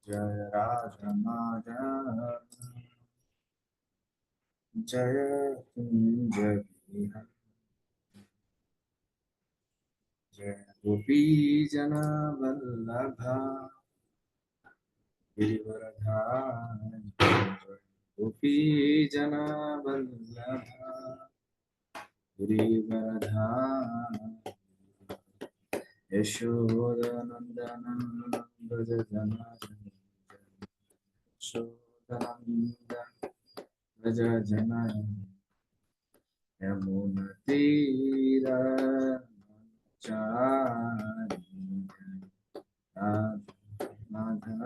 जय राजमाधव जय कुंज बिहारी जय गोपी जन वल्लभा गिरिवरधारी गोपी जन वल्लभा गिरिवरधारी यशोदनन्दनं व्रज जनार्दनं यशोदनन्दनं व्रज जनार्दनं यमुनतीरचारि राधमाधव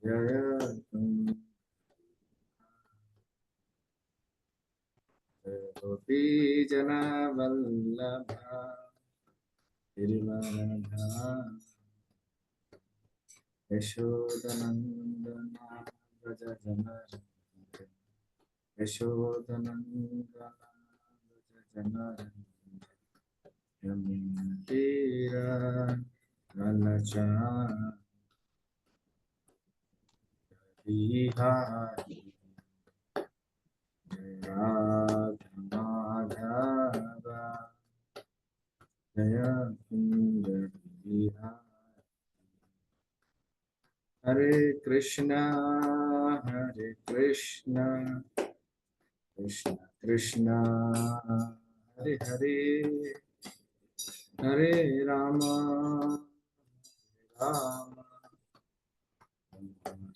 जय गोपी जना वल्लभा गिरिवरधारी यशोदनन्दना व्रज जनार्दन यशोदनन्दना व्रज जनार्दन यमुनतीरचारि बिहारी जय राधमाधव जय कुंज बिहारी हरे कृष्णा कृष्ण कृष्ण हरे हरे हरे राम राम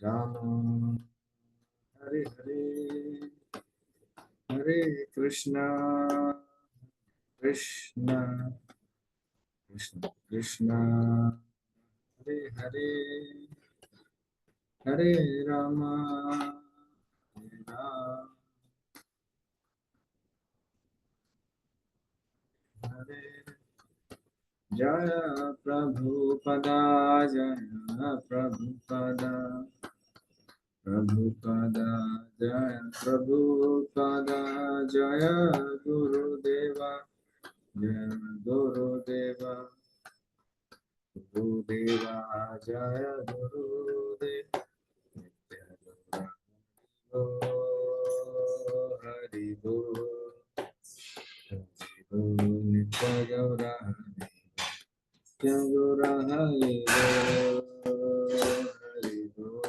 राम हरे हरे हरे कृष्ण कृष्ण कृष्ण हरे हरे हरे राम हरे जय प्रभुपदा जय प्रभुपदा प्रभुपदा जय प्रभुपदा जय गुरुदेवा जय गुरुदेवा गुरुदेवा जय गुरुदेव हरि बोल नित्य गौरा नित्य गौरा हरि बोल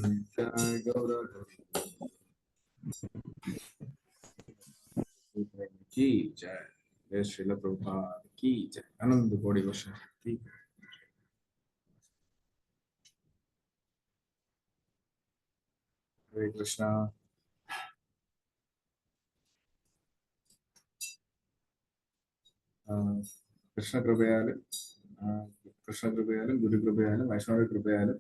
नित्य गौरा की जय जय श्रील प्रभुपाद की जय आनंद कोटि वर्ष की हरे कृष्णा കൃഷ്ണകൃപയാലും ഗുരുകൃപയാലും വൈഷ്ണവ കൃപയാലും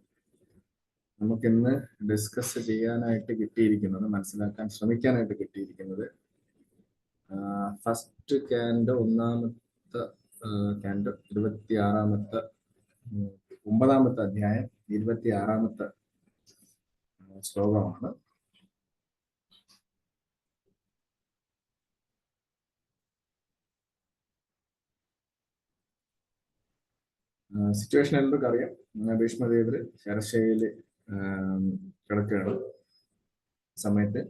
നമുക്കിന്ന് ഡിസ്കസ് ചെയ്യാനായിട്ട് കിട്ടിയിരിക്കുന്നത് മനസ്സിലാക്കാൻ ശ്രമിക്കാനായിട്ട് കിട്ടിയിരിക്കുന്നത് ഫസ്റ്റ് ക്യാൻഡ് ഒന്നാമത്തെ ക്യാൻഡ് 9ാമത്തെ അധ്യായം 26ാമത്തെ ശ്ലോകമാണ്. സിറ്റുവേഷൻ എന്തൊക്കെ അറിയാം. ഭീഷ്മദേവര് ശരശയിൽ കിടക്കുകയാണ്. സമയത്ത്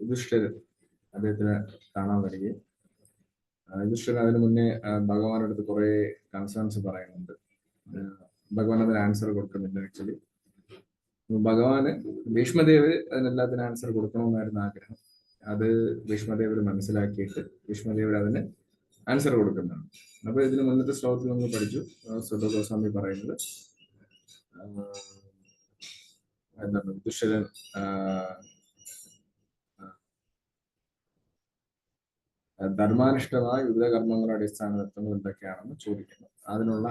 യുധിഷ്ഠിരൻ അദ്ദേഹത്തിന് കാണാൻ വരികയും യുധിഷ്ഠിരൻ അതിനു മുന്നേ ഭഗവാന്റെ അടുത്ത് കുറെ കൺസേൺസ് പറയുന്നുണ്ട്. ഭഗവാൻ അതിന് ആൻസർ കൊടുക്കുന്നില്ല. ആക്ച്വലി ഭഗവാന് ഭീഷ്മദേവര് അതിനെല്ലാത്തിനും ആൻസർ കൊടുക്കണമെന്നായിരുന്നു ആഗ്രഹം. അത് ഭീഷ്മദേവര് മനസ്സിലാക്കിയിട്ട് ഭീഷ്മദേവര് അതിന് ആൻസർ കൊടുക്കുന്നതാണ്. അപ്പൊ ഇതിന് മുന്നത്തെ ശ്ലോകത്തിൽ നമ്മൾ പഠിച്ചു. സുധ ഗോസ്വാമി പറയുന്നത് എന്താണ്, യുധിഷ്ഠിരൻ ധർമാനിഷ്ഠമായ യുദ്ധകർമ്മങ്ങളുടെ അടിസ്ഥാനത്തിൽ എന്തൊക്കെയാണെന്ന് ചോദിക്കുന്നു. അതിനുള്ള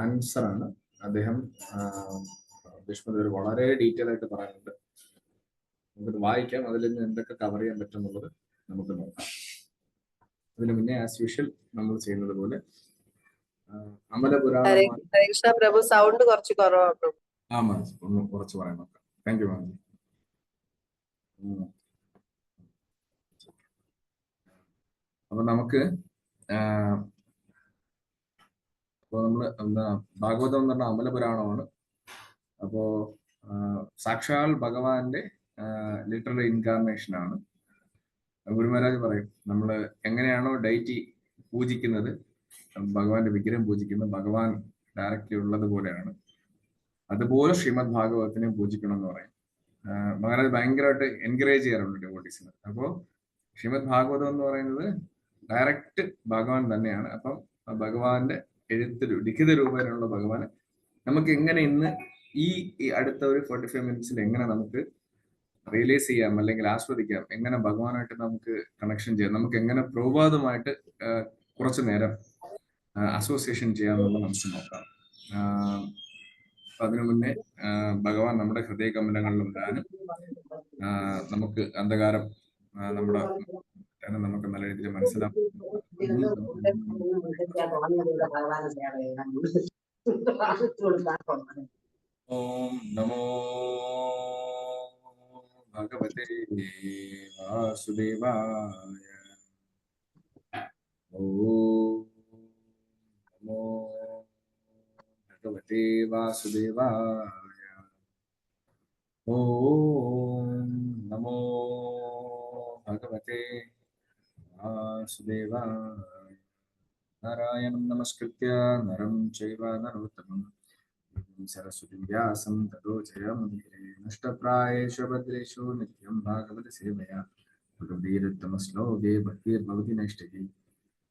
ആൻസറാണ് അദ്ദേഹം ഭീഷ്മദേവർ വളരെ ഡീറ്റെയിൽ ആയിട്ട് പറയുന്നുണ്ട്. നമുക്കത് വായിക്കാം. അതിൽ നിന്ന് എന്തൊക്കെ കവർ ചെയ്യാൻ പറ്റുന്നുള്ളത് നമുക്ക് നോക്കാം. അതിന് മുന്നേ ആസ് യൂഷ്വൽ നമ്മൾ ചെയ്യുന്നത് പോലെ അമലപുരാണം സൗണ്ട് കുറച്ച് കുറവാണ്. ഒന്ന് കുറച്ച് പറയാൻ നോക്കാം. Thank you ma'am. അപ്പൊ നമുക്ക് അപ്പോൾ നമ്മള് എന്താ ഭാഗവതം എന്ന് പറഞ്ഞ അമലപുരാണമാണ്. അപ്പോ സാക്ഷാൽ ഭഗവാന്റെ ലിറ്ററൽ ഇൻകാർണേഷൻ ആണ്. ഗുരുമഹാരാജ് പറയും, നമ്മൾ എങ്ങനെയാണോ ഡൈറ്റി പൂജിക്കുന്നത്, ഭഗവാന്റെ വിഗ്രഹം പൂജിക്കുന്നത് ഭഗവാൻ ഡയറക്റ്റ്ലി ഉള്ളത് പോലെയാണ്, അതുപോലെ ശ്രീമദ് ഭാഗവതത്തിനെ പൂജിക്കണം എന്ന് പറയും. മഹാരാജ് ഭയങ്കരമായിട്ട് എൻകറേജ് ചെയ്യാറുണ്ട് ഡിവോട്ടീസിന്. അപ്പോൾ ശ്രീമദ് ഭാഗവതം എന്ന് പറയുന്നത് ഡയറക്റ്റ് ഭഗവാൻ തന്നെയാണ്. അപ്പം ഭഗവാന്റെ ലിഖിത രൂപയിലുള്ള ഭഗവാനെ നമുക്ക് എങ്ങനെ ഇന്ന് ഈ അടുത്ത ഒരു 45 മിനിറ്റ്സിൽ എങ്ങനെ നമുക്ക് റിയലൈസ് ചെയ്യാം, അല്ലെങ്കിൽ ആസ്വദിക്കാം, എങ്ങനെ ഭഗവാനായിട്ട് നമുക്ക് കണക്ഷൻ ചെയ്യാം, നമുക്ക് എങ്ങനെ പ്രഭാതമായിട്ട് കുറച്ചു നേരം അസോസിയേഷൻ ചെയ്യാമെന്നുള്ളത് നമുക്ക് നോക്കാം. അതിനു മുന്നേ ഭഗവാൻ നമ്മുടെ ഹൃദയ കമലങ്ങളിൽ ഉണ്ടാകാനും നമുക്ക് അന്ധകാരം നമ്മുടെ നമുക്ക് നല്ല രീതിയിൽ മനസ്സിലാക്കും. ഓം നമോ ഭഗവതേ വാസുദേവായ. ഓം നമോ ഭഗവതേ വാസുദേവായ. ഓം നമോ ഭഗവതേ വാസുദേവായ. നാരായണം നമസ്കൃത്യ നരം ചൈവ നരോത്തമം സരസ്വതി വ്യാസം തതോ ജയമുദീരേ. നഷ്ടപ്രായേഷു ഭദ്രേഷു നിത്യം ഭാഗവത സേവയാ ഭഗവതീരുത്തമശ്ലോകേ ഭക്തിർഭവതി നൈഷ്ഠികേ.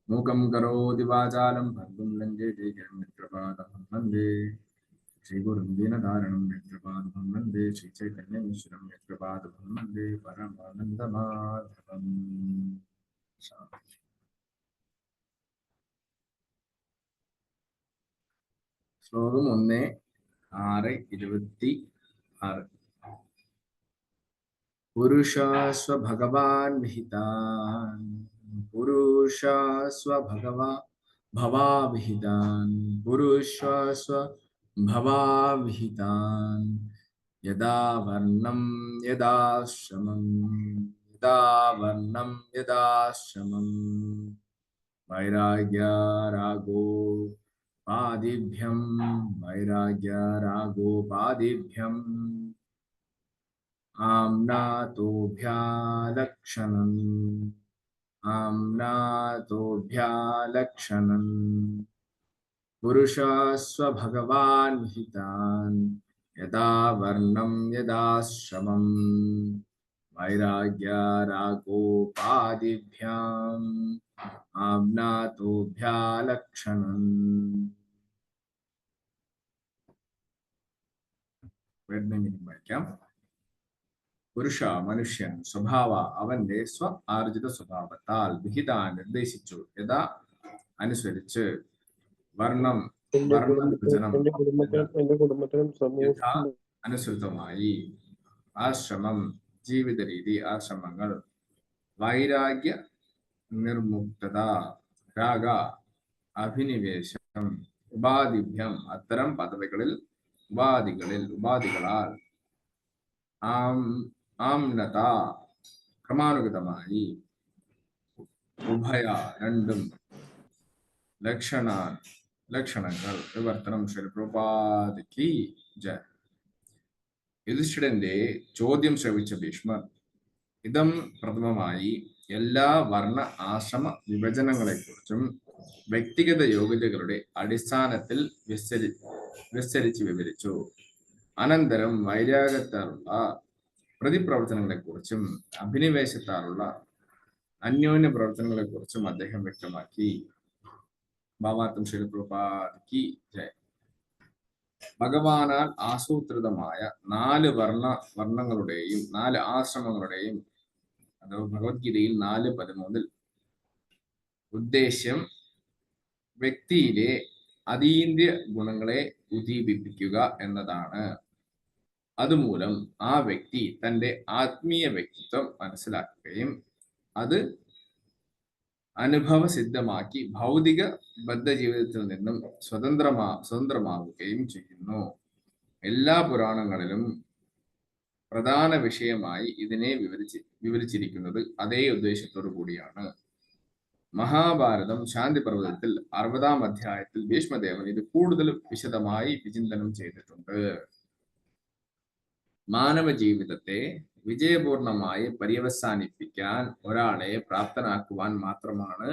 മൂകം കരോതി വാചാലം ഭർഗും ലംഘയത്തെ യത്കൃപാദമഹം വന്ദേ ശ്രീഗുരും ദീനധാരണം യത്കൃപാദമഹം വന്ദേ ശ്രീചൈതന്യമീശ്വരം യത്കൃപാദമഹം വന്ദേ പരമാനന്ദമാധവം. ശ്ലോകം 1:6:26. പുരുഷാസ്വ ഭഗവാൻ വിഹിതാൻ പുരുഷാസ്വ ഭവാവിഹിതാൻ പുരുഷാസ്വ ഭവാവിഹിതാൻ യഥാ വർണ്ണം യഥാശ്രമം യഥാ വർണ്ണം യഥാശ്രമം വൈരാഗ്യരാഗോ പാദിഭ്യം വൈരാഗ്യരാഗോപാദിഭ്യം ആംനാതോഭ്യാലക്ഷണം ആംനാതോഭ്യാലക്ഷണം പുരുഷാസ്വ ഭഗവാൻ വിഹിതാൻ യഥാ വർണ്ണം യഥാശ്രമം വൈരാഗ്യരാഗോപാദിഭ്യാം ആംനാതോഭ്യാലക്ഷണം. വായിക്കാം. പുരുഷ മനുഷ്യൻ സ്വഭാവ അവന്റെ സ്വ ആർജിത സ്വഭാവത്താൽ വിഹിതാൻ നിർദ്ദേശിച്ചു യഥാ അനുസരിച്ച് വർണ്ണം അനുസൃതമായി ആശ്രമം ജീവിത രീതി ആശ്രമങ്ങൾ വൈരാഗ്യ നിർമുക്തത രാഗ അഭിനിവേശം ഉപാധിഭ്യം അത്തരം പദവികളിൽ ഉപാധികളാൽ ആംനത ക്രമാനുഗതമായി ഉഭയ രണ്ടും ലക്ഷണങ്ങൾ വിവർത്തനം. പ്രഭുപാദിക്ക് ജയ. യുധിഷ്ഠിരന്റെ ചോദ്യം ശ്രവിച്ച ഭീഷ്മർ ഇതം പ്രഥമമായി എല്ലാ വർണ്ണ ആശ്രമ വിഭജനങ്ങളെക്കുറിച്ചും വ്യക്തിഗത യോഗ്യതകളുടെ അടിസ്ഥാനത്തിൽ വിസ്തരിച്ച് വിവരിച്ചു. അനന്തരം വൈരാഗ്യത്താലുള്ള പ്രതിപ്രവർത്തനങ്ങളെക്കുറിച്ചും അഭിനിവേശത്താലുള്ള അന്യോന്യ പ്രവർത്തനങ്ങളെക്കുറിച്ചും അദ്ദേഹം വ്യക്തമാക്കി. ഭാവാർത്ഥം ശ്രീ പ്രഭുപാദിക്ക് ജയ. ഭഗവാനാൽ ആസൂത്രിതമായ 4 വർണ്ണങ്ങളുടെയും 4 ആശ്രമങ്ങളുടെയും അഥവാ ഭഗവത്ഗീതയിൽ 4:13 ഉദ്ദേശ്യം വ്യക്തിയിലെ അതീന്ദ്രിയ ഗുണങ്ങളെ ഉദ്ദീപിപ്പിക്കുക എന്നതാണ്. അതുമൂലം ആ വ്യക്തി തന്റെ ആത്മീയ വ്യക്തിത്വം മനസ്സിലാക്കുകയും അത് അനുഭവസിദ്ധമാക്കി ഭൗതിക ബദ്ധജീവിതത്തിൽ നിന്നും സ്വതന്ത്രമാവുകയും ചെയ്യുന്നു. എല്ലാ പുരാണങ്ങളിലും പ്രധാന വിഷയമായി ഇതിനെ വിവരിച്ചിരിക്കുന്നത് അതേ ഉദ്ദേശത്തോടു കൂടിയാണ്. മഹാഭാരതം ശാന്തി പർവ്വതത്തിൽ 60-ാം അധ്യായത്തിൽ ഭീഷ്മദേവൻ ഇത് കൂടുതൽ വിശദമായി വിചിന്തനം ചെയ്തിട്ടുണ്ട്. മാനവ ജീവിതത്തെ വിജയപൂർണമായി പര്യവസാനിപ്പിക്കാൻ ഒരാളെ പ്രാപ്തനാക്കുവാൻ മാത്രമാണ്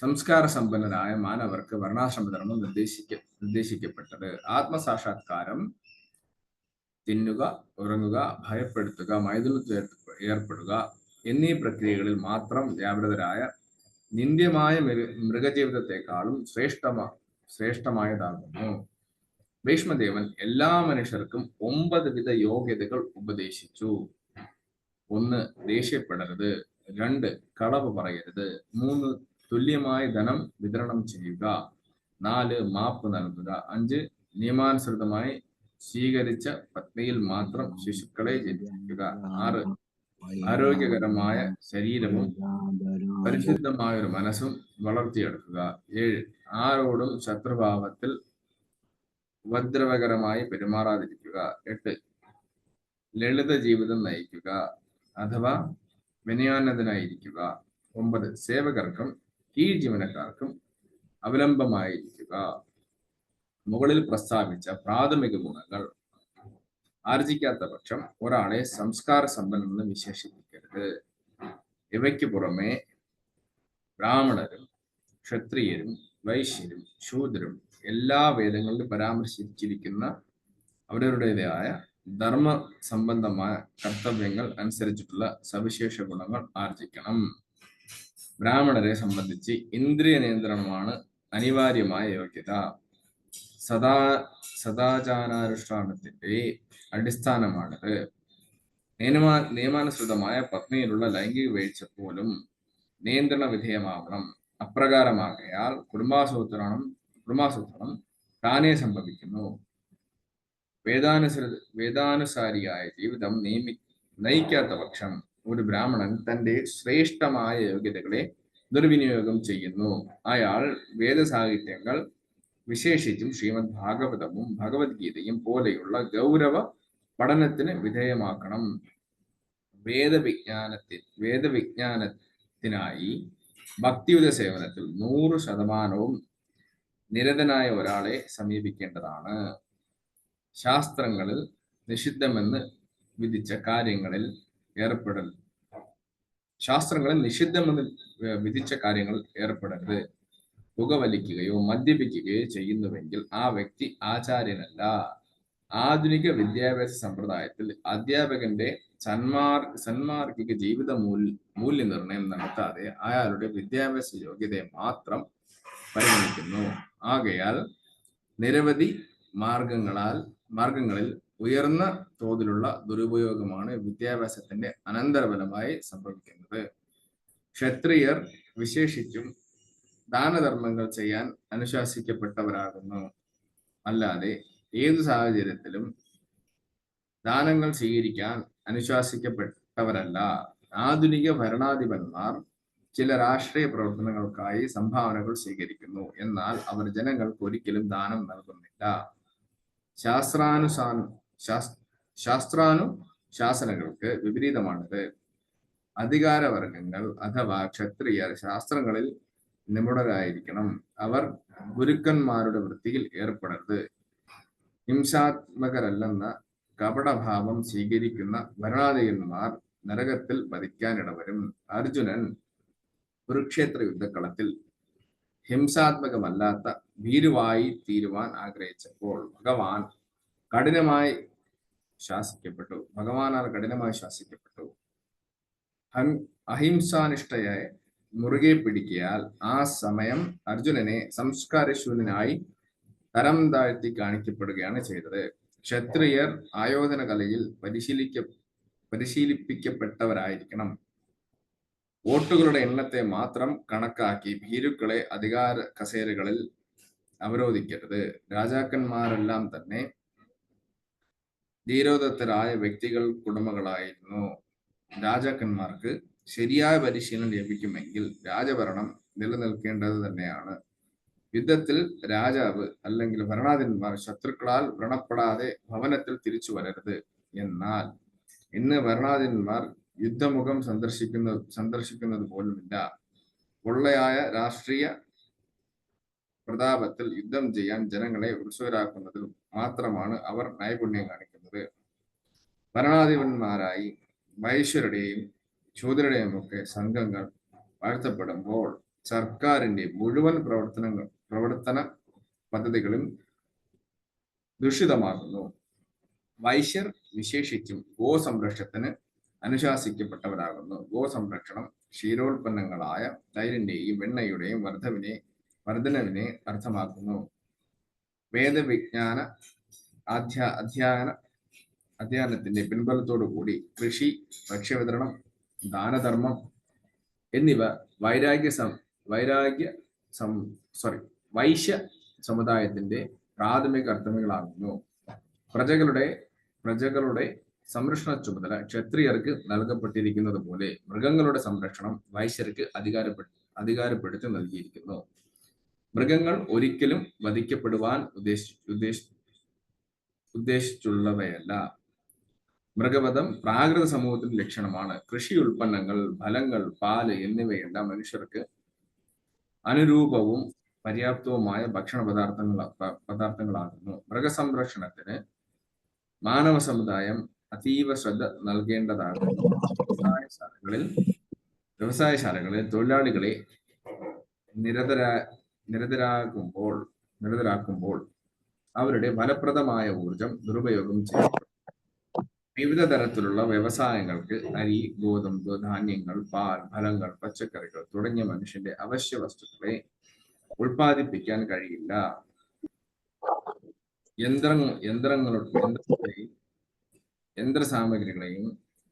സംസ്കാര സമ്പന്നരായ മാനവർക്ക് വർണ്ണാശ്രമധർമ്മം നിർദ്ദേശിക്കപ്പെട്ടത്. ആത്മസാക്ഷാത്കാരം, തിന്നുക, ഉറങ്ങുക, ഭയപ്പെടുത്തുക, മൈഥുനത്തിൽ ഏർപ്പെടുക എന്നീ പ്രക്രിയകളിൽ മാത്രം വ്യാപൃതരായ നിന്ദ്യമായ മൃഗജീവിതത്തെക്കാളും ശ്രേഷ്ഠമായതാകുന്നു. ഭീഷ്മദേവൻ എല്ലാ മനുഷ്യർക്കും 9 വിധ യോഗ്യതകൾ ഉപദേശിച്ചു. 1. ദേഷ്യപ്പെടരുത്. 2. കളവ് പറയരുത്. 3. തുല്യമായി ധനം വിതരണം ചെയ്യുക. 4. മാപ്പ് നൽകുക. 5. നിയമാനുസൃതമായി സ്വീകരിച്ച പത്നിയിൽ മാത്രം ശിശുക്കളെ ജനിപ്പിക്കുക. 6. ആരോഗ്യകരമായ ശരീരവും പരിശുദ്ധമായ ഒരു മനസ്സും വളർത്തിയെടുക്കുക. 7. ആരോടും ശത്രുഭാവത്തിൽ ഉപദ്രവകരമായി പെരുമാറാതിരിക്കുക. 8. ലളിത ജീവിതം നയിക്കുക അഥവാ വിനയാനതനായിരിക്കുക. 9. സേവകർക്കും കീഴ് ജീവനക്കാർക്കും അവലംബമായിരിക്കുക. മുകളിൽ പ്രസ്താവിച്ച പ്രാഥമിക ഗുണങ്ങൾ ആർജിക്കാത്ത പക്ഷം ഒരാളെ സംസ്കാര സമ്പന്നെന്ന് വിശേഷിപ്പിക്കരുത്. ഇവയ്ക്ക് പുറമെ ബ്രാഹ്മണരും ക്ഷത്രിയരും വൈശ്യരും ശൂദ്രരും എല്ലാ വേദങ്ങളിലും പരാമർശിച്ചിരിക്കുന്ന അവരവരുടേതായ ധർമ്മ സംബന്ധമായ കർത്തവ്യങ്ങൾ അനുസരിച്ചിട്ടുള്ള സവിശേഷ ഗുണങ്ങൾ ആർജിക്കണം. ബ്രാഹ്മണരെ സംബന്ധിച്ച് ഇന്ദ്രിയ നിയന്ത്രണമാണ് അനിവാര്യമായ യോഗ്യത. സദാചാരാനുഷ്ഠാനത്തിന്റെ അടിസ്ഥാനമാണിത്. നിയമാനുസൃതമായ പത്നിയിലുള്ള ലൈംഗിക വീഴ്ച പോലും നിയന്ത്രണ വിധേയമാവണം. അപ്രകാരമാകയാൽ കുടുംബാസൂത്രണം താനേ സംഭവിക്കുന്നു. വേദാനുസാരിയായ ജീവിതം നയിക്കാത്ത പക്ഷം ഒരു ബ്രാഹ്മണൻ തന്റെ ശ്രേഷ്ഠമായ യോഗ്യതകളെ ദുർവിനിയോഗം ചെയ്യുന്നു. അയാൾ വേദസാഹിത്യങ്ങൾ, വിശേഷിച്ചും ശ്രീമദ് ഭാഗവതവും ഭഗവത്ഗീതയും പോലെയുള്ള ഗൗരവ പഠനത്തിന് വിധേയമാക്കണം. വേദവിജ്ഞാനത്തിനായി ഭക്തിയുത സേവനത്തിൽ 100% നിരതനായ ഒരാളെ സമീപിക്കേണ്ടതാണ്. ശാസ്ത്രങ്ങളിൽ നിഷിദ്ധമെന്ന് വിധിച്ച കാര്യങ്ങളിൽ ഏർപ്പെടരുത്. പുകവലിക്കുകയോ മദ്യപിക്കുകയോ ചെയ്യുന്നുവെങ്കിൽ ആ വ്യക്തി ആചാര്യനല്ല. ആധുനിക വിദ്യാഭ്യാസ സമ്പ്രദായത്തിൽ അധ്യാപകന്റെ സന്മാർഗിക ജീവിത മൂല്യനിർണ്ണയം നടത്താതെ അയാളുടെ വിദ്യാഭ്യാസ യോഗ്യതയെ മാത്രം പരിഗണിക്കുന്നു. ആകയാൽ നിരവധി മാർഗങ്ങളിൽ ഉയർന്ന തോതിലുള്ള ദുരുപയോഗമാണ് വിദ്യാഭ്യാസത്തിന്റെ അനന്തരഫലമായി സംഭവിക്കുന്നത്. ക്ഷത്രിയർ വിശേഷിച്ചും ദാനധർമ്മങ്ങൾ ചെയ്യാൻ അനുശാസിക്കപ്പെട്ടവരാകുന്നു. അല്ലാതെ ഏതു സാഹചര്യത്തിലും ദാനങ്ങൾ സ്വീകരിക്കാൻ അനുശാസിക്കപ്പെട്ടവരല്ല. ആധുനിക ഭരണാധിപന്മാർ ചില രാഷ്ട്രീയ പ്രവർത്തനങ്ങൾക്കായി സംഭാവനകൾ സ്വീകരിക്കുന്നു. എന്നാൽ അവർ ജനങ്ങൾക്ക് ഒരിക്കലും ദാനം നൽകുന്നില്ല. ശാസ്ത്രാനുശാസനങ്ങൾക്ക് വിപരീതമാണിത്. അധികാരവർഗങ്ങൾ അഥവാ ക്ഷത്രിയർ ശാസ്ത്രങ്ങളിൽ നിപുണരായിരിക്കണം. അവർ ഗുരുക്കന്മാരുടെ വൃത്തിയിൽ ഏർപ്പെടരുത്. ഹിംസാത്മകരല്ലെന്ന കപടഭാവം സ്വീകരിക്കുന്ന ഭരണാധിപന്മാർ നരകത്തിൽ വധിക്കാനിടവരും. അർജുനൻ കുരുക്ഷേത്ര യുദ്ധക്കളത്തിൽ ഹിംസാത്മകമല്ലാത്ത ഭീരുവായി തീരുവാൻ ആഗ്രഹിച്ചപ്പോൾ ഭഗവാനാൽ കഠിനമായി ശാസിക്കപ്പെട്ടു. അഹിംസാനിഷ്ഠയെ മുറുകെ പിടിക്കിയാൽ ആ സമയം അർജുനനെ സംസ്കാരശൂന്യനായി തരം താഴ്ത്തി കാണിക്കപ്പെടുകയാണ് ചെയ്തത്. ക്ഷത്രിയർ ആയോധന കലയിൽ പരിശീലിപ്പിക്കപ്പെട്ടവരായിരിക്കണം. വോട്ടുകളുടെ എണ്ണത്തെ മാത്രം കണക്കാക്കി ഭീരുക്കളെ അധികാര കസേരകളിൽ അവരോധിക്കരുത്. രാജാക്കന്മാരെല്ലാം തന്നെ ധീരോദത്തരായ വ്യക്തികൾക്കുടമകളായിരുന്നു. രാജാക്കന്മാർക്ക് ശരിയായ പരിശീലനം ലഭിക്കുമെങ്കിൽ രാജഭരണം നിലനിൽക്കേണ്ടത് തന്നെയാണ്. യുദ്ധത്തിൽ രാജാവ് അല്ലെങ്കിൽ ഭരണാധിപന്മാർ ശത്രുക്കളാൽ വ്രണപ്പെടാതെ ഭവനത്തിൽ തിരിച്ചു വരരുത്. എന്നാൽ ഇന്ന് ഭരണാധിപന്മാർ യുദ്ധമുഖം സന്ദർശിക്കുന്നത് പോലുമില്ല. പൊള്ളയായ രാഷ്ട്രീയ പ്രതാപത്തിൽ യുദ്ധം ചെയ്യാൻ ജനങ്ങളെ ഉത്സുകരാക്കുന്നതിൽ മാത്രമാണ് അവർ നൈപുണ്യം കാണിക്കുന്നത്. ഭരണാധിപന്മാരായി വൈശ്യരുടെയും ശൂദ്രരുടെയും ഒക്കെ സംഘങ്ങൾ വാഴ്ത്തപ്പെടുമ്പോൾ സർക്കാരിന്റെ മുഴുവൻ പ്രവർത്തന പദ്ധതികളും ദുഷിതമാകുന്നു. വൈശ്യർ വിശേഷിച്ചും ഗോസംരക്ഷണത്തിന് അനുശാസിക്കപ്പെട്ടവരാകുന്നു. ഗോസംരക്ഷണം ക്ഷീരോൽപ്പന്നങ്ങളായ തൈരിന്റെയും വെണ്ണയുടെയും വർധനവിനെ അർത്ഥമാക്കുന്നു. വേദവിജ്ഞാന അധ്യയനത്തിന്റെ പിൻബലത്തോടു കൂടി കൃഷി, ഭക്ഷ്യവിതരണം, ദാനധർമ്മം എന്നിവ വൈശ്യ സമുദായത്തിന്റെ പ്രാഥമിക കർത്തവ്യങ്ങളാകുന്നു. പ്രജകളുടെ സംരക്ഷണ ചുമതല ക്ഷത്രിയർക്ക് നൽകപ്പെട്ടിരിക്കുന്നത് പോലെ മൃഗങ്ങളുടെ സംരക്ഷണം വൈശ്യർക്ക് അധികാരപ്പെടുത്തി നൽകിയിരിക്കുന്നു. മൃഗങ്ങൾ ഒരിക്കലും വധിക്കപ്പെടുവാൻ ഉദ്ദേശിച്ചുള്ളവയല്ല. മൃഗവധം പ്രാകൃത സമൂഹത്തിന്റെ ലക്ഷണമാണ്. കൃഷി ഉൽപ്പന്നങ്ങൾ, ഫലങ്ങൾ, പാല് എന്നിവയെല്ലാം മനുഷ്യർക്ക് അനുരൂപവും പര്യാപ്തവുമായ ഭക്ഷണ പദാർത്ഥങ്ങളാകുന്നു. മൃഗസംരക്ഷണത്തിന് മാനവ സമുദായം അതീവ ശ്രദ്ധ നൽകേണ്ടതാകുന്നു. വ്യവസായശാലകളിൽ തൊഴിലാളികളെ നിരതരാക്കുമ്പോൾ അവരുടെ ഫലപ്രദമായ ഊർജം ദുരുപയോഗം ചെയ്യപ്പെടും. വിവിധ തരത്തിലുള്ള വ്യവസായങ്ങൾക്ക് അരി, ഗോതമ്പ്, ധാന്യങ്ങൾ, പാൽ, ഫലങ്ങൾ, പച്ചക്കറികൾ തുടങ്ങിയ മനുഷ്യന്റെ അവശ്യ വസ്തുക്കളെ ഉൽപ്പാദിപ്പിക്കാൻ കഴിയില്ല. യന്ത്രസാമഗ്രികളെയും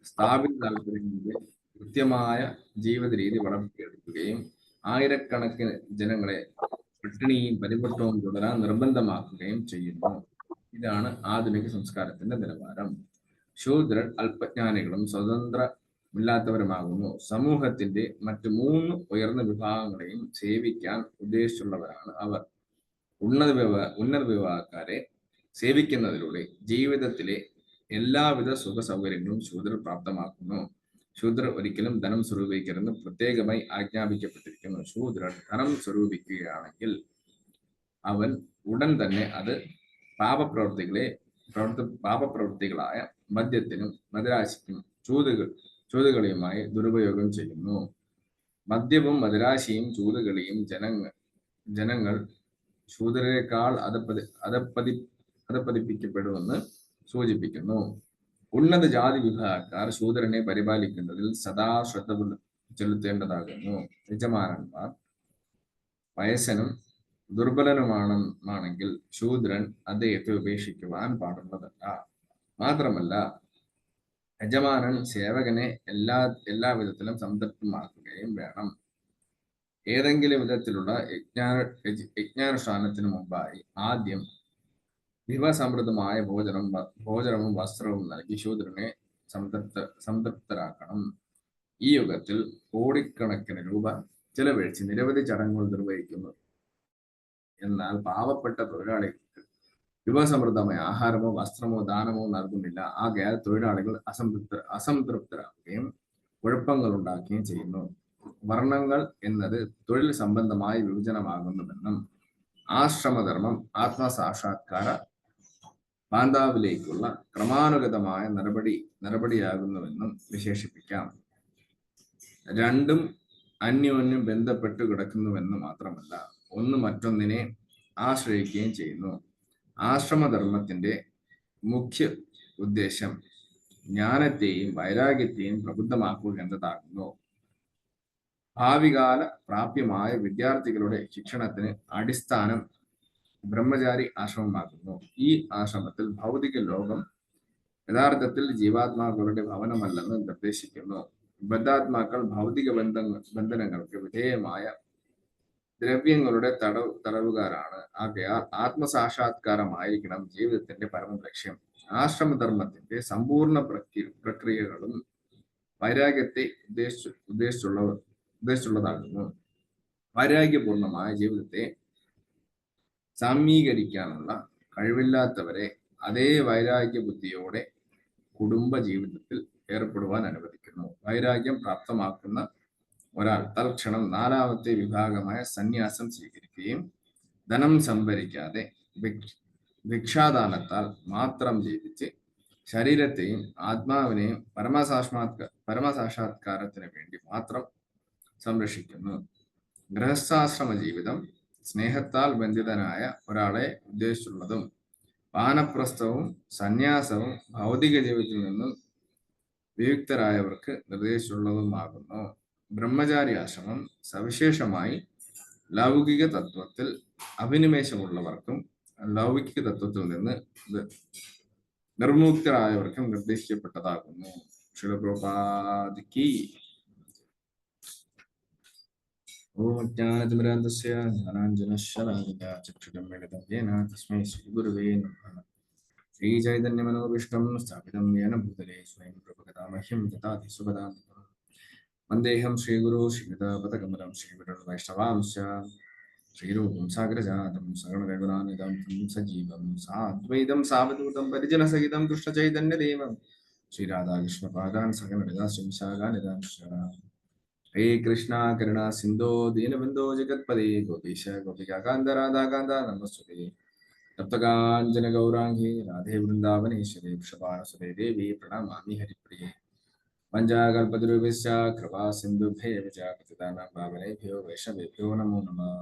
സ്ഥാപിത താല്പര്യങ്ങളുടെ കൃത്യമായ ജീവിത രീതി വളർത്തിയെടുക്കുകയും ആയിരക്കണക്കിന് ജനങ്ങളെ പട്ടിണിയും പരിവട്ടവും തുടരാൻ നിർബന്ധമാക്കുകയും ചെയ്യുന്നു. ഇതാണ് ആധുനിക സംസ്കാരത്തിന്റെ നിലവാരം. ശൂദ്രർ അല്പജ്ഞാനികളും സ്വതന്ത്രമില്ലാത്തവരുമാകുന്നു. സമൂഹത്തിന്റെ മറ്റു 3 ഉയർന്ന വിഭാഗങ്ങളെയും സേവിക്കാൻ ഉദ്ദേശിച്ചുള്ളവരാണ് അവർ. ഉന്നത വിഭാഗക്കാരെ സേവിക്കുന്നതിലൂടെ ജീവിതത്തിലെ എല്ലാവിധ സുഖ സൗകര്യങ്ങളും ശൂദ്രർ പ്രാപ്തമാക്കുന്നു. ശൂദ്രർ ഒരിക്കലും ധനം സ്വരൂപിക്കരുതെന്ന് പ്രത്യേകമായി ആജ്ഞാപിക്കപ്പെട്ടിരിക്കുന്നു. ശൂദ്രർ ധനം സ്വരൂപിക്കുകയാണെങ്കിൽ അവൻ ഉടൻ തന്നെ അത് പാപപ്രവൃത്തികളായ മദ്യത്തിനും മദിരാശിക്കും ചൂതുകളിയുമായി ദുരുപയോഗം ചെയ്യുന്നു. മദ്യവും മദിരാശിയും ചൂതുകളിയും ജനങ്ങൾ ശൂദ്രരെക്കാൾ അധപ്പതിപ്പിക്കപ്പെടുമെന്ന് സൂചിപ്പിക്കുന്നു. ഉന്നത ജാതി വിഭാഗക്കാർ ശൂദ്രനെ പരിപാലിക്കുന്നതിൽ സദാ ശ്രദ്ധ ചെലുത്തേണ്ടതാകുന്നു. യജമാനന്മാർ വയസ്സനും ദുർബലനുമാണെങ്കിൽ ശൂദ്രൻ അദ്ദേഹത്തെ ഉപേക്ഷിക്കുവാൻ പാടുള്ളതല്ല. മാത്രമല്ല, യജമാനൻ സേവകനെ എല്ലാ വിധത്തിലും സംതൃപ്തമാക്കുകയും വേണം. ഏതെങ്കിലും വിധത്തിലുള്ള യജ്ഞാനുഷ്ഠാനത്തിനു മുമ്പായി ആദ്യം വിഭവസമൃദ്ധമായ ഭോജനവും വസ്ത്രവും നൽകി ശൂദ്രനെ സംതൃപ്തരാക്കണം. ഈ യുഗത്തിൽ കോടിക്കണക്കിന് രൂപ ചെലവഴിച്ച് നിരവധി ചടങ്ങുകൾ നിർവഹിക്കുന്നു. എന്നാൽ പാവപ്പെട്ട തൊഴിലാളികൾക്ക് വിഭവസമൃദ്ധമായ ആഹാരമോ വസ്ത്രമോ ദാനമോ നൽകുന്നില്ല. ആകയാൽ തൊഴിലാളികൾ അസംതൃപ്തരാകുകയും കുഴപ്പങ്ങൾ ഉണ്ടാക്കുകയും ചെയ്യുന്നു. വർണ്ണങ്ങൾ എന്നത് തൊഴിൽ സംബന്ധമായ വിഭജനമാകുന്നുവെന്നും ആശ്രമധർമ്മം ആത്മസാക്ഷാത്കാര പാന്താവിലേക്കുള്ള ക്രമാനുഗതമായ നടപടിയാകുന്നുവെന്നും വിശേഷിപ്പിക്കാം. രണ്ടും അന്യോന്യം ബന്ധപ്പെട്ടു കിടക്കുന്നുവെന്ന് മാത്രമല്ല, ഒന്ന് മറ്റൊന്നിനെ ആശ്രയിക്കുകയും ചെയ്യുന്നു. ആശ്രമധർമ്മത്തിന്റെ മുഖ്യ ഉദ്ദേശം ജ്ഞാനത്തെയും വൈരാഗ്യത്തെയും പ്രബുദ്ധമാക്കുക എന്നതാകുന്നു. ഭാവികാല പ്രാപ്യമായ വിദ്യാർത്ഥികളുടെ ശിക്ഷണത്തിന് അടിസ്ഥാനം ബ്രഹ്മചാരി ആശ്രമമാകുന്നു. ഈ ആശ്രമത്തിൽ ഭൗതിക ലോകം യഥാർത്ഥത്തിൽ ജീവാത്മാക്കളുടെ ഭവനമല്ലെന്ന് നിർദ്ദേശിക്കുന്നു. ബദ്ധാത്മാക്കൾ ഭൗതിക ബന്ധനങ്ങൾക്ക് വിധേയമായ ദ്രവ്യങ്ങളുടെ തടവുകാരാണ്. ആകയാൽ ആത്മസാക്ഷാത്കാരമായിരിക്കണം ജീവിതത്തിന്റെ പരമലക്ഷ്യം. ആശ്രമധർമ്മത്തിന്റെ സമ്പൂർണ്ണ പ്രക്രിയകളും വൈരാഗ്യത്തെ ഉദ്ദേശിച്ചുള്ളതാകുന്നു. വൈരാഗ്യപൂർണമായ ജീവിതത്തെ സാമീകരിക്കാനുള്ള കഴിവില്ലാത്തവരെ അതേ വൈരാഗ്യ ബുദ്ധിയോടെ കുടുംബ ജീവിതത്തിൽ ഏർപ്പെടുവാൻ അനുവദിക്കുന്നു. പ്രാപ്തമാക്കുന്നു. വൈരാഗ്യം പ്രാപ്തമാക്കുന്ന ഒരാൾ തൽക്ഷണം നാലാമത്തെ വിഭാഗമായ സന്യാസം സ്വീകരിക്കുകയും ധനം സംഭരിക്കാതെ ഭിക്ഷാദാനത്താൽ മാത്രം ജീവിച്ച് ശരീരത്തെയും ആത്മാവിനെയും പരമസാക്ഷാത്കാരത്തിന് വേണ്ടി മാത്രം സംരക്ഷിക്കുന്നു. ഗൃഹസ്ഥാശ്രമ ജീവിതം സ്നേഹത്താൽ ബന്ധിതനായ ഒരാളെ ഉദ്ദേശിച്ചുള്ളതും വാനപ്രസ്ഥവും സന്യാസവും ഭൗതിക ജീവിതത്തിൽ നിന്നും വിയുക്തരായവർക്ക് നിർദ്ദേശിച്ചുള്ളതുമാകുന്നു. ബ്രഹ്മചാരി ആശ്രമം സവിശേഷമായി ലൗകിക തത്വത്തിൽ അഭിനിവേശമുള്ളവർക്കും ലൗകിക തത്വത്തിൽ നിന്ന് നിർമുക്തരായവർക്കും നിർദ്ദേശിക്കപ്പെട്ടതാകുന്നു. ശ്രീല പ്രഭുപാദിക്ക് ഓം ജ്ഞാനതിമിരാന്തസ്യ ജ്ഞാനാഞ്ജനശലാകയാ ചക്ഷുരുന്മിലിതം യേന തസ്മൈ ശ്രീഗുരുവേ നമഃ. ശ്രീചൈതന്യമനോഭീഷ്ടം സ്ഥാപിതം യേന ഭൂതലേ സ്വയം പ്രഭുഗതാമഹ്യം ദദാതി സുഖദാന്തം. വന്ദേഹം ശ്രീഗുരു ശ്രീയുതാപതകമലം ശ്രീഗുരുവൈഷ്ണവാംശ ശ്രീരൂപം സാഗരജാതം സഗണരഘുനാഥം സജീവം സാദ്വൈതം സാവധൂതം പരിജനസഹിതം കൃഷ്ണചൈതന്യദേവം ശ്രീരാധാകൃഷ്ണപാദാൻ സഗണരഘാശ്രീശാഖാനിധാംശ. ഹേ കൃഷ്ണ കരുണ സിന്ധോ ദീനബന്ധോ ജഗത്പദേ ഗോപീശ ഗോപികാകാന്ത രാധാകാന്ത നമസ്തുതേ. തപ്തകാഞ്ചന ഗൗരാംഗി രാധേ വൃന്ദാവനേശ്വരി വൃഷഭാനുസുതേ ദേവി പ്രണമാമി ഹരിപ്രിയേ. പഞ്ചാകൽപതരുഭ്യശ്ച കൃപാ സിന്ധുഭ്യൈവ ച പതിതാനാം പാവനേഭ്യോ വൈഷ്ണവേഭ്യോ നമോ നമഃ.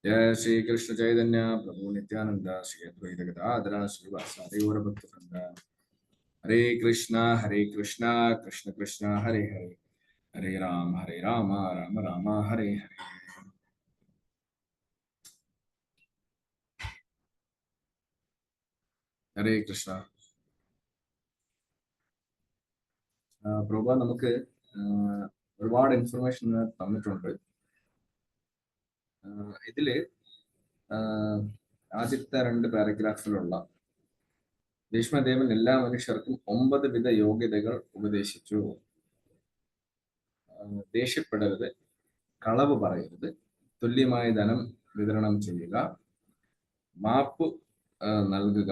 जय श्री कृष्ण चैतन्य प्रभु नित्यानंद श्री अद्वैत गदाधर श्रीवासादि गौरभक्तवृंद. हरे कृष्णा कृष्ण कृष्ण हरे हरे हरे राम राम राम हरे हरे. ഹരേ കൃഷ്ണ. പ്രഭു നമുക്ക് ഒരുപാട് ഇൻഫർമേഷൻ തന്നിട്ടുണ്ട്. ഇതില് ആദ്യത്തെ 2 പാരഗ്രാഫിലുള്ള ഭീഷ്മദേവൻ എല്ലാ മനുഷ്യർക്കും 9 വിധ യോഗ്യതകൾ ഉപദേശിച്ചു. ദേഷ്യപ്പെടരുത്, കളവ് പറയരുത്, തുല്യമായ ധനം വിതരണം ചെയ്യുക, മാപ്പ് നൽകുക,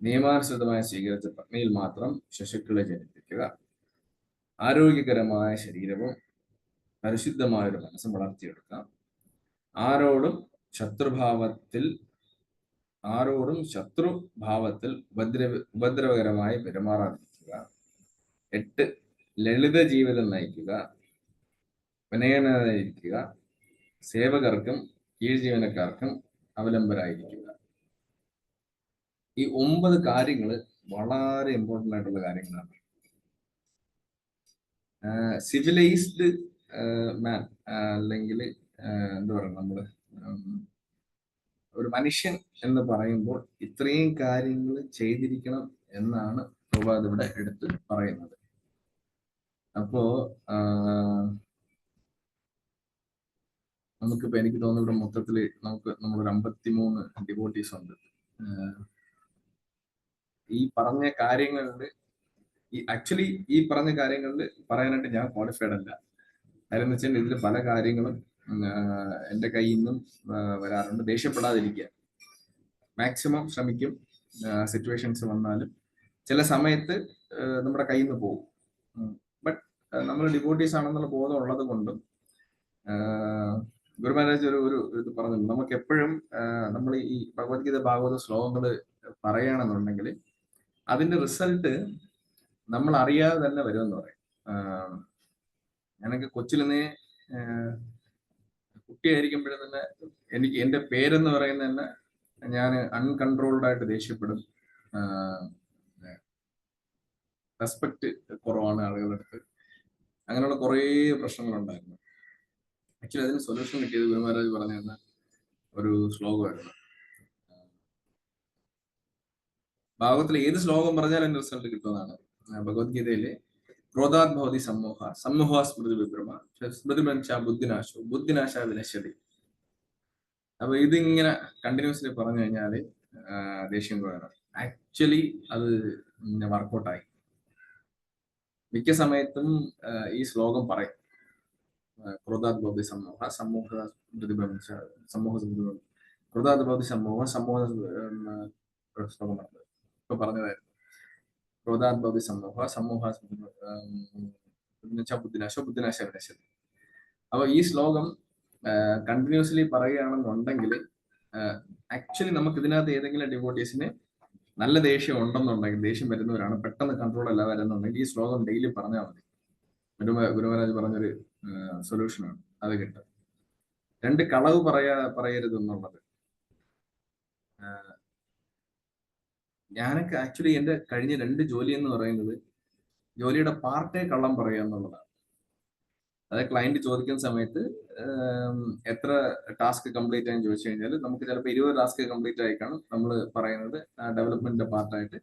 നിയമാനുസൃതമായി സ്വീകരിച്ച പത്നിയിൽ മാത്രം ശിശുക്കളെ ജനിപ്പിക്കുക, ആരോഗ്യകരമായ ശരീരവും പരിശുദ്ധമായൊരു മനസ്സും വളർത്തിയെടുക്കാം, ആരോടും ശത്രുഭാവത്തിൽ ഉപദ്രവകരമായി പെരുമാറാതിരിക്കുക. 8 ലളിത ജീവിതം നയിക്കുക, വിനയനായിരിക്കുക, സേവകർക്കും കീഴ് ജീവനക്കാർക്കും അവലംബരായിരിക്കുക. ഈ 9 കാര്യങ്ങൾ വളരെ ഇമ്പോർട്ടൻ്റ് ആയിട്ടുള്ള കാര്യങ്ങളാണ്. സിവിലൈസ്ഡ് മാൻ അല്ലെങ്കിൽ എന്താ പറയുക, നമ്മള് ഒരു മനുഷ്യൻ എന്ന് പറയുമ്പോൾ ഇത്രയും കാര്യങ്ങൾ ചെയ്തിരിക്കണം എന്നാണ് പ്രഭാത് ഇവിടെ എടുത്ത് പറയുന്നത്. അപ്പോ നമുക്കിപ്പോ എനിക്ക് തോന്നുന്നു ഇവിടെ മൊത്തത്തില് നമ്മളൊരു 53 ഡിവോട്ടീസ് ഉണ്ട്. ഈ പറഞ്ഞ കാര്യങ്ങളിൽ ഈ പറഞ്ഞ കാര്യങ്ങളിൽ പറയാനായിട്ട് ഞാൻ ക്വാളിഫൈഡ് അല്ല. കാര്യം എന്ന് വെച്ചാൽ ഇതിൽ പല കാര്യങ്ങളും എൻ്റെ കയ്യിൽ നിന്നും വരാറുണ്ട്. ദേഷ്യപ്പെടാതിരിക്കുക മാക്സിമം ശ്രമിക്കും. സിറ്റുവേഷൻസ് വന്നാലും ചില സമയത്ത് നമ്മുടെ കയ്യിൽ നിന്ന് പോകും. ബട്ട് നമ്മൾ ഡിവോട്ടീസ് ആണെന്നുള്ള ബോധം ഉള്ളത് കൊണ്ടും ഗുരു മഹാരാജ് ഒരു ഇത് പറഞ്ഞു, നമുക്ക് എപ്പോഴും നമ്മൾ ഈ ഭഗവത്ഗീത ഭാഗവത ശ്ലോകങ്ങൾ പറയുകയാണെന്നുണ്ടെങ്കിൽ അതിന്റെ റിസൾട്ട് നമ്മൾ അറിയാതെ തന്നെ വരുമെന്ന് പറയും. ഞാനൊക്കെ കൊച്ചിലെന്നേ കുട്ടിയായിരിക്കുമ്പോഴേ തന്നെ എനിക്ക് എൻ്റെ പേരെന്ന് പറയുന്നത് തന്നെ ഞാൻ അൺകൺട്രോൾഡ് ആയിട്ട് ദേഷ്യപ്പെടും. റെസ്പെക്ട് കുറവാണ് ആളുകളുടെ അടുത്ത്. അങ്ങനെയുള്ള കുറേ പ്രശ്നങ്ങളുണ്ടായിരുന്നു. ആക്ച്വലി അതിന് സൊല്യൂഷൻ കിട്ടിയത് ഗുരു മഹാരാജ് പറഞ്ഞു തന്ന ഒരു ശ്ലോകമായിരുന്നു. ഭാഗവത്തിൽ ഏത് ശ്ലോകം പറഞ്ഞാൽ അതിന്റെ റിസൾട്ട് കിട്ടുന്നതാണ്. ഭഗവത്ഗീതയിലെ ക്രോധാത് ഭവതി സമൂഹ സ്മൃതി വിഭ്രമ സ്മൃതിമൻച ബുദ്ധിനാശ വിനശ്യതി. അപ്പൊ ഇതിങ്ങനെ കണ്ടിന്യൂസ്ലി പറഞ്ഞു കഴിഞ്ഞാല് ദേഷ്യം കുറയണം. ആക്ച്വലി അത് വർക്കൗട്ടായി. മിക്ക സമയത്തും ഈ ശ്ലോകം പറയും. ക്രോധാത് ഭവതി സമൂഹ സ്മൃതിഭ്രംശ ക്രോധാത് ഭവതി സമൂഹ ശ്ലോകം പറഞ്ഞത് ഇപ്പൊ പറഞ്ഞതായിരുന്നു. ക്രോധാത്ഭവതി സമൂഹ സമൂഹ ബുദ്ധിനാശ വിനശ്യതി. അപ്പൊ ഈ ശ്ലോകം കണ്ടിന്യൂസ്ലി പറയുകയാണെന്നുണ്ടെങ്കിൽ ആക്ച്വലി നമുക്ക് ഇതിനകത്ത് ഏതെങ്കിലും ഡിവോട്ടീസിന് നല്ല ദേഷ്യം ഉണ്ടെന്നുണ്ടെങ്കിൽ, ദേഷ്യം വരുന്നവരാണ്, പെട്ടെന്ന് കൺട്രോൾ അല്ല വരുന്നുണ്ടെങ്കിൽ ഈ ശ്ലോകം ഡെയിലി പറഞ്ഞാൽ മതി. ഗുരുമഹാരാജ് പറഞ്ഞൊരു സൊല്യൂഷനാണ് അത് കിട്ടും. 2 കളവ് പറയരുത് എന്നുള്ളത്. ഞാനൊക്കെ ആക്ച്വലി എന്റെ കഴിഞ്ഞ 2 ജോലി എന്ന് പറയുന്നത് ജോലിയുടെ പാർട്ടേ കള്ളം പറയുക എന്നുള്ളതാണ്. അതായത് ക്ലയന്റ് ചോദിക്കുന്ന സമയത്ത് എത്ര ടാസ്ക് കംപ്ലീറ്റ് ആയെന്ന് ചോദിച്ചു കഴിഞ്ഞാൽ നമുക്ക് ചിലപ്പോൾ 20 ടാസ്ക് കംപ്ലീറ്റ് ആയി കാണും. നമ്മൾ പറയുന്നത് ഡെവലപ്മെന്റിന്റെ പാർട്ടായിട്ട്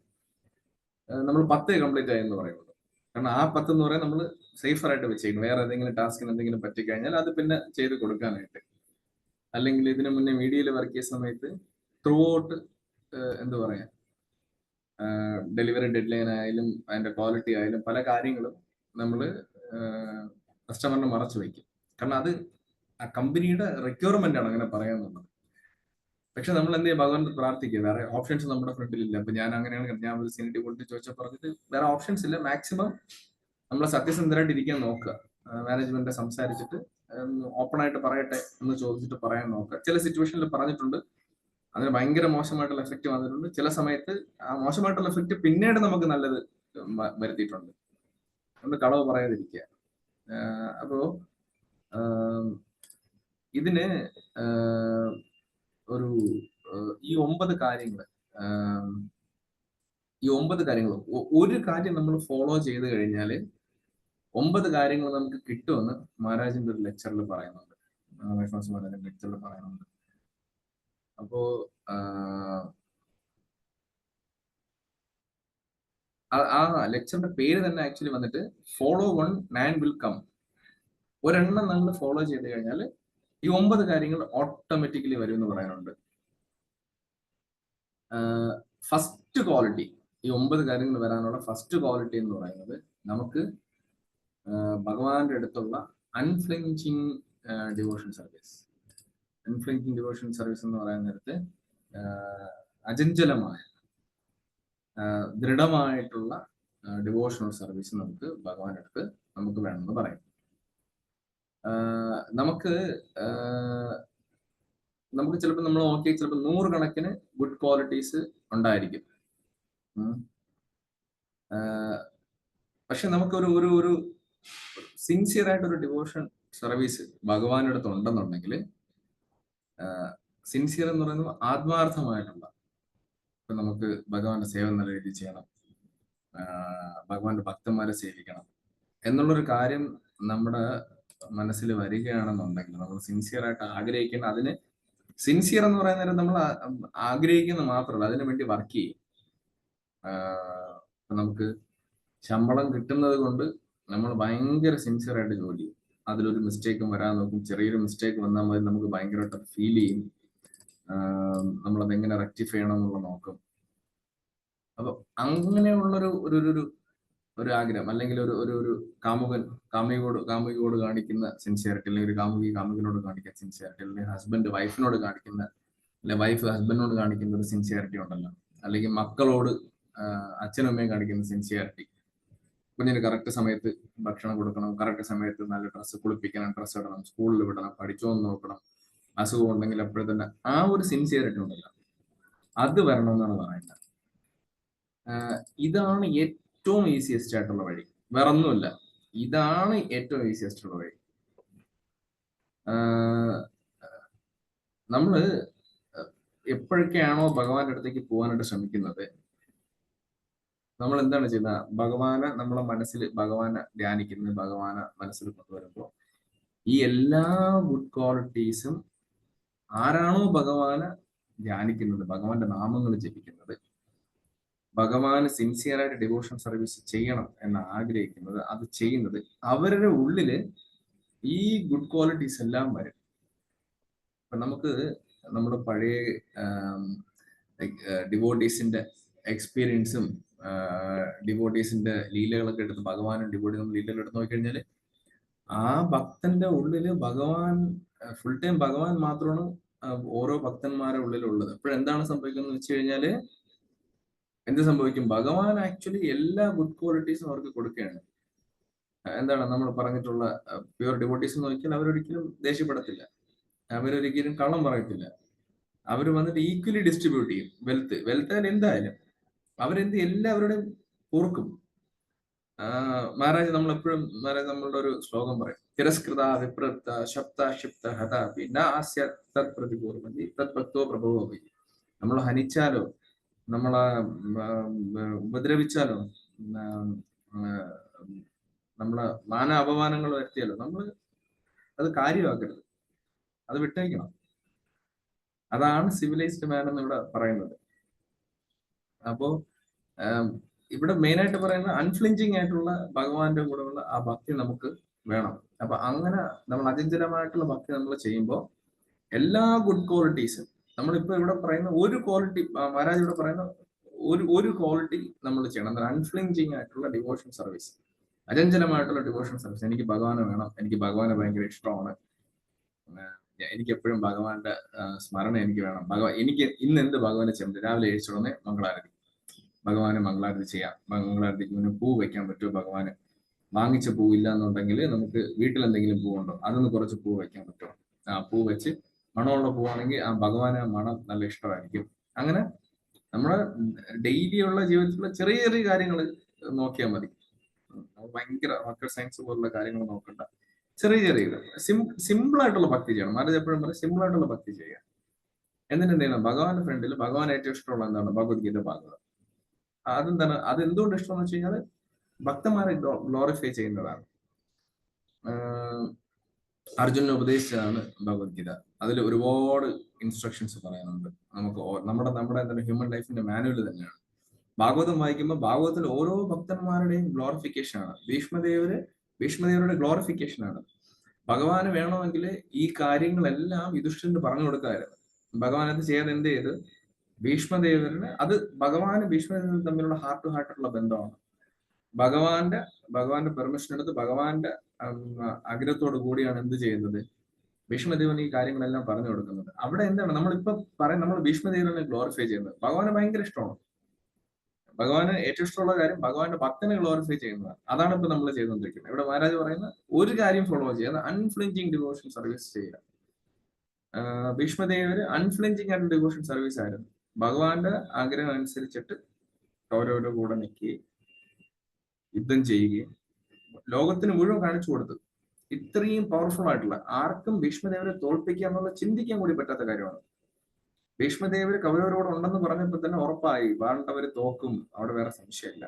നമ്മൾ 10 കംപ്ലീറ്റ് ആയി എന്ന് പറയുന്നത്. കാരണം ആ 10 എന്ന് പറയാൻ നമ്മൾ സേഫർ ആയിട്ട് വെച്ചേക്കും. വേറെ ഏതെങ്കിലും ടാസ്കിന് എന്തെങ്കിലും പറ്റിക്കഴിഞ്ഞാൽ അത് പിന്നെ ചെയ്ത് കൊടുക്കാനായിട്ട്. അല്ലെങ്കിൽ ഇതിനു മുന്നേ മീഡിയയിൽ വർക്ക് ചെയ്യുന്ന സമയത്ത് ത്രൂ ഔട്ട് എന്താ പറയാ, ഡെലിവറി ഡെഡ് ലൈൻ ആയാലും അതിന്റെ ക്വാളിറ്റി ആയാലും പല കാര്യങ്ങളും നമ്മൾ കസ്റ്റമറിനെ മറച്ചു വയ്ക്കും. കാരണം അത് ആ കമ്പനിയുടെ റിക്വയർമെന്റ് ആണ് അങ്ങനെ പറയാന്നുള്ളത്. പക്ഷെ നമ്മൾ എന്ത് ചെയ്യും, ഭഗവാൻ പ്രാർത്ഥിക്കുക, വേറെ ഓപ്ഷൻസ് നമ്മുടെ ഫ്രണ്ടിലില്ല. അപ്പൊ ഞാൻ അങ്ങനെയാണ്, ഞാൻ ഒരു സീനിറ്റി കൊടുത്ത് ചോദിച്ചാൽ പറഞ്ഞിട്ട് വേറെ ഓപ്ഷൻസ് ഇല്ല, മാക്സിമം നമ്മൾ സത്യസന്ധരായിട്ട് ഇരിക്കാൻ നോക്കുക. മാനേജ്മെന്റ് സംസാരിച്ചിട്ട് ഓപ്പൺ ആയിട്ട് പറയട്ടെ എന്ന് ചോദിച്ചിട്ട് പറയാൻ നോക്കുക. ചില സിറ്റുവേഷനിൽ പറഞ്ഞിട്ടുണ്ട്, അതിന് ഭയങ്കര മോശമായിട്ടുള്ള എഫക്റ്റ് വന്നിട്ടുണ്ട്. ചില സമയത്ത് ആ മോശമായിട്ടുള്ള എഫക്റ്റ് പിന്നീട് നമുക്ക് നല്ലത് വരുത്തിയിട്ടുണ്ട്. നമ്മൾ കളവ് പറയാതിരിക്കുക. അപ്പോ ഇതിന് ഒരു ഈ 9 കാര്യങ്ങൾ ഒരു കാര്യം നമ്മൾ ഫോളോ ചെയ്ത് കഴിഞ്ഞാൽ 9 കാര്യങ്ങൾ നമുക്ക് കിട്ടുമെന്ന് മഹാരാജിന്റെ ഒരു ലെക്ചറിൽ പറയുന്നുണ്ട്. മഹാരാജിന്റെ ലെക്ചറിൽ പറയുന്നുണ്ട്. അപ്പോ ആ ലെക്ചറിന്റെ പേര് തന്നെ ആക്ച്വലി വന്നിട്ട് ഫോളോ 1 man will come. ഒരെണ്ണം നമ്മൾ ഫോളോ ചെയ്ത് കഴിഞ്ഞാൽ ഈ 9 കാര്യങ്ങൾ ഓട്ടോമാറ്റിക്കലി വരും എന്ന് പറയാനുണ്ട്. ഫസ്റ്റ് ക്വാളിറ്റി, ഈ 9 കാര്യങ്ങൾ വരാനുള്ള ഫസ്റ്റ് ക്വാളിറ്റി എന്ന് പറയുന്നത് നമുക്ക് ഭഗവാന്റെ അടുത്തുള്ള unflinching devotion service. Unflinching devotion service എന്ന് പറയുന്ന നേരത്ത് അചഞ്ചലമായ ദൃഢമായിട്ടുള്ള ഡിവോഷണൽ സർവീസ് നമുക്ക് ഭഗവാന്റെ അടുത്ത് നമുക്ക് വേണമെന്ന് പറയും. നമുക്ക് ചിലപ്പോൾ നമ്മൾ നോക്കി ചിലപ്പോൾ 100 കണക്കിന് ഗുഡ് ക്വാളിറ്റീസ് ഉണ്ടായിരിക്കും. പക്ഷെ നമുക്ക് ഒരു സിൻസിയർ ആയിട്ടൊരു ഡിവോഷൻ സർവീസ് ഭഗവാന്റെ അടുത്ത് ഉണ്ടെന്നുണ്ടെങ്കിൽ, സിൻസിയർ എന്ന് പറയുന്നത് ആത്മാർത്ഥമായിട്ടുള്ള, ഇപ്പൊ നമുക്ക് ഭഗവാന്റെ സേവ നല്ല രീതിയിൽ ചെയ്യണം, ഭഗവാന്റെ ഭക്തന്മാരെ സേവിക്കണം എന്നുള്ളൊരു കാര്യം നമ്മുടെ മനസ്സിൽ വരികയാണെന്നുണ്ടെങ്കിൽ, നമ്മൾ സിൻസിയർ ആയിട്ട് ആഗ്രഹിക്കുന്ന, അതിന് സിൻസിയർ എന്ന് പറയുന്ന നേരം നമ്മൾ ആഗ്രഹിക്കുന്ന മാത്രമല്ല, അതിനു വേണ്ടി വർക്ക് ചെയ്യും. നമുക്ക് ശമ്പളം കിട്ടുന്നത് കൊണ്ട് നമ്മൾ ഭയങ്കര സിൻസിയർ ആയിട്ട് ജോലി ചെയ്യും. അതിലൊരു മിസ്റ്റേക്കും വരാൻ നോക്കും. ചെറിയൊരു മിസ്റ്റേക്ക് വന്നാൽ മതി നമുക്ക് ഭയങ്കരമായിട്ട് ഫീൽ ചെയ്യും. നമ്മളത് എങ്ങനെ റെക്ടിഫൈ ചെയ്യണം എന്നുള്ള നോക്കും. അപ്പൊ അങ്ങനെയുള്ളൊരു ഒരു ആഗ്രഹം, അല്ലെങ്കിൽ ഒരു കാമുകിയോട് കാണിക്കുന്ന സിൻസിയറിറ്റി, അല്ലെങ്കിൽ ഒരു കാമുകിനോട് കാണിക്കുന്ന സിൻസിയറിറ്റി, അല്ലെങ്കിൽ ഹസ്ബൻഡ് വൈഫിനോട് കാണിക്കുന്ന, അല്ലെങ്കിൽ വൈഫ് ഹസ്ബൻഡിനോട് കാണിക്കുന്ന ഒരു സിൻസിയറിറ്റി ഉണ്ടല്ലോ, അല്ലെങ്കിൽ മക്കളോട് അച്ഛനും അമ്മയും കാണിക്കുന്ന സിൻസിയറിറ്റി. കുഞ്ഞിന് കറക്റ്റ് സമയത്ത് ഭക്ഷണം കൊടുക്കണം, കറക്റ്റ് സമയത്ത് നല്ല ഡ്രസ്സ്, കുളിപ്പിക്കണം, ഡ്രസ്സ് ഇടണം, സ്കൂളിൽ വിടണം, പഠിച്ചോ എന്ന് നോക്കണം, അസുഖം ഉണ്ടെങ്കിൽ എപ്പോഴും തന്നെ ആ ഒരു സിൻസിയറിറ്റി ഉണ്ടല്ലോ, അത് വരണമെന്നാണ് പറയുന്നത്. ഇതാണ് ഏറ്റവും ഈസിയസ്റ്റ് ആയിട്ടുള്ള വഴി, വേറൊന്നുമില്ല. ഇതാണ് ഏറ്റവും ഈസിയസ്റ്റ് ഉള്ള വഴി. നമ്മള് എപ്പോഴൊക്കെയാണോ ഭഗവാന്റെ അടുത്തേക്ക് പോകാനായിട്ട് ശ്രമിക്കുന്നത്, നമ്മൾ എന്താണ് ചെയ്യുന്നത്, ഭഗവാനെ നമ്മളെ മനസ്സിൽ, ഭഗവാനെ ധ്യാനിക്കുന്നത്, ഭഗവാനെ മനസ്സിൽ കൊണ്ടുവരുമ്പോൾ ഈ എല്ലാ ഗുഡ് ക്വാളിറ്റീസും, ആരാണോ ഭഗവാനെ ധ്യാനിക്കുന്നത്, ഭഗവാന്റെ നാമങ്ങൾ ജപിക്കുന്നത്, ഭഗവാന് സിൻസിയറായിട്ട് ഡിവോഷൻ സർവീസ് ചെയ്യണം എന്ന് ആഗ്രഹിക്കുന്നത്, അത് ചെയ്യുന്നത്, അവരുടെ ഉള്ളില് ഈ ഗുഡ് ക്വാളിറ്റീസ് എല്ലാം വരും. അപ്പൊ നമുക്ക് നമ്മുടെ പഴയ ഡിവോട്ടീസിന്റെ എക്സ്പീരിയൻസും ഡിവോട്ടീസിന്റെ ലീലകളൊക്കെ എടുത്ത്, ഭഗവാനും ഡിവോട്ടീസും ലീലകൾ എടുത്ത് നോക്കിക്കഴിഞ്ഞാല് ആ ഭക്തന്റെ ഉള്ളില് ഭഗവാൻ ഫുൾ ടൈം ഭഗവാൻ മാത്രമാണ് ഓരോ ഭക്തന്മാരുടെ ഉള്ളിലുള്ളത്. അപ്പോഴെന്താണ് സംഭവിക്കുന്നത് വെച്ച് കഴിഞ്ഞാല്, എന്ത് സംഭവിക്കും? ഭഗവാൻ ആക്ച്വലി എല്ലാ ഗുഡ് ക്വാളിറ്റീസും അവർക്ക് കൊടുക്കുകയാണ്. എന്താണ് നമ്മൾ പറഞ്ഞിട്ടുള്ള പ്യുവർ ഡിവോട്ടീസ് എന്ന് നോക്കിയാൽ അവരൊരിക്കലും ദേഷ്യപ്പെടത്തില്ല, അവരൊരിക്കലും കള്ളം പറയത്തില്ല, അവർ വന്നിട്ട് ഈക്വലി ഡിസ്ട്രിബ്യൂട്ട് ചെയ്യും വെൽത്ത് എന്തായാലും അവരെന്ത് എല്ലാവരുടെയും ഓർക്കും. മഹാരാജ് നമ്മൾ എപ്പോഴും മഹാരാജ് നമ്മളുടെ ഒരു ശ്ലോകം പറയും, തിരസ്കൃത വിപ്രത്ത ശബ്ദ ക്ഷിപ്ത ഹത പിന്നെ തത് പ്രതികൂർമതി തത് ഭക്തോ പ്രഭവോ. നമ്മൾ ഹനിച്ചാലോ നമ്മളെ ഉപദ്രവിച്ചാലോ നമ്മളെ മാന അപമാനങ്ങൾ വരുത്തിയാലോ നമ്മൾ അത് കാര്യമാക്കരുത്, അത് വിട്ടേക്കണം. അതാണ് സിവിലൈസ്ഡ് മാൻ എന്ന് ഇവിടെ പറയുന്നത്. അപ്പോ ഇവിടെ മെയിൻ ആയിട്ട് പറയുന്നത് അൺഫ്ലിഞ്ചിങ് ആയിട്ടുള്ള ഭഗവാന്റെ കൂടെയുള്ള ആ ഭക്തി നമുക്ക് വേണം. അപ്പൊ അങ്ങനെ നമ്മൾ അചഞ്ചലമായിട്ടുള്ള ഭക്തി നമ്മൾ ചെയ്യുമ്പോൾ എല്ലാ ഗുഡ് ക്വാളിറ്റീസും നമ്മളിപ്പോ ഇവിടെ പറയുന്ന ഒരു ക്വാളിറ്റി, മഹാരാജ് ഇവിടെ പറയുന്ന ഒരു ക്വാളിറ്റി നമ്മൾ ചെയ്യണം, അൺഫ്ലിഞ്ചിങ് ആയിട്ടുള്ള ഡിവോഷൻ സർവീസ്, അചഞ്ചലമായിട്ടുള്ള ഡിവോഷൻ സർവീസ്. എനിക്ക് ഭഗവാനെ വേണം, എനിക്ക് ഭഗവാനെ ഭയങ്കര ഇഷ്ടമാണ്, എനിക്ക് എപ്പോഴും ഭഗവാന്റെ സ്മരണ എനിക്ക് വേണം, എനിക്ക് ഇന്ന് എന്ത് ഭഗവാനെ ചെയ്യുന്നത്, രാവിലെ എഴുതിച്ചുടനെ മംഗളാരതി, ഭഗവാന് മംഗളാരതി ചെയ്യാം, മംഗളാരതിക്ക് മുന്നേ പൂ വെക്കാൻ പറ്റുമോ, ഭഗവാന് വാങ്ങിച്ച പൂ ഇല്ല എന്നുണ്ടെങ്കിൽ നമുക്ക് വീട്ടിൽ എന്തെങ്കിലും പൂവുണ്ടോ അതൊന്ന് കുറച്ച് പൂ വെക്കാൻ പറ്റുമോ, ആ പൂ വെച്ച് മണമുള്ള പൂവാണെങ്കിൽ ആ ഭഗവാന് മണം നല്ല ഇഷ്ടമായിരിക്കും. അങ്ങനെ നമ്മുടെ ഡെയിലി ഉള്ള ജീവിതത്തിലുള്ള ചെറിയ ചെറിയ കാര്യങ്ങൾ നോക്കിയാൽ മതി. ഭയങ്കര റോക്കറ്റ് സയൻസ് പോലുള്ള കാര്യങ്ങൾ നോക്കണ്ട, ചെറിയ ചെറിയ സിമ്പിൾ ആയിട്ടുള്ള ഭക്തി ചെയ്യണം. മഹാരാജ് എപ്പോഴും പറയും സിമ്പിൾ ആയിട്ടുള്ള ഭക്തി ചെയ്യുക. എന്നിട്ട് എന്ത് ചെയ്യണം, ഭഗവാന്റെ ഫ്രണ്ടിൽ ഭഗവാൻ ഏറ്റവും ഇഷ്ടമുള്ള എന്താണ്, ഭഗവത്ഗീത ഭാഗവതം. അതെന്താണ്, അത് എന്തുകൊണ്ട് ഇഷ്ടമെന്ന് വെച്ച് കഴിഞ്ഞാൽ ഭക്തന്മാരെ ഗ്ലോറിഫൈ ചെയ്യുന്നതാണ്. അർജുനനെ ഉപദേശിച്ചതാണ് ഭഗവത്ഗീത. അതിൽ ഒരുപാട് ഇൻസ്ട്രക്ഷൻസ് പറയാനുണ്ട്. നമുക്ക് നമ്മുടെ എന്താണ് ഹ്യൂമൻ ലൈഫിന്റെ മാനുവൽ തന്നെയാണ്. ഭാഗവതം വായിക്കുമ്പോൾ ഭാഗവതത്തിൽ ഓരോ ഭക്തന്മാരുടെയും ഗ്ലോറിഫിക്കേഷൻ ആണ്. ഭീഷ്മദേവരുടെ ഗ്ലോറിഫിക്കേഷൻ ആണ്. ഭഗവാന് വേണമെങ്കിൽ ഈ കാര്യങ്ങളെല്ലാം യുധിഷ്ഠിരന് പറഞ്ഞു കൊടുക്കാമായിരുന്നു. ഭഗവാൻ അത് ചെയ്യാതെ എന്ത് ചെയ്ത് ഭീഷ്മദേവരിന്, അത് ഭീഷ്മദേവനും തമ്മിലുള്ള ഹാർട്ട് ടു ഹാർട്ടുള്ള ബന്ധമാണ്. ഭഗവാന്റെ പെർമിഷൻ എടുത്ത് ഭഗവാന്റെ ആഗ്രഹത്തോടു കൂടിയാണ് എന്ത് ചെയ്യുന്നത്, ഭീഷ്മദേവൻ ഈ കാര്യങ്ങളെല്ലാം പറഞ്ഞു കൊടുക്കുന്നത്. അവിടെ എന്താണ് നമ്മളിപ്പോ നമ്മൾ ഭീഷ്മദേവനെ ഗ്ലോറിഫൈ ചെയ്യുന്നത്, ഭഗവാന് ഭയങ്കര ഇഷ്ടമാണ്. ഭഗവാന് ഏറ്റവും ഇഷ്ടമുള്ള കാര്യം ഭഗവാന്റെ ഭക്തനെ ഗ്ലോറിഫൈ ചെയ്യുന്നതാണ്. അതാണ് ഇപ്പൊ നമ്മൾ ചെയ്തുകൊണ്ടിരിക്കുന്നത്. ഇവിടെ മഹാരാജ് പറയുന്ന ഒരു കാര്യം ഫോളോ ചെയ്യുക, അൺഫ്ലിഞ്ചിങ് ഡിവോഷൻ സർവീസ് ചെയ്യുക. ഭീഷ്മദേവര് അൺഫ്ലിഞ്ചിങ് ആയിട്ട് ഡിവോഷൻ സർവീസ് ആയിരുന്നു. ഭഗവാന്റെ ആഗ്രഹം അനുസരിച്ചിട്ട് ഓരോരോ കൂടെ നിൽക്കുകയും യുദ്ധം ചെയ്യുകയും ലോകത്തിന് മുഴുവൻ കാണിച്ചു കൊടുത്തു. ഇത്രയും പവർഫുൾ ആയിട്ടുള്ള ആർക്കും ഭീഷ്മദേവരെ തോൽപ്പിക്കുക എന്നുള്ള ചിന്തിക്കാൻ കൂടി പറ്റാത്ത കാര്യമാണ്. ഭീഷ്മദേവര് കൗരവരോട് ഉണ്ടെന്ന് പറഞ്ഞപ്പോൾ തന്നെ ഉറപ്പായി പാണ്ഡവര് തോക്കും, അവിടെ വേറെ സംശയമില്ല.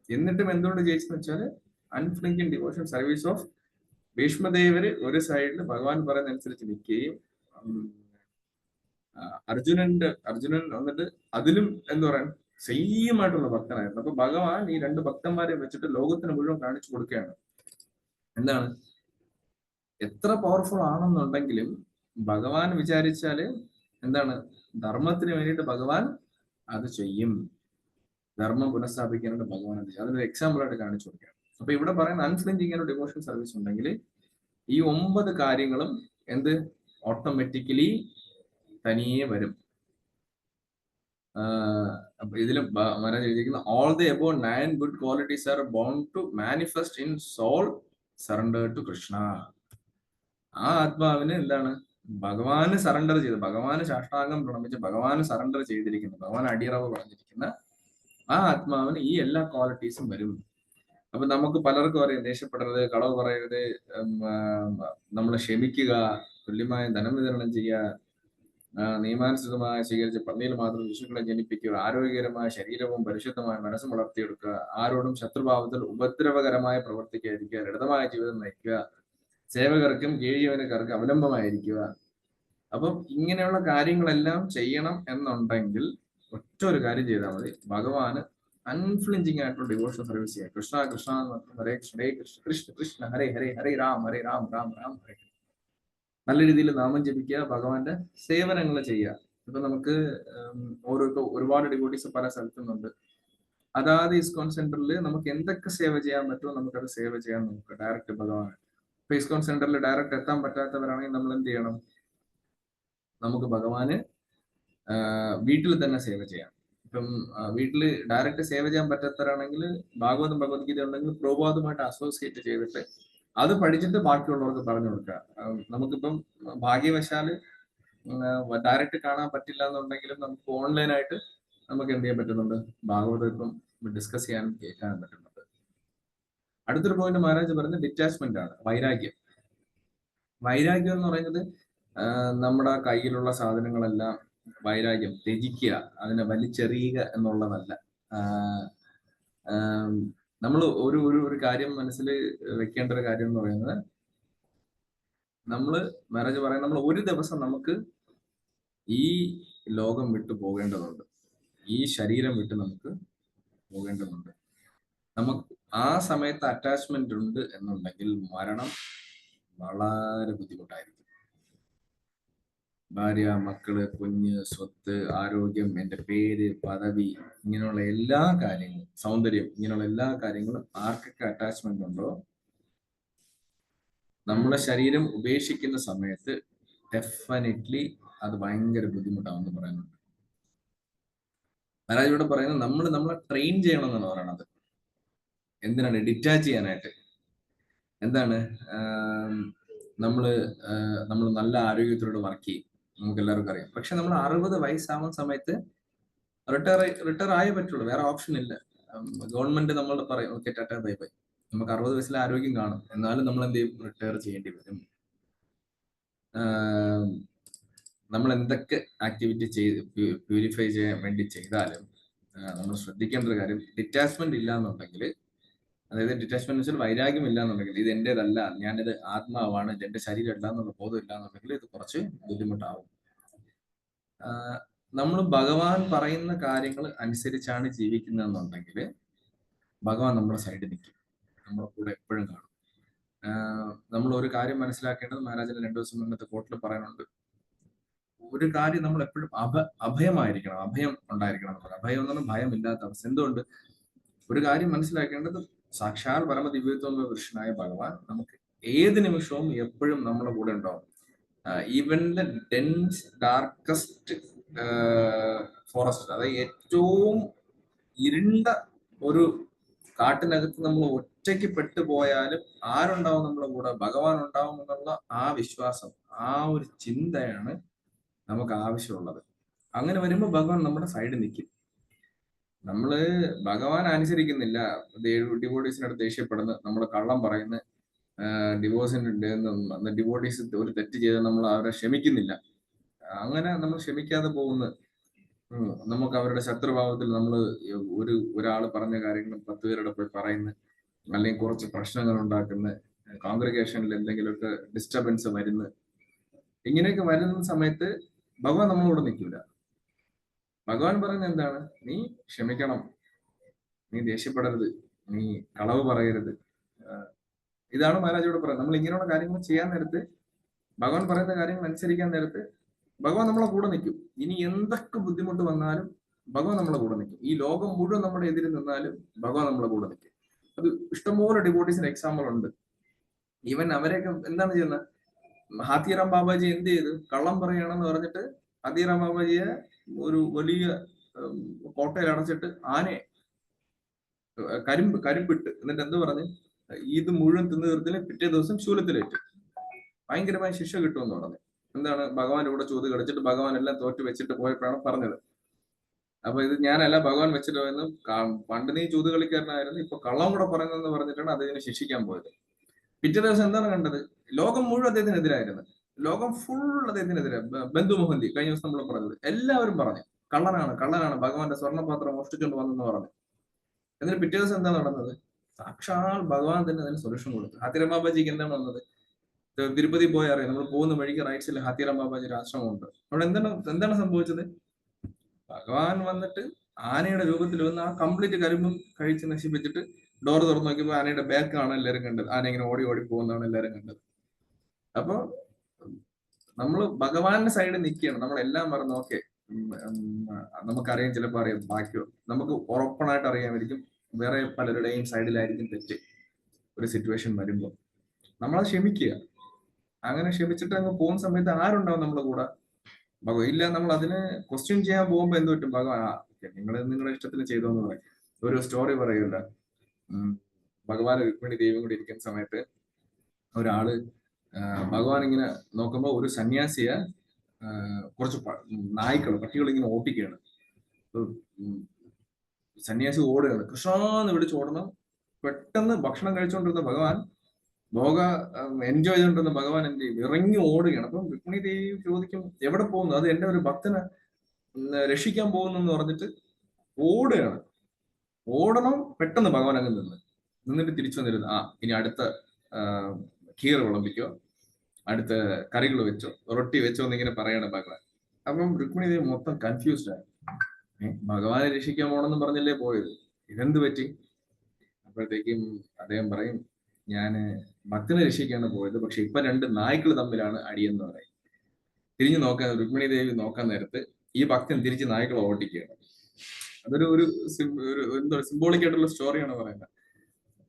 എന്നിട്ടും എന്തുകൊണ്ട് ജയിച്ചെന്ന് വെച്ചാല് അൺഫ്ലിഞ്ചിങ് ഡിവോഷൻ സർവീസ് ഓഫ് ഭീഷ്മദേവര് ഒരു സൈഡിൽ ഭഗവാൻ പറയുന്ന അനുസരിച്ച് നിൽക്കുകയും, അർജുനൻ വന്നിട്ട് അതിലും എന്താ പറയാൻ സെയിം ആയിട്ടുള്ള ഭക്തനായിരുന്നു. അപ്പൊ ഭഗവാൻ ഈ രണ്ട് ഭക്തന്മാരെ വെച്ചിട്ട് ലോകത്തിന് മുഴുവൻ കാണിച്ചു കൊടുക്കുകയാണ്. എന്താണ്, എത്ര പവർഫുൾ ആണെന്നുണ്ടെങ്കിലും ഭഗവാൻ വിചാരിച്ചാല് എന്താണ്, ധർമ്മത്തിന് വേണ്ടിയിട്ട് ഭഗവാൻ അത് ചെയ്യും. ധർമ്മം പുനഃസ്ഥാപിക്കാനായിട്ട് ഭഗവാൻ അത് ചെയ്യും. അതിനൊരു എക്സാമ്പിൾ ആയിട്ട് കാണിച്ചു കൊടുക്കുകയാണ്. അപ്പൊ ഇവിടെ പറയുന്ന അൺഫ്ലിഞ്ചിങ് ആയിട്ട് ഡിവോഷൻ സർവീസ് ഉണ്ടെങ്കിൽ ഈ 9 കാര്യങ്ങളും ഓട്ടോമാറ്റിക്കലി തനിയെ വരും. ഇതിൽ മഹാരാജ് എഴുതിയിരിക്കുന്ന all the above 9 good qualities are born to manifest in soul surrender to Krishna. ആ ആത്മാവിന് എന്താണ്, ഭഗവാന് സറണ്ടർ ചെയ്ത്, ഭഗവാന് സാഷ്ടാംഗം പ്രണമിച്ച് ഭഗവാന് സറണ്ടർ ചെയ്തിരിക്കുന്ന, ഭഗവാൻ അടിയറവ് പറഞ്ഞിരിക്കുന്ന ആ ആത്മാവിന് ഈ എല്ലാ ക്വാളിറ്റീസും വരും. അപ്പൊ നമുക്ക് പലർക്കും അറിയാം, ദേഷ്യപ്പെടരുത്, കളവ് പറയരുത്, നമ്മളെ ക്ഷമിക്കുക, തുല്യമായ ധനം വിതരണം ചെയ്യുക, നിയമാനുസൃതമായി സ്വീകരിച്ച പത്നിയിൽ മാത്രം ശിശുക്കളെ ജനിപ്പിക്കുക, ആരോഗ്യകരമായ ശരീരവും പരിശുദ്ധമായ മനസ്സും വളർത്തിയെടുക്കുക, ആരോടും ശത്രുഭാവത്തിൽ ഉപദ്രവകരമായി പ്രവർത്തിക്കാതിരിക്കുക, ലളിതമായ ജീവിതം നയിക്കുക, സേവകർക്കും കീഴിയവനക്കാർക്ക് അവലംബമായിരിക്കുക. അപ്പം ഇങ്ങനെയുള്ള കാര്യങ്ങളെല്ലാം ചെയ്യണം എന്നുണ്ടെങ്കിൽ ഒറ്റ ഒരു കാര്യം ചെയ്താൽ മതി, ഭഗവാന് അൺഫ്ലിഞ്ചിങ് ആയിട്ടുള്ള ഡിവോഷൻ സർവീസ് ചെയ്യുക. കൃഷ്ണ കൃഷ്ണ ഹരേ ഹരേ കൃഷ്ണ കൃഷ്ണ കൃഷ്ണ ഹരേ ഹരേ ഹരേ രാം രാം രാം ഹരേ. നല്ല രീതിയിൽ നാമം ജപിക്കുക, ഭഗവാന്റെ സേവനങ്ങൾ ചെയ്യുക. ഇപ്പൊ നമുക്ക് ഒരുപാട് ഡിവോട്ടീസ് പല സ്ഥലത്തുന്നുണ്ട്. അതാത് ഇസ്കോൺ സെന്ററിൽ നമുക്ക് എന്തൊക്കെ സേവ ചെയ്യാൻ പറ്റുമോ നമുക്കത് സേവ ചെയ്യാൻ നോക്കുക, ഡയറക്റ്റ് ഭഗവാൻ. ഇപ്പൊ ഇസ്കോൺ സെന്ററിൽ ഡയറക്റ്റ് എത്താൻ പറ്റാത്തവരാണെങ്കിൽ നമ്മൾ എന്ത് ചെയ്യണം, നമുക്ക് ഭഗവാന് വീട്ടിൽ തന്നെ സേവ ചെയ്യാം. ഇപ്പം വീട്ടില് ഡയറക്റ്റ് സേവ ചെയ്യാൻ പറ്റാത്തവരാണെങ്കിൽ ഭാഗവതം ഭഗവത്ഗീത ഉണ്ടെങ്കിൽ പ്രഭുപാദുമായിട്ട് അസോസിയേറ്റ് ചെയ്തിട്ട് അത് പഠിച്ചിട്ട് ബാക്കിയുള്ളവർക്ക് പറഞ്ഞു കൊടുക്കുക. നമുക്കിപ്പം ഭാഗ്യവശാല് ഡയറക്റ്റ് കാണാൻ പറ്റില്ല എന്നുണ്ടെങ്കിലും നമുക്ക് ഓൺലൈനായിട്ട് നമുക്ക് എന്ത് ചെയ്യാൻ പറ്റുന്നുണ്ട്, ഭാഗവതം ഇപ്പം ഡിസ്കസ് ചെയ്യാനും കേൾക്കാനും പറ്റുന്നുണ്ട്. അടുത്തൊരു പോയിന്റ് മഹാരാജ് പറയുന്നത് ഡിറ്റാച്ച്മെന്റ് ആണ്, വൈരാഗ്യം. വൈരാഗ്യം എന്ന് പറയുന്നത് നമ്മുടെ കയ്യിലുള്ള സാധനങ്ങളെല്ലാം വൈരാഗ്യം ത്യജിക്കുക, അതിനെ വലിച്ചെറിയുക എന്നുള്ളതല്ല. നമ്മൾ ഒരു ഒരു ഒരു കാര്യം മനസ്സിൽ വെക്കേണ്ട ഒരു കാര്യം എന്ന് പറയുന്നത്, മഹാരാജ് പറയുന്നത് നമ്മൾ ഒരു ദിവസം നമുക്ക് ഈ ലോകം വിട്ടു പോകേണ്ടതുണ്ട്, ഈ ശരീരം വിട്ട് നമുക്ക് പോകേണ്ടതുണ്ട്. നമുക്ക് ആ സമയത്ത് അറ്റാച്ച്മെന്റ് ഉണ്ട് എന്നുണ്ടെങ്കിൽ മരണം വളരെ ബുദ്ധിമുട്ടായിരിക്കും. ഭാര്യ, മക്കള്, കുഞ്ഞ്, സ്വത്ത്, ആരോഗ്യം, എന്റെ പേര്, പദവി, ഇങ്ങനെയുള്ള എല്ലാ കാര്യങ്ങളും, സൗന്ദര്യം, ഇങ്ങനെയുള്ള എല്ലാ കാര്യങ്ങളും ആർക്കൊക്കെ അറ്റാച്ച്മെന്റ് ഉണ്ടോ നമ്മളെ ശരീരം ഉപേക്ഷിക്കുന്ന സമയത്ത് ഡെഫിനറ്റ്ലി അത് ഭയങ്കര ബുദ്ധിമുട്ടാണെന്ന് പറയുന്നുണ്ട്. മഹാരാജ് ഇവിടെ പറയുന്നത് നമ്മളെ ട്രെയിൻ ചെയ്യണം എന്നാണ് പറയണത്. എന്തിനാണ്? ഡിറ്റാച്ച് ചെയ്യാനായിട്ട്. എന്താണ്? നമ്മൾ നല്ല ആരോഗ്യത്തോടെ വർക്ക് ചെയ്യും, നമുക്ക് എല്ലാവർക്കും അറിയാം. പക്ഷെ നമ്മൾ 60 വയസ്സാവുന്ന സമയത്ത് റിട്ടയർ ആയേ പറ്റുള്ളൂ, വേറെ ഓപ്ഷൻ ഇല്ല. ഗവൺമെന്റ് നമ്മളോട് പറയും ഓക്കെ ടാറ്റാ ബൈ ബൈ. നമുക്ക് 60 വയസ്സിലെ ആരോഗ്യം കാണും, എന്നാലും നമ്മൾ എന്ത് ചെയ്യും? റിട്ടയർ ചെയ്യേണ്ടി വരും. നമ്മൾ എന്തൊക്കെ ആക്ടിവിറ്റി പ്യൂരിഫൈ ചെയ്യാൻ വേണ്ടി ചെയ്താലും നമ്മൾ ശ്രദ്ധിക്കേണ്ട ഒരു കാര്യം, ഡിറ്റാച്ച്മെന്റ് ഇല്ല എന്നുണ്ടെങ്കിൽ, അതായത് ഡിറ്റാച്ച്മെന്റ് വെച്ചാൽ വൈരാഗ്യം ഇല്ല എന്നുണ്ടെങ്കിൽ, ഇത് എന്റേതല്ല, ഞാനിത് ആത്മാവാണ്, ഇത് എന്റെ ശരീരം അല്ല എന്നുള്ള ബോധം ഇല്ല എന്നുണ്ടെങ്കിൽ ഇത് കുറച്ച് ബുദ്ധിമുട്ടാവും. നമ്മൾ ഭഗവാൻ പറയുന്ന കാര്യങ്ങൾ അനുസരിച്ചാണ് ജീവിക്കുന്നതെന്നുണ്ടെങ്കിൽ ഭഗവാൻ നമ്മുടെ സൈഡിൽ നിൽക്കും, നമ്മുടെ കൂടെ എപ്പോഴും കാണും. നമ്മൾ ഒരു കാര്യം മനസ്സിലാക്കേണ്ടത്, മഹാരാജന് 2 ദിവസം മുന്നത്തെ കോട്ടിൽ പറയുന്നുണ്ട്, ഒരു കാര്യം നമ്മൾ എപ്പോഴും അഭയമായിരിക്കണം, അഭയം ഉണ്ടായിരിക്കണം എന്ന് പറയാം. അഭയം എന്ന് പറഞ്ഞാൽ ഭയമില്ലാത്ത അവസ്ഥ. എന്തുകൊണ്ട്? ഒരു കാര്യം മനസ്സിലാക്കേണ്ടത്, സാക്ഷാൽ പരമദിവ്യത്വ പുരുഷനായ ഭഗവാൻ നമുക്ക് ഏത് നിമിഷവും എപ്പോഴും നമ്മുടെ കൂടെ ഉണ്ടാവും. Even the dense darkest forest, അതായത് ഏറ്റവും ഇരുണ്ട ഒരു കാട്ടിനകത്ത് നമ്മൾ ഒറ്റയ്ക്ക് പെട്ടുപോയാലും ആരുണ്ടാവും നമ്മുടെ കൂടെ? ഭഗവാൻ ഉണ്ടാവും എന്നുള്ള ആ വിശ്വാസം, ആ ഒരു ചിന്തയാണ് നമുക്ക് ആവശ്യമുള്ളത്. അങ്ങനെ വരുമ്പോൾ ഭഗവാൻ നമ്മുടെ സൈഡിൽ നിൽക്കും. നമ്മള് ഭഗവാൻ അനുസരിക്കുന്നില്ല, ഡിവോട്ടീസിനടുത്ത് ദേഷ്യപ്പെടുന്നു, നമ്മൾ കള്ളം പറയുന്നു, ഡിവോട്ടീസ് ഒരു തെറ്റ് ചെയ്ത് നമ്മൾ അവരെ ക്ഷമിക്കുന്നില്ല. അങ്ങനെ നമ്മൾ ക്ഷമിക്കാതെ പോകുന്നു. നമുക്ക് അവരുടെ ശത്രുഭാവത്തിൽ നമ്മൾ ഒരാൾ പറഞ്ഞ കാര്യങ്ങൾ 10 പേരുടെ പോയി പറയുന്നു, അല്ലെങ്കിൽ കുറച്ച് പ്രശ്നങ്ങൾ ഉണ്ടാക്കുന്ന, കോൺഗ്രിഗേഷനിൽ എന്തെങ്കിലുമൊക്കെ ഡിസ്റ്റർബൻസ് വരുന്നു. ഇങ്ങനെയൊക്കെ വരുന്ന സമയത്ത് ഭഗവാൻ നമ്മളോട് നിൽക്കില്ല. ഭഗവാൻ പറയുന്നത് എന്താണ്? നീ ക്ഷമിക്കണം, നീ ദേഷ്യപ്പെടരുത്, നീ കളവ് പറയരുത്. ഇതാണ് മഹാരാജോട് പറയുന്നത്. നമ്മൾ ഇങ്ങനെയുള്ള കാര്യങ്ങൾ ചെയ്യാൻ നേരത്ത്, ഭഗവാൻ പറയുന്ന കാര്യങ്ങൾ അനുസരിക്കാൻ നേരത്ത് ഭഗവാൻ നമ്മളെ കൂടെ നിൽക്കും. ഇനി എന്തൊക്കെ ബുദ്ധിമുട്ട് വന്നാലും ഭഗവാൻ നമ്മളെ കൂടെ നിൽക്കും. ഈ ലോകം മുഴുവൻ നമ്മുടെ എതിരിൽ നിന്നാലും ഭഗവാൻ നമ്മളെ കൂടെ നിൽക്കും. അത് ഇഷ്ടംപോലെ ഡിവോട്ടീസിന് എക്സാമ്പിൾ ഉണ്ട്. ഈവൻ അവരെയൊക്കെ എന്താണ് ചെയ്യുന്നത്? ഹാത്തിറാം ബാബാജി എന്ത് ചെയ്തു? കള്ളം പറയണമെന്ന് പറഞ്ഞിട്ട് ഹാത്തിറാം ബാബാജിയെ ഒരു വലിയ കോട്ടയിൽ അടച്ചിട്ട് ആനയെ കരിമ്പിട്ട്, എന്നിട്ട് എന്ത് പറഞ്ഞ്, ഇത് മുഴുവൻ തിന്നു തീർത്തില്ല, പിറ്റേ ദിവസം ശൂലത്തിലേറ്റ് ഭയങ്കരമായ ശിക്ഷ കിട്ടുമെന്ന് പറഞ്ഞു. എന്താണ്? ഭഗവാൻ ഇവിടെ ചോദ്യം കളിച്ചിട്ട് ഭഗവാൻ എല്ലാം തോറ്റു വെച്ചിട്ട് പോയപ്പോഴാണ് പറഞ്ഞത്. അപ്പൊ ഇത് ഞാനല്ല ഭഗവാൻ വെച്ചിട്ട് പോയെന്ന്, പണ്ട് നീ ചൂത് കളിക്കാരനായിരുന്നു, ഇപ്പൊ കള്ളം കൂടെ പറയുന്നതെന്ന് പറഞ്ഞിട്ടാണ് അദ്ദേഹത്തിനെ ശിക്ഷിക്കാൻ പോയത്. പിറ്റേ ദിവസം എന്താണ് കണ്ടത്? ലോകം മുഴുവൻ അദ്ദേഹത്തിനെതിരായിരുന്നു. ലോകം ഫുൾ അദ്ദേഹത്തിനെതിരെ. ബന്ധു മോഹന്തി കഴിഞ്ഞ ദിവസം നമ്മൾ പറഞ്ഞത്, എല്ലാവരും പറഞ്ഞു കള്ളനാണ്, ഭഗവാന്റെ സ്വർണ്ണപാത്രം മോഷ്ടിച്ചുകൊണ്ട് വന്നെന്ന് പറഞ്ഞു. എന്നിട്ട് പിറ്റേ ദിവസം എന്താ നടന്നത്? സാക്ഷാൽ ഭഗവാൻ തന്നെ അതിന് സൊല്യൂഷൻ കൊടുത്തു. ഹാത്തിറാം ബാബാജിക്ക് എന്താണ് വന്നത്? തിരുപ്പതി പോയി അറിയാം, നമ്മൾ പോകുന്ന വഴിക്ക് റൈറ്റ് സൈഡിൽ ഹാത്തിറാം ബാബാജിയുടെ ആശ്രമമുണ്ട്. അവിടെ എന്താണ് സംഭവിച്ചത്? ഭഗവാൻ വന്നിട്ട് ആനയുടെ രൂപത്തിൽ വന്ന് ആ കംപ്ലീറ്റ് കരിമ്പും കഴിച്ച് നശിപ്പിച്ചിട്ട് ഡോർ തുറന്നു നോക്കിയപ്പോൾ ആനയുടെ ബാക്കാണ് എല്ലാവരും കണ്ടത്. ആന ഇങ്ങനെ ഓടി പോകുന്നതാണ് എല്ലാവരും കണ്ടത്. അപ്പൊ നമ്മൾ ഭഗവാന്റെ സൈഡിൽ നിൽക്കുകയാണ്. നമ്മളെല്ലാം പറഞ്ഞു ഓക്കെ, നമുക്കറിയാം, ചിലപ്പോൾ അറിയാം, ബാക്കിയോ നമുക്ക് ഓപ്പണായിട്ട് അറിയാമായിരിക്കും വേറെ പലരുടെയും സൈഡിലായിരിക്കും തെറ്റ്. ഒരു സിറ്റുവേഷൻ വരുമ്പോൾ നമ്മളത് ക്ഷമിക്കുക. അങ്ങനെ ക്ഷമിച്ചിട്ട് അങ്ങ് പോകുന്ന സമയത്ത് ആരുണ്ടാവും നമ്മുടെ കൂടെ? ഭഗവാൻ ഇല്ല. നമ്മൾ അതിന് ക്വസ്റ്റ്യൻ ചെയ്യാൻ പോകുമ്പോൾ എന്ത് പറ്റും? ഭഗവാൻ ഓക്കെ, നിങ്ങൾ നിങ്ങളുടെ ഇഷ്ടത്തിന് ചെയ്തോന്ന് പറയും. ഒരു സ്റ്റോറി പറയൂല, ഭഗവാൻ രുക്മിണി ദേവിയും കൂടി ഇരിക്കുന്ന സമയത്ത് ഒരാള് ഭഗവാൻ ഇങ്ങനെ നോക്കുമ്പോ ഒരു സന്യാസിയെ കുറച്ച് പട്ടികൾ ഇങ്ങനെ ഓട്ടിക്കുകയാണ്. സന്യാസി ഓടുകയാണ്, കൃഷ്ണന്ന് വിളിച്ച് ഓടണം. പെട്ടെന്ന് ഭക്ഷണം കഴിച്ചുകൊണ്ടിരുന്ന ഭഗവാൻ, എൻജോയ് ചെയ്തുകൊണ്ടിരുന്ന ഭഗവാൻ എന്ത് ചെയ്യും, ഇറങ്ങി ഓടുകയാണ്. അപ്പം രുക്മിണി ദേവി ചോദിക്കും, എവിടെ പോകുന്നു? അത് എന്റെ ഒരു ഭക്തനെ രക്ഷിക്കാൻ പോകുന്നു എന്ന് പറഞ്ഞിട്ട് ഓടുകയാണ്. ഓടണം, പെട്ടെന്ന് ഭഗവാൻ അങ്ങ് നിന്നിട്ട് തിരിച്ചു വന്നിരുന്നു. ഇനി അടുത്ത ഖീർ വിളമ്പിക്കോ, അടുത്ത കറികൾ വെച്ചോ, റൊട്ടി വെച്ചോ എന്നിങ്ങനെ പറയാണ് ഭഗവാൻ. അപ്പം രുക്മിണി ദേവി മൊത്തം കൺഫ്യൂസ്ഡ് ആയി. ഭഗവാനെ രക്ഷിക്കാൻ പോണെന്ന് പറഞ്ഞല്ലേ പോയത്, ഇതെന്ത് പറ്റി? അപ്പോഴത്തേക്കും അദ്ദേഹം പറയും, ഞാന് ഭക്തനെ രക്ഷിക്കാണ് പോയത്, പക്ഷെ ഇപ്പൊ 2 നായ്ക്കൾ തമ്മിലാണ് അടിയെന്ന് പറയും. തിരിഞ്ഞു നോക്കാൻ രുക്മിണി ദേവി നോക്കാൻ നേരത്ത് ഈ ഭക്തൻ തിരിച്ച് നായ്ക്കളെ ഓട്ടിക്കുകയാണ്. അതൊരു എന്താ സിംബോളിക് ആയിട്ടുള്ള സ്റ്റോറിയാണ് പറയുന്നത്.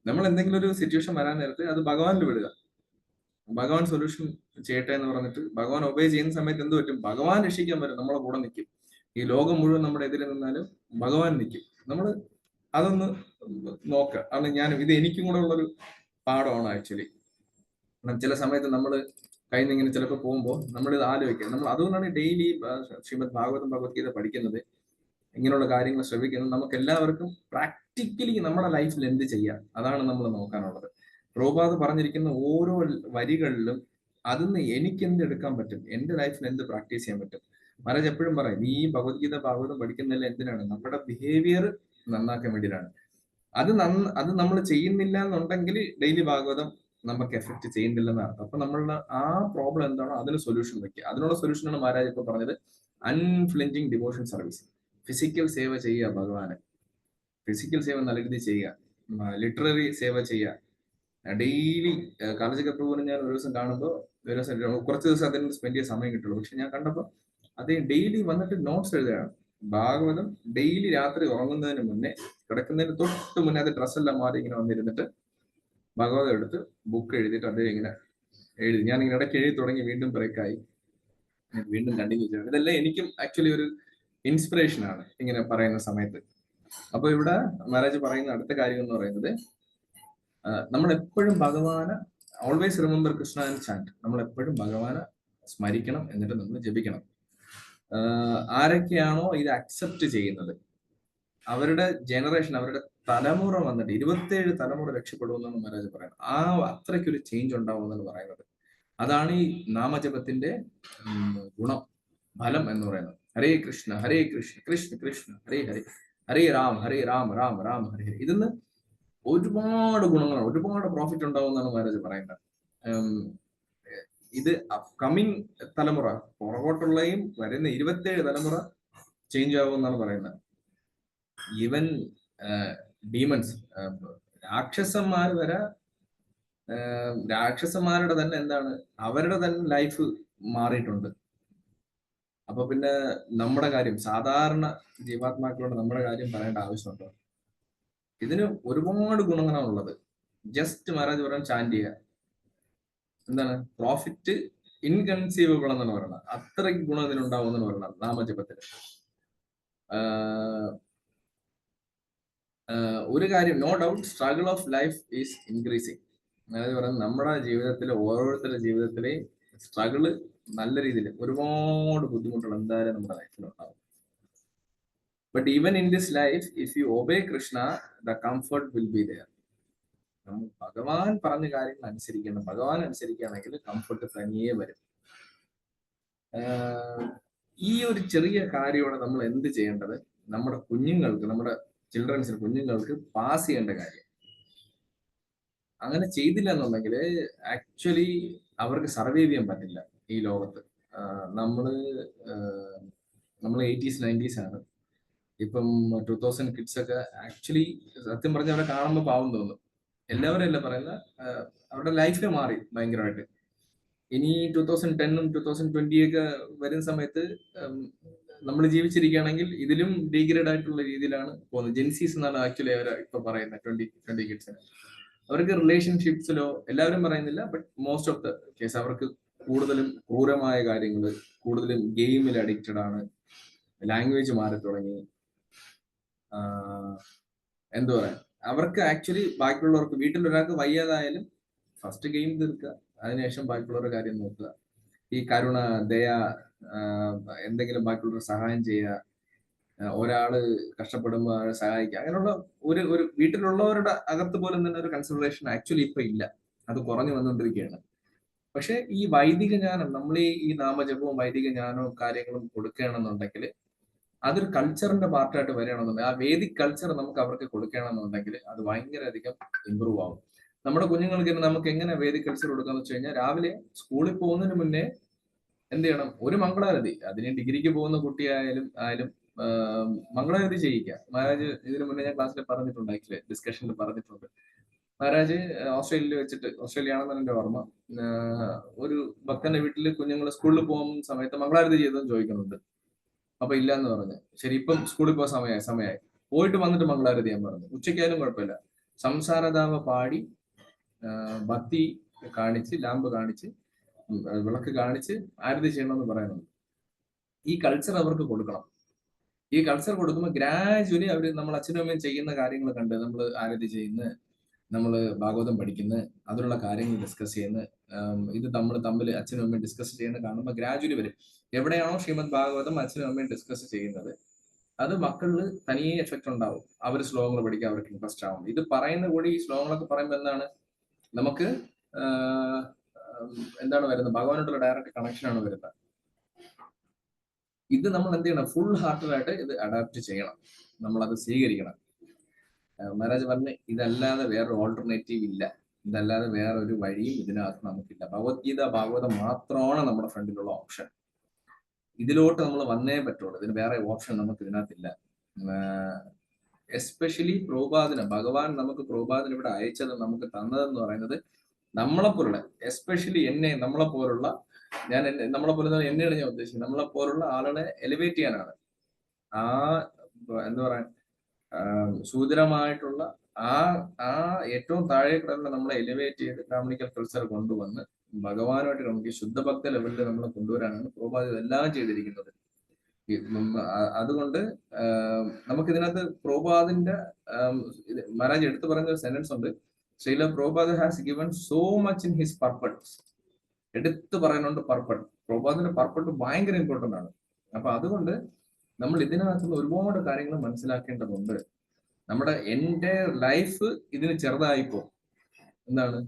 നമ്മൾ എന്തെങ്കിലും ഒരു സിറ്റുവേഷൻ വരാൻ നേരത്ത് അത് ഭഗവാനിൽ വിടുക, ഭഗവാൻ സൊല്യൂഷൻ ചെയ്യട്ടെ എന്ന് പറഞ്ഞിട്ട് ഭഗവാൻ ഒബേ ചെയ്യുന്ന സമയത്ത് എന്ത് പറ്റും? ഭഗവാൻ രക്ഷിക്കാൻ പറ്റും, നമ്മളെ കൂടെ നിൽക്കും. ഈ ലോകം മുഴുവൻ നമ്മുടെ എതിരെ നിന്നാലും ഭഗവാൻ നിൽക്കും. നമ്മൾ അതൊന്ന് നോക്കുക. കാരണം ഇത് എനിക്കും കൂടെ ഉള്ളൊരു പാഠമാണ് ആക്ച്വലി. ചില സമയത്ത് നമ്മൾ കയ്യിൽ നിന്ന് ഇങ്ങനെ ചിലപ്പോൾ പോകുമ്പോൾ നമ്മൾ ഇത് ആലോചിക്കുക. നമ്മൾ അതുകൊണ്ടാണ് ഡെയിലി ശ്രീമദ് ഭാഗവതം ഭഗവത്ഗീത പഠിക്കുന്നത്, ഇങ്ങനെയുള്ള കാര്യങ്ങൾ ശ്രമിക്കുന്നത്. നമുക്ക് എല്ലാവർക്കും പ്രാക്ടിക്കലി നമ്മുടെ ലൈഫിൽ എന്ത് ചെയ്യാം, അതാണ് നമ്മൾ നോക്കാനുള്ളത്. പ്രഭുപാദ് പറഞ്ഞിരിക്കുന്ന ഓരോ വരികളിലും അതിന്ന് എനിക്ക് എന്ത് എടുക്കാൻ പറ്റും, എന്റെ ലൈഫിൽ എന്ത് പ്രാക്ടീസ് ചെയ്യാൻ പറ്റും. മഹാരാജ് എപ്പോഴും പറയും, നീ ഭഗവത്ഗീത ഭാഗവതം പഠിക്കുന്നില്ല എന്തിനാണ്? നമ്മുടെ ബിഹേവിയർ നന്നാക്കാൻ വേണ്ടിയിട്ടാണ്. അത് നമ്മൾ ചെയ്യുന്നില്ല എന്നുണ്ടെങ്കിൽ ഡെയിലി ഭാഗവതം നമുക്ക് എഫക്ട് ചെയ്യുന്നില്ലെന്ന് അർത്ഥം. അപ്പൊ നമ്മളുടെ ആ പ്രോബ്ലം എന്താണോ അതിന് സൊല്യൂഷൻ വെക്കുക. അതിനുള്ള സൊല്യൂഷനാണ് മഹാരാജ് ഇപ്പൊ പറഞ്ഞത്, അൺഫ്ലിഞ്ചിങ് ഡിവോഷൻ സർവീസ്. ഫിസിക്കൽ സേവ ചെയ്യുക ഭഗവാന്, ഫിസിക്കൽ സേവ നല്ല രീതിയിൽ ചെയ്യുക, ലിറ്റററി സേവ ചെയ്യുക. ഡെയിലി കാലചക്ര പ്രഭുവിനെ ഞാൻ ഒരു ദിവസം കാണുമ്പോൾ, കുറച്ച് ദിവസം അതിന് സ്പെൻഡ് ചെയ്യാൻ സമയം കിട്ടുള്ളൂ. പക്ഷെ ഞാൻ കണ്ടപ്പോൾ അദ്ദേഹം ഡെയിലി വന്നിട്ട് നോട്ട്സ് എഴുതുകയാണ്. ഭാഗവതം ഡെയിലി രാത്രി ഉറങ്ങുന്നതിന് മുന്നേ, കിടക്കുന്നതിന് തൊട്ട് മുന്നേ അത് ഡ്രസ്സെല്ലാം മാറി ഇങ്ങനെ വന്നിരുന്നിട്ട് ഭഗവതം എടുത്ത് ബുക്ക് എഴുതിയിട്ട് അദ്ദേഹം ഇങ്ങനെ എഴുതി. ഞാൻ ഇങ്ങനെ ഇടയ്ക്ക് എഴുതി തുടങ്ങി, വീണ്ടും ബ്രേക്കായി, വീണ്ടും കണ്ടിന്യൂ ചെയ്യണം. ഇതെല്ലാം എനിക്കും ആക്ച്വലി ഒരു ഇൻസ്പിറേഷൻ ആണ് ഇങ്ങനെ പറയുന്ന സമയത്ത്. അപ്പൊ ഇവിടെ മഹാരാജ് പറയുന്ന അടുത്ത കാര്യം എന്ന് പറയുന്നത്, നമ്മൾ എപ്പോഴും ഭഗവാന്, always remember Krishna and chant. നമ്മൾ എപ്പോഴും ഭഗവാനെ സ്മരിക്കണം, എന്നിട്ട് നമ്മൾ ജപിക്കണം. ആരൊക്കെയാണോ ഇത് അക്സെപ്റ്റ് ചെയ്യുന്നത്, അവരുടെ ജനറേഷൻ, അവരുടെ തലമുറ വന്നിട്ട് 27 തലമുറ രക്ഷപ്പെടുമെന്നാണ് മഹാരാജ് പറയുന്നത്. അത്രയ്ക്കൊരു ചേഞ്ച് ഉണ്ടാവുമെന്നാണ് പറയുന്നത്. അതാണ് ഈ നാമജപത്തിന്റെ ഗുണം, ഫലം എന്ന് പറയുന്നത്. ഹരേ കൃഷ്ണ കൃഷ്ണ കൃഷ്ണ ഹരേ ഹരേ, ഹരേ രാം രാം രാം ഹരേ ഹരേ. ഇതിന്ന് ഒരുപാട് ഗുണങ്ങളാണ്, ഒരുപാട് പ്രോഫിറ്റ് ഉണ്ടാവുമെന്നാണ് മഹാരാജ് പറയുന്നത്. ഇത് അപ്കമിങ് തലമുറ, പുറകോട്ടുള്ളയും വരുന്ന 27 തലമുറ ചേഞ്ച് ആവുമെന്നാണ് പറയുന്നത്. ഈവൻ ഡീമൺസ്, രാക്ഷസന്മാർ വരെ, രാക്ഷസന്മാരുടെ തന്നെ എന്താണ്, അവരുടെ തന്നെ ലൈഫ് മാറിയിട്ടുണ്ട്. അപ്പൊ പിന്നെ നമ്മുടെ കാര്യം, സാധാരണ ജീവാത്മാക്കളോട് നമ്മുടെ കാര്യം പറയേണ്ട ആവശ്യമുണ്ടോ? ഇതിന് ഒരുപാട് ഗുണങ്ങളാണുള്ളത്. ജസ്റ്റ് മഹാരാജ് പറയാൻ ചാൻഡ് ചെയ്യുക, എന്താണ് പ്രോഫിറ്റ് ഇൻകൺസീവബിൾ എന്നാണ് പറയുന്നത്. അത്രയ്ക്ക് ഗുണം ഇതിനുണ്ടാവും എന്നാണ് പറയുന്നത് നാമജപത്തിന്. ഒരു കാര്യം, no doubt struggle of life is increasing. അതായത് പറയുന്നത് നമ്മുടെ ജീവിതത്തിലെ, ഓരോരുത്തരുടെ ജീവിതത്തിലെയും സ്ട്രഗിള് നല്ല രീതിയിൽ, ഒരുപാട് ബുദ്ധിമുട്ടുകൾ എന്തായാലും നമ്മുടെ ലൈഫിൽ ഉണ്ടാവും. But even in this life, if you obey Krishna, the comfort will be there. ഭഗവാൻ പറഞ്ഞ കാര്യങ്ങൾ അനുസരിക്കണം, ഭഗവാൻ അനുസരിക്കുകയാണെങ്കിൽ കംഫർട്ട് തനിയെ വരും. ഈ ഒരു ചെറിയ കാര്യമാണ് നമ്മൾ എന്ത് ചെയ്യേണ്ടത്, നമ്മുടെ കുഞ്ഞുങ്ങൾക്ക്, നമ്മുടെ ചിൽഡ്രൻസിന്, കുഞ്ഞുങ്ങൾക്ക് പാസ് ചെയ്യേണ്ട കാര്യം. അങ്ങനെ ചെയ്തില്ല എന്നുണ്ടെങ്കിൽ ആക്ച്വലി അവർക്ക് സർവൈവ് ചെയ്യാൻ പറ്റില്ല ഈ ലോകത്ത്. നമ്മൾ 80s 90s ആണ്. ഇപ്പം 2000 കിഡ്സ് ഒക്കെ ആക്ച്വലി സത്യം പറഞ്ഞ അവരെ കാണുമ്പോൾ പാവം തോന്നും. എല്ലാവരും അല്ല പറയുന്ന, അവരുടെ ലൈഫേ മാറി ഭയങ്കരമായിട്ട്. ഇനി 2010ഉം 2020 ഒക്കെ വരുന്ന സമയത്ത് നമ്മൾ ജീവിച്ചിരിക്കുകയാണെങ്കിൽ ഇതിലും ഡീഗ്രേഡ് ആയിട്ടുള്ള രീതിയിലാണ് പോകുന്നത്. ജെൻസീസ് എന്നാണ് ആക്ച്വലി അവർ ഇപ്പൊ പറയുന്നത് 20 കിഡ്സിന്. അവർക്ക് റിലേഷൻഷിപ്സിലോ, എല്ലാവരും പറയുന്നില്ല, but most of the case അവർക്ക് കൂടുതലും ക്രൂരമായ കാര്യങ്ങൾ, കൂടുതലും ഗെയിമിൽ അഡിക്റ്റഡ് ആണ്, ലാംഗ്വേജ് മാറി തുടങ്ങി. എന്താ പറയാ, അവർക്ക് ആക്ച്വലി ബാക്കിയുള്ളവർക്ക് വീട്ടിൽ ഒരാൾക്ക് വയ്യാതായാലും ഫസ്റ്റ് ഗെയിം തീർക്കുക, അതിനുശേഷം ബാക്കിയുള്ളവരുടെ കാര്യം നോക്കുക. ഈ കരുണ, ദയ, എന്തെങ്കിലും ബാക്കിയുള്ളവർ സഹായം ചെയ്യുക, ഒരാള് കഷ്ടപ്പെടുമ്പോൾ അവരെ സഹായിക്കുക, അങ്ങനെയുള്ള ഒരു ഒരു വീട്ടിലുള്ളവരുടെ അകത്ത് പോലും തന്നെ ഒരു കൺസിഡറേഷൻ ആക്ച്വലി ഇപ്പൊ ഇല്ല. അത് കുറഞ്ഞു വന്നുകൊണ്ടിരിക്കുകയാണ്. പക്ഷെ ഈ വൈദിക ജ്ഞാനം, നമ്മൾ ഈ നാമജപവും വൈദിക ജ്ഞാനവും കാര്യങ്ങളും കൊടുക്കുകയാണെന്നുണ്ടെങ്കിൽ അതൊരു കൾച്ചറിന്റെ പാർട്ടായിട്ട് വരികയാണെന്നുണ്ടെങ്കിൽ, ആ വേദിക് കൾച്ചർ നമുക്ക് അവർക്ക് കൊടുക്കുകയാണെന്നുണ്ടെങ്കിൽ അത് ഭയങ്കര അധികം ഇമ്പ്രൂവ് ആവും. നമ്മുടെ കുഞ്ഞുങ്ങൾക്ക് നമുക്ക് എങ്ങനെ വേദിക് കൾച്ചർ കൊടുക്കാന്ന് വെച്ച് കഴിഞ്ഞാൽ, രാവിലെ സ്കൂളിൽ പോകുന്നതിന് മുന്നേ എന്ത് ചെയ്യണം, ഒരു മംഗളാരതി, അതിന് ഡിഗ്രിക്ക് പോകുന്ന കുട്ടിയായാലും ആയാലും മംഗളാരതി ചെയ്യിക്കുക. മഹാരാജ് ഇതിനു മുന്നേ ഞാൻ ക്ലാസ്സിൽ പറഞ്ഞിട്ടുണ്ട്, ആക്ച്വലി ഡിസ്കഷനിൽ പറഞ്ഞിട്ടുണ്ട്. മഹാരാജ് ഓസ്ട്രേലിയയിൽ വെച്ചിട്ട്, ഓസ്ട്രേലിയ ആണെന്നാണ് എന്റെ ഓർമ്മ, ഒരു ഭക്തന്റെ വീട്ടിൽ കുഞ്ഞുങ്ങൾ സ്കൂളിൽ പോകുന്ന സമയത്ത് മംഗളാരതി ചെയ്തതെന്ന് ചോദിക്കുന്നുണ്ട്. അപ്പൊ ഇല്ല എന്ന് പറഞ്ഞു. ശരി, ഇപ്പം സ്കൂളിൽ പോകാൻ സമയമായി, പോയിട്ട് വന്നിട്ട് മംഗളാരതി ഞാൻ പറഞ്ഞു. ഉച്ചയ്ക്കായാലും കുഴപ്പമില്ല, സംസാരധാമ പാടി ഭക്തി കാണിച്ച്, ലാമ്പ് കാണിച്ച്, വിളക്ക് കാണിച്ച് ആരതി ചെയ്യണമെന്ന് പറയുന്നുണ്ട്. ഈ കൾച്ചർ അവർക്ക് കൊടുക്കണം. ഈ കൾച്ചർ കൊടുക്കുമ്പോൾ ഗ്രാജുവലി അവർ നമ്മൾ അച്ഛനും അമ്മയും ചെയ്യുന്ന കാര്യങ്ങൾ കണ്ട് നമ്മൾ ആരതി ചെയ്യുന്ന, നമ്മൾ ഭാഗവതം പഠിക്കുന്ന, അതിലുള്ള കാര്യങ്ങൾ ഡിസ്കസ് ചെയ്യുന്ന, ഇത് നമ്മൾ തമ്മിൽ അച്ഛനും അമ്മയും ഡിസ്കസ് ചെയ്യുന്ന കാണുമ്പോൾ ഗ്രാജുവലി വരും. എവിടെയാണോ ശ്രീമദ് ഭാഗവതം അച്ഛനും അമ്മയും ഡിസ്കസ് ചെയ്യുന്നത്, അത് മക്കളിൽ തനിയെ എഫക്ട് ഉണ്ടാവും. അവർ ശ്ലോകങ്ങൾ പഠിക്കാൻ അവർക്ക് ഇൻട്രസ്റ്റ് ആവും. ഇത് പറയുന്ന കൂടി ഈ ശ്ലോകങ്ങളൊക്കെ പറയുമ്പോൾ എന്താണ്, നമുക്ക് എന്താണ് വരുന്നത്, ഭഗവാനോടുള്ള ഡയറക്റ്റ് കണക്ഷൻ ആണ് വരുന്നത്. ഇത് നമ്മൾ എന്ത് ചെയ്യണം, ഫുൾ ഹാർട്ടഡായിട്ട് ഇത് അഡാപ്റ്റ് ചെയ്യണം, നമ്മൾ അത് സ്വീകരിക്കണം. മഹാരാജ് പറഞ്ഞ് ഇതല്ലാതെ വേറൊരു ഓൾട്ടർനേറ്റീവ് ഇല്ല, ഇതല്ലാതെ വേറൊരു വഴിയും ഇതിനകത്ത് നമുക്കില്ല. ഭഗവത്ഗീത, ഭാഗവതം മാത്രമാണ് നമ്മുടെ ഫ്രണ്ടിലുള്ള ഓപ്ഷൻ. ഇതിലോട്ട് നമ്മൾ വന്നേ പറ്റുള്ളൂ, ഇതിന് വേറെ ഓപ്ഷൻ നമുക്ക് ഇതിനകത്തില്ല. എസ്പെഷ്യലി പ്രഭുപാദിന്, ഭഗവാൻ നമുക്ക് പ്രഭുപാദിന് ഇവിടെ അയച്ചത്, നമുക്ക് തന്നതെന്ന് പറയുന്നത് നമ്മളെപ്പോലുള്ള, എസ്പെഷ്യലി നമ്മളെപ്പോലുള്ള, നമ്മളെപ്പോലെ എന്നെയാണ് ഞാൻ ഉദ്ദേശിക്കുന്നത്, നമ്മളെപ്പോലുള്ള ആളുകളെ എലിവേറ്റ് ചെയ്യാനാണ്. ആ എന്താ പറയാ, സൂചരമായിട്ടുള്ള ആ ഏറ്റവും താഴെ കിടന്ന് നമ്മളെ എലിവേറ്റ് ചെയ്ത് ബ്രാഹ്മണിക്കൽ കൾച്ചർ കൊണ്ടുവന്ന് ഭഗവാനുമായിട്ട് നമുക്ക് ശുദ്ധഭക്ത ലെവലിൽ നമ്മളെ കൊണ്ടുവരാനാണ് പ്രഭുപാദ് ഇതെല്ലാം ചെയ്തിരിക്കുന്നത്. അതുകൊണ്ട് നമുക്കിതിനകത്ത് പ്രഭുപാദിന്റെ മഹാരാജ് എടുത്തു പറഞ്ഞ ഒരു സെന്റൻസ് ഉണ്ട്, Srila Prabhupada has given so much in his purpose. എടുത്തു പറയുന്നുണ്ട് പർപ്പട്ട്, പ്രഭുപാദിന്റെ പർപ്പട്ട് ഭയങ്കര ഇമ്പോർട്ടന്റ് ആണ്. അപ്പൊ അതുകൊണ്ട് നമ്മൾ ഇതിനകത്തുള്ള ഒരുപാട് കാര്യങ്ങൾ മനസ്സിലാക്കേണ്ടതുണ്ട്. നമ്മുടെ എൻ്റെ ലൈഫ് ഇതിന് ചെറുതായിപ്പോ എന്താണ്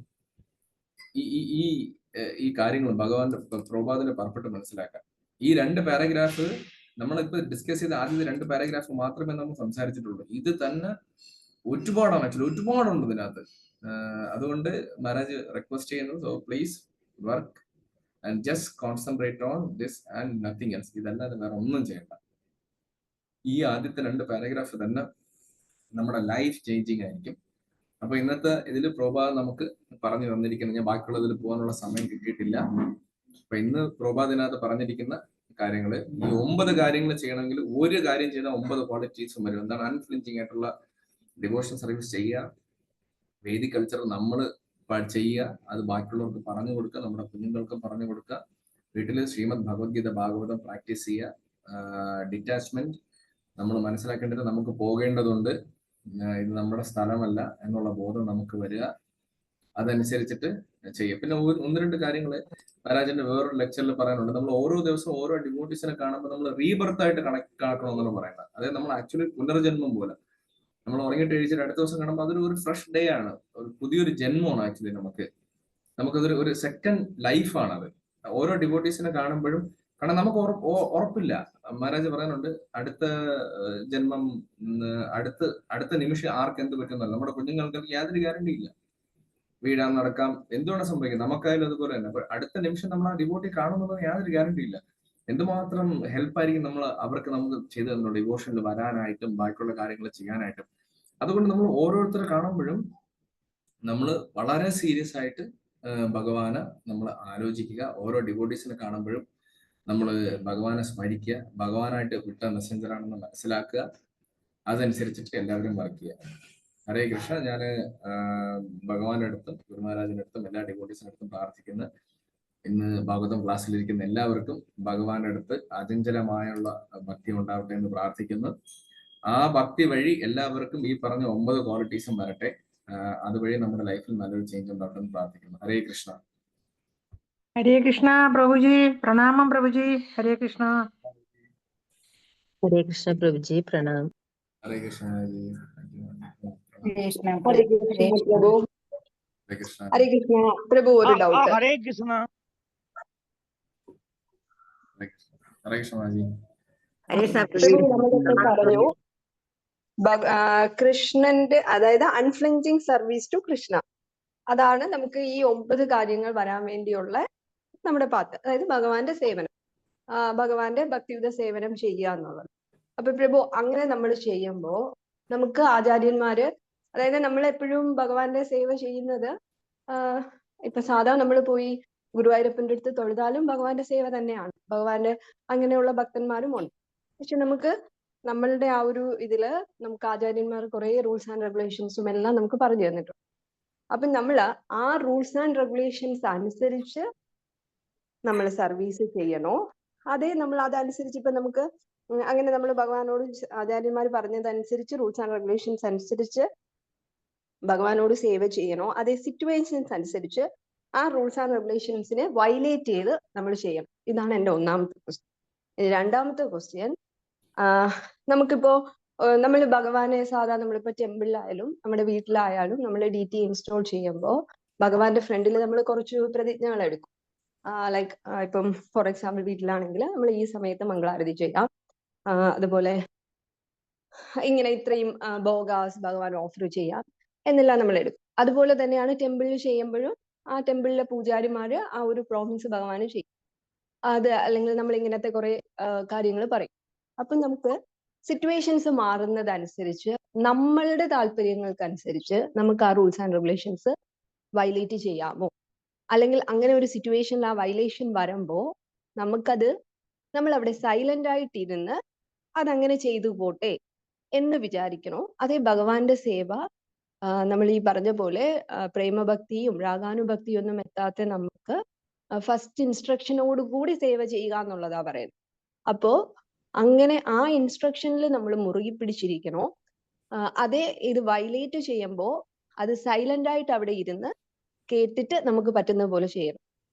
ഈ കാര്യങ്ങൾ ഭഗവാന്റെ പ്രഭുപാദിന്റെ പർപ്പട്ട് മനസ്സിലാക്കാൻ. ഈ 2 പാരഗ്രാഫ് നമ്മളിപ്പോ ഡിസ്കസ് ചെയ്ത ആദ്യത്തെ 2 പാരഗ്രാഫ് മാത്രമേ നമ്മൾ സംസാരിച്ചിട്ടുള്ളൂ. ഇത് തന്നെ ഒരുപാടാണ്, ആക്ച്വലി ഒരുപാടുണ്ട് ഇതിനകത്ത്. അതുകൊണ്ട് മഹാരാജ് റിക്വസ്റ്റ് ചെയ്യുന്നത്, so please work and just concentrate on this and nothing else. ഇതല്ലാതെ വേറെ ഒന്നും ചെയ്യണ്ട. ഈ ആദ്യത്തെ 2 പാരഗ്രാഫ് തന്നെ നമ്മുടെ ലൈഫ് ചേഞ്ചിങ് ആയിരിക്കും. അപ്പൊ ഇന്നത്തെ ഇതിൽ പ്രഭുപാദ് നമുക്ക് പറഞ്ഞു തന്നിരിക്കുന്നത്, ഞാൻ ബാക്കിയുള്ളതിൽ പോകാനുള്ള സമയം കിട്ടിയിട്ടില്ല. അപ്പൊ ഇന്ന് പ്രഭുപാദിനകത്ത് പറഞ്ഞിരിക്കുന്ന കാര്യങ്ങള്, ഈ 9 കാര്യങ്ങൾ ചെയ്യണമെങ്കിൽ ഒരു കാര്യം ചെയ്താൽ 9 ക്വാളിറ്റീസും വരും. എന്താണ്? അൺഫ്ലിഞ്ചിങ് ആയിട്ടുള്ള ഡിവോഷൻ സർവീസ് ചെയ്യുക, വേദിക് കൾച്ചർ നമ്മൾ ചെയ്യുക, അത് ബാക്കിയുള്ളവർക്ക് പറഞ്ഞു കൊടുക്കുക, നമ്മുടെ കുഞ്ഞുങ്ങൾക്ക് പറഞ്ഞു കൊടുക്കുക, വീട്ടിൽ ശ്രീമദ് ഭഗവത്ഗീത, ഭാഗവതം പ്രാക്ടീസ് ചെയ്യുക, ഡിറ്റാച്ച്മെന്റ്. നമ്മൾ മനസ്സിലാക്കേണ്ടത് നമുക്ക് പോകേണ്ടതുണ്ട്, ഇത് നമ്മുടെ സ്ഥലമല്ല എന്നുള്ള ബോധം നമുക്ക് വരിക, അതനുസരിച്ചിട്ട് ചെയ്യുക. പിന്നെ 1-2 കാര്യങ്ങള് മഹാരാജന്റെ വേറൊരു ലെക്ചറിൽ പറയാനുണ്ട്. നമ്മൾ ഓരോ ദിവസവും ഓരോ ഡിവോട്ടീസിനെ കാണുമ്പോൾ നമ്മൾ റീബർത്ത് ആയിട്ട് കണക്കാക്കണമെന്നാണ് പറയുന്നത്. അതായത് നമ്മൾ ആക്ച്വലി പുനർജന്മം പോലെ, നമ്മൾ ഉറങ്ങിയിട്ട് എഴുതിയിട്ട് അടുത്ത ദിവസം കാണുമ്പോൾ അതൊരു ഫ്രഷ് ഡേ ആണ്, ഒരു പുതിയൊരു ജന്മമാണ് ആക്ച്വലി. നമുക്കതൊരു സെക്കൻഡ് ലൈഫാണ് അത്. ഓരോ ഡിവോട്ടീസിനെ കാണുമ്പോഴും, കാരണം നമുക്ക് ഉറപ്പില്ല. മഹാരാജ് പറയാനുണ്ട്, അടുത്ത ജന്മം, അടുത്ത നിമിഷം ആർക്ക് എന്ത് പറ്റുന്നല്ല. നമ്മുടെ കുഞ്ഞുങ്ങൾക്ക് യാതൊരു ഗ്യാരണ്ടി ഇല്ല, വീഴാൻ നടക്കാം, എന്തുകൊണ്ട് സംഭവിക്കും, നമുക്കായാലും അതുപോലെ തന്നെ. അപ്പൊ അടുത്ത നിമിഷം നമ്മൾ ആ ഡിവോട്ടി കാണുന്നത് യാതൊരു ഗ്യാരണ്ടി ഇല്ല. എന്തുമാത്രം ഹെൽപ്പായിരിക്കും അവർക്ക് നമുക്ക് ചെയ്തു തന്നു ഡിവോഷനിൽ വരാനായിട്ടും ബാക്കിയുള്ള കാര്യങ്ങൾ ചെയ്യാനായിട്ടും. അതുകൊണ്ട് നമ്മൾ ഓരോരുത്തരെ കാണുമ്പോഴും നമ്മൾ വളരെ സീരിയസ് ആയിട്ട് ഭഗവാനെ നമ്മൾ ആലോചിക്കുക. ഓരോ ഡിവോട്ടീസിനെ കാണുമ്പോഴും നമ്മൾ ഭഗവാനെ സ്മരിക്കുക, ഭഗവാനായിട്ട് വിട്ട മെസ്സഞ്ചറാണെന്ന് മനസ്സിലാക്കുക, അതനുസരിച്ചിട്ട് എല്ലാവരും വർക്ക് ചെയ്യുക. ഹരേ കൃഷ്ണ. ഞാൻ ഭഗവാന്റെ അടുത്തും ഗുരുമഹാരാജിന്റെ അടുത്തും എല്ലാ ഡിവോട്ടീസിന്റെ അടുത്തും പ്രാർത്ഥിക്കുന്ന, ഇന്ന് ഭാഗവതം ക്ലാസ്സിലിരിക്കുന്ന എല്ലാവർക്കും ഭഗവാന്റെ അടുത്ത് അചഞ്ചലമായുള്ള ഭക്തി ഉണ്ടാവട്ടെ എന്ന് പ്രാർത്ഥിക്കുന്നു. ആ ഭക്തി വഴി എല്ലാവർക്കും ഈ പറഞ്ഞ 9 ക്വാളിറ്റീസും വരട്ടെ. അതുവഴി നമ്മുടെ ലൈഫിൽ നല്ലൊരു ചേഞ്ച് ഉണ്ടാകട്ടെ എന്ന് പ്രാർത്ഥിക്കുന്നു. ഹരേ കൃഷ്ണ. हरे कृष्णा प्रभु जी, प्रणामम प्रभु जी, हरे कृष्णा। हरे कृष्ण प्रभु जी, प्रणाम। हरे कृष्ण जी। हरे कृष्ण ഹരേ प्रभु। കൃഷ്ണ हरे कृष्ण। പ്രഭു. हरे कृष्ण। ഹരേ കൃഷ്ണ പ്രഭു, ഒരു ഡൗട്ട്. हरे कृष्णा। हरे कृष्ण जी। हरे कृष्ण प्रभु പ്രഭു, जी। നമ്മളിപ്പോ പറഞ്ഞു കൃഷ്ണന്റെ, അതായത് അൺഫ്ലിഞ്ചിങ് സർവീസ് ടു കൃഷ്ണ, അതാണ് നമുക്ക് ഈ 9 കാര്യങ്ങൾ വരാൻ വേണ്ടിയുള്ള നമ്മുടെ പാത്ത്, അതായത് ഭഗവാന്റെ സേവനം, ഭഗവാന്റെ ഭക്തിയുത സേവനം ചെയ്യുക എന്നുള്ളത്. അപ്പൊ പ്രഭു, അങ്ങനെ നമ്മൾ ചെയ്യുമ്പോ നമുക്ക് ആചാര്യന്മാര്, അതായത് നമ്മൾ എപ്പോഴും ഭഗവാന്റെ സേവ ചെയ്യുന്നത്, ഇപ്പൊ സാധാ നമ്മൾ പോയി ഗുരുവായൂരപ്പന്റെ അടുത്ത് തൊഴുതാലും ഭഗവാന്റെ സേവ തന്നെയാണ്, ഭഗവാന്റെ അങ്ങനെയുള്ള ഭക്തന്മാരും ഉണ്ട്. പക്ഷെ നമുക്ക് നമ്മളുടെ ആ ഒരു ഇതില് നമുക്ക് ആചാര്യന്മാർ കുറെ റൂൾസ് ആൻഡ് റെഗുലേഷൻസും എല്ലാം നമുക്ക് പറഞ്ഞു തന്നിട്ടുണ്ട്. അപ്പൊ നമ്മൾ ആ റൂൾസ് ആൻഡ് റെഗുലേഷൻസ് അനുസരിച്ച് നമ്മൾ സർവീസ് ചെയ്യണോ, അതേ നമ്മൾ അതനുസരിച്ച് ഇപ്പൊ നമുക്ക് അങ്ങനെ നമ്മൾ ഭഗവാനോട് ആചാര്യന്മാർ പറഞ്ഞതനുസരിച്ച് റൂൾസ് ആൻഡ് റെഗുലേഷൻസ് അനുസരിച്ച് ഭഗവാനോട് സേവ ചെയ്യണോ, അതേ സിറ്റുവേഷൻസ് അനുസരിച്ച് ആ റൂൾസ് ആൻഡ് റെഗുലേഷൻസിനെ വയലേറ്റ് ചെയ്ത് നമ്മൾ ചെയ്യണം? ഇതാണ് എന്റെ ഒന്നാമത്തെ ക്വസ്റ്റ്യൻ. രണ്ടാമത്തെ ക്വസ്റ്റ്യൻ, നമുക്കിപ്പോ നമ്മൾ ഭഗവാനെ സാധാരണ നമ്മളിപ്പോ ടെമ്പിളിലായാലും നമ്മുടെ വീട്ടിലായാലും നമ്മൾ DT ഇൻസ്റ്റാൾ ചെയ്യുമ്പോൾ ഭഗവാന്റെ ഫ്രണ്ടിൽ നമ്മൾ കുറച്ച് പ്രതിജ്ഞകൾ എടുക്കും. ലൈക്ക് ഇപ്പം ഫോർ എക്സാമ്പിൾ വീട്ടിലാണെങ്കിൽ നമ്മൾ ഈ സമയത്ത് മംഗളാരതി ചെയ്യാം, അതുപോലെ ഇങ്ങനെ ഇത്രയും ഭോഗാസ് ഭഗവാൻ ഓഫർ ചെയ്യാം എന്നെല്ലാം നമ്മൾ എടുക്കും. അതുപോലെ തന്നെയാണ് ടെമ്പിളിൽ ചെയ്യുമ്പോഴും ആ ടെമ്പിളിലെ പൂജാരിമാര് ആ ഒരു പ്രോമിസ് ഭഗവാന് ചെയ്യും. അത് അല്ലെങ്കിൽ നമ്മൾ ഇങ്ങനത്തെ കുറെ കാര്യങ്ങൾ പറയും. അപ്പൊ നമുക്ക് സിറ്റുവേഷൻസ് മാറുന്നതനുസരിച്ച് നമ്മളുടെ താല്പര്യങ്ങൾക്കനുസരിച്ച് നമുക്ക് ആ റൂൾസ് ആൻഡ് റെഗുലേഷൻസ് വയലേറ്റ് ചെയ്യാമോ? അല്ലെങ്കിൽ അങ്ങനെ ഒരു സിറ്റുവേഷനിൽ ആ വയലേഷൻ വരുമ്പോ നമുക്കത് നമ്മൾ അവിടെ സൈലന്റ് ആയിട്ടിരുന്ന് അതങ്ങനെ ചെയ്തു പോട്ടെ എന്ന് വിചാരിക്കണോ, അതേ ഭഗവാന്റെ സേവ നമ്മൾ ഈ പറഞ്ഞ പോലെ പ്രേമഭക്തിയും രാഗാനുഭക്തിയും ഒന്നും എത്താത്ത നമുക്ക് ഫസ്റ്റ് ഇൻസ്ട്രക്ഷനോട് കൂടി സേവ ചെയ്യുക എന്നുള്ളതാ പറയുന്നത്. അപ്പോ അങ്ങനെ ആ ഇൻസ്ട്രക്ഷനിൽ നമ്മൾ മുറുകി പിടിച്ചിരിക്കണോ, അതേ ഇത് വയലേറ്റ് ചെയ്യുമ്പോൾ അത് സൈലന്റ് ആയിട്ട് അവിടെ ഇരുന്ന് കേട്ടിട്ട് നമുക്ക് പറ്റുന്ന പോലെ ചെയ്യണം?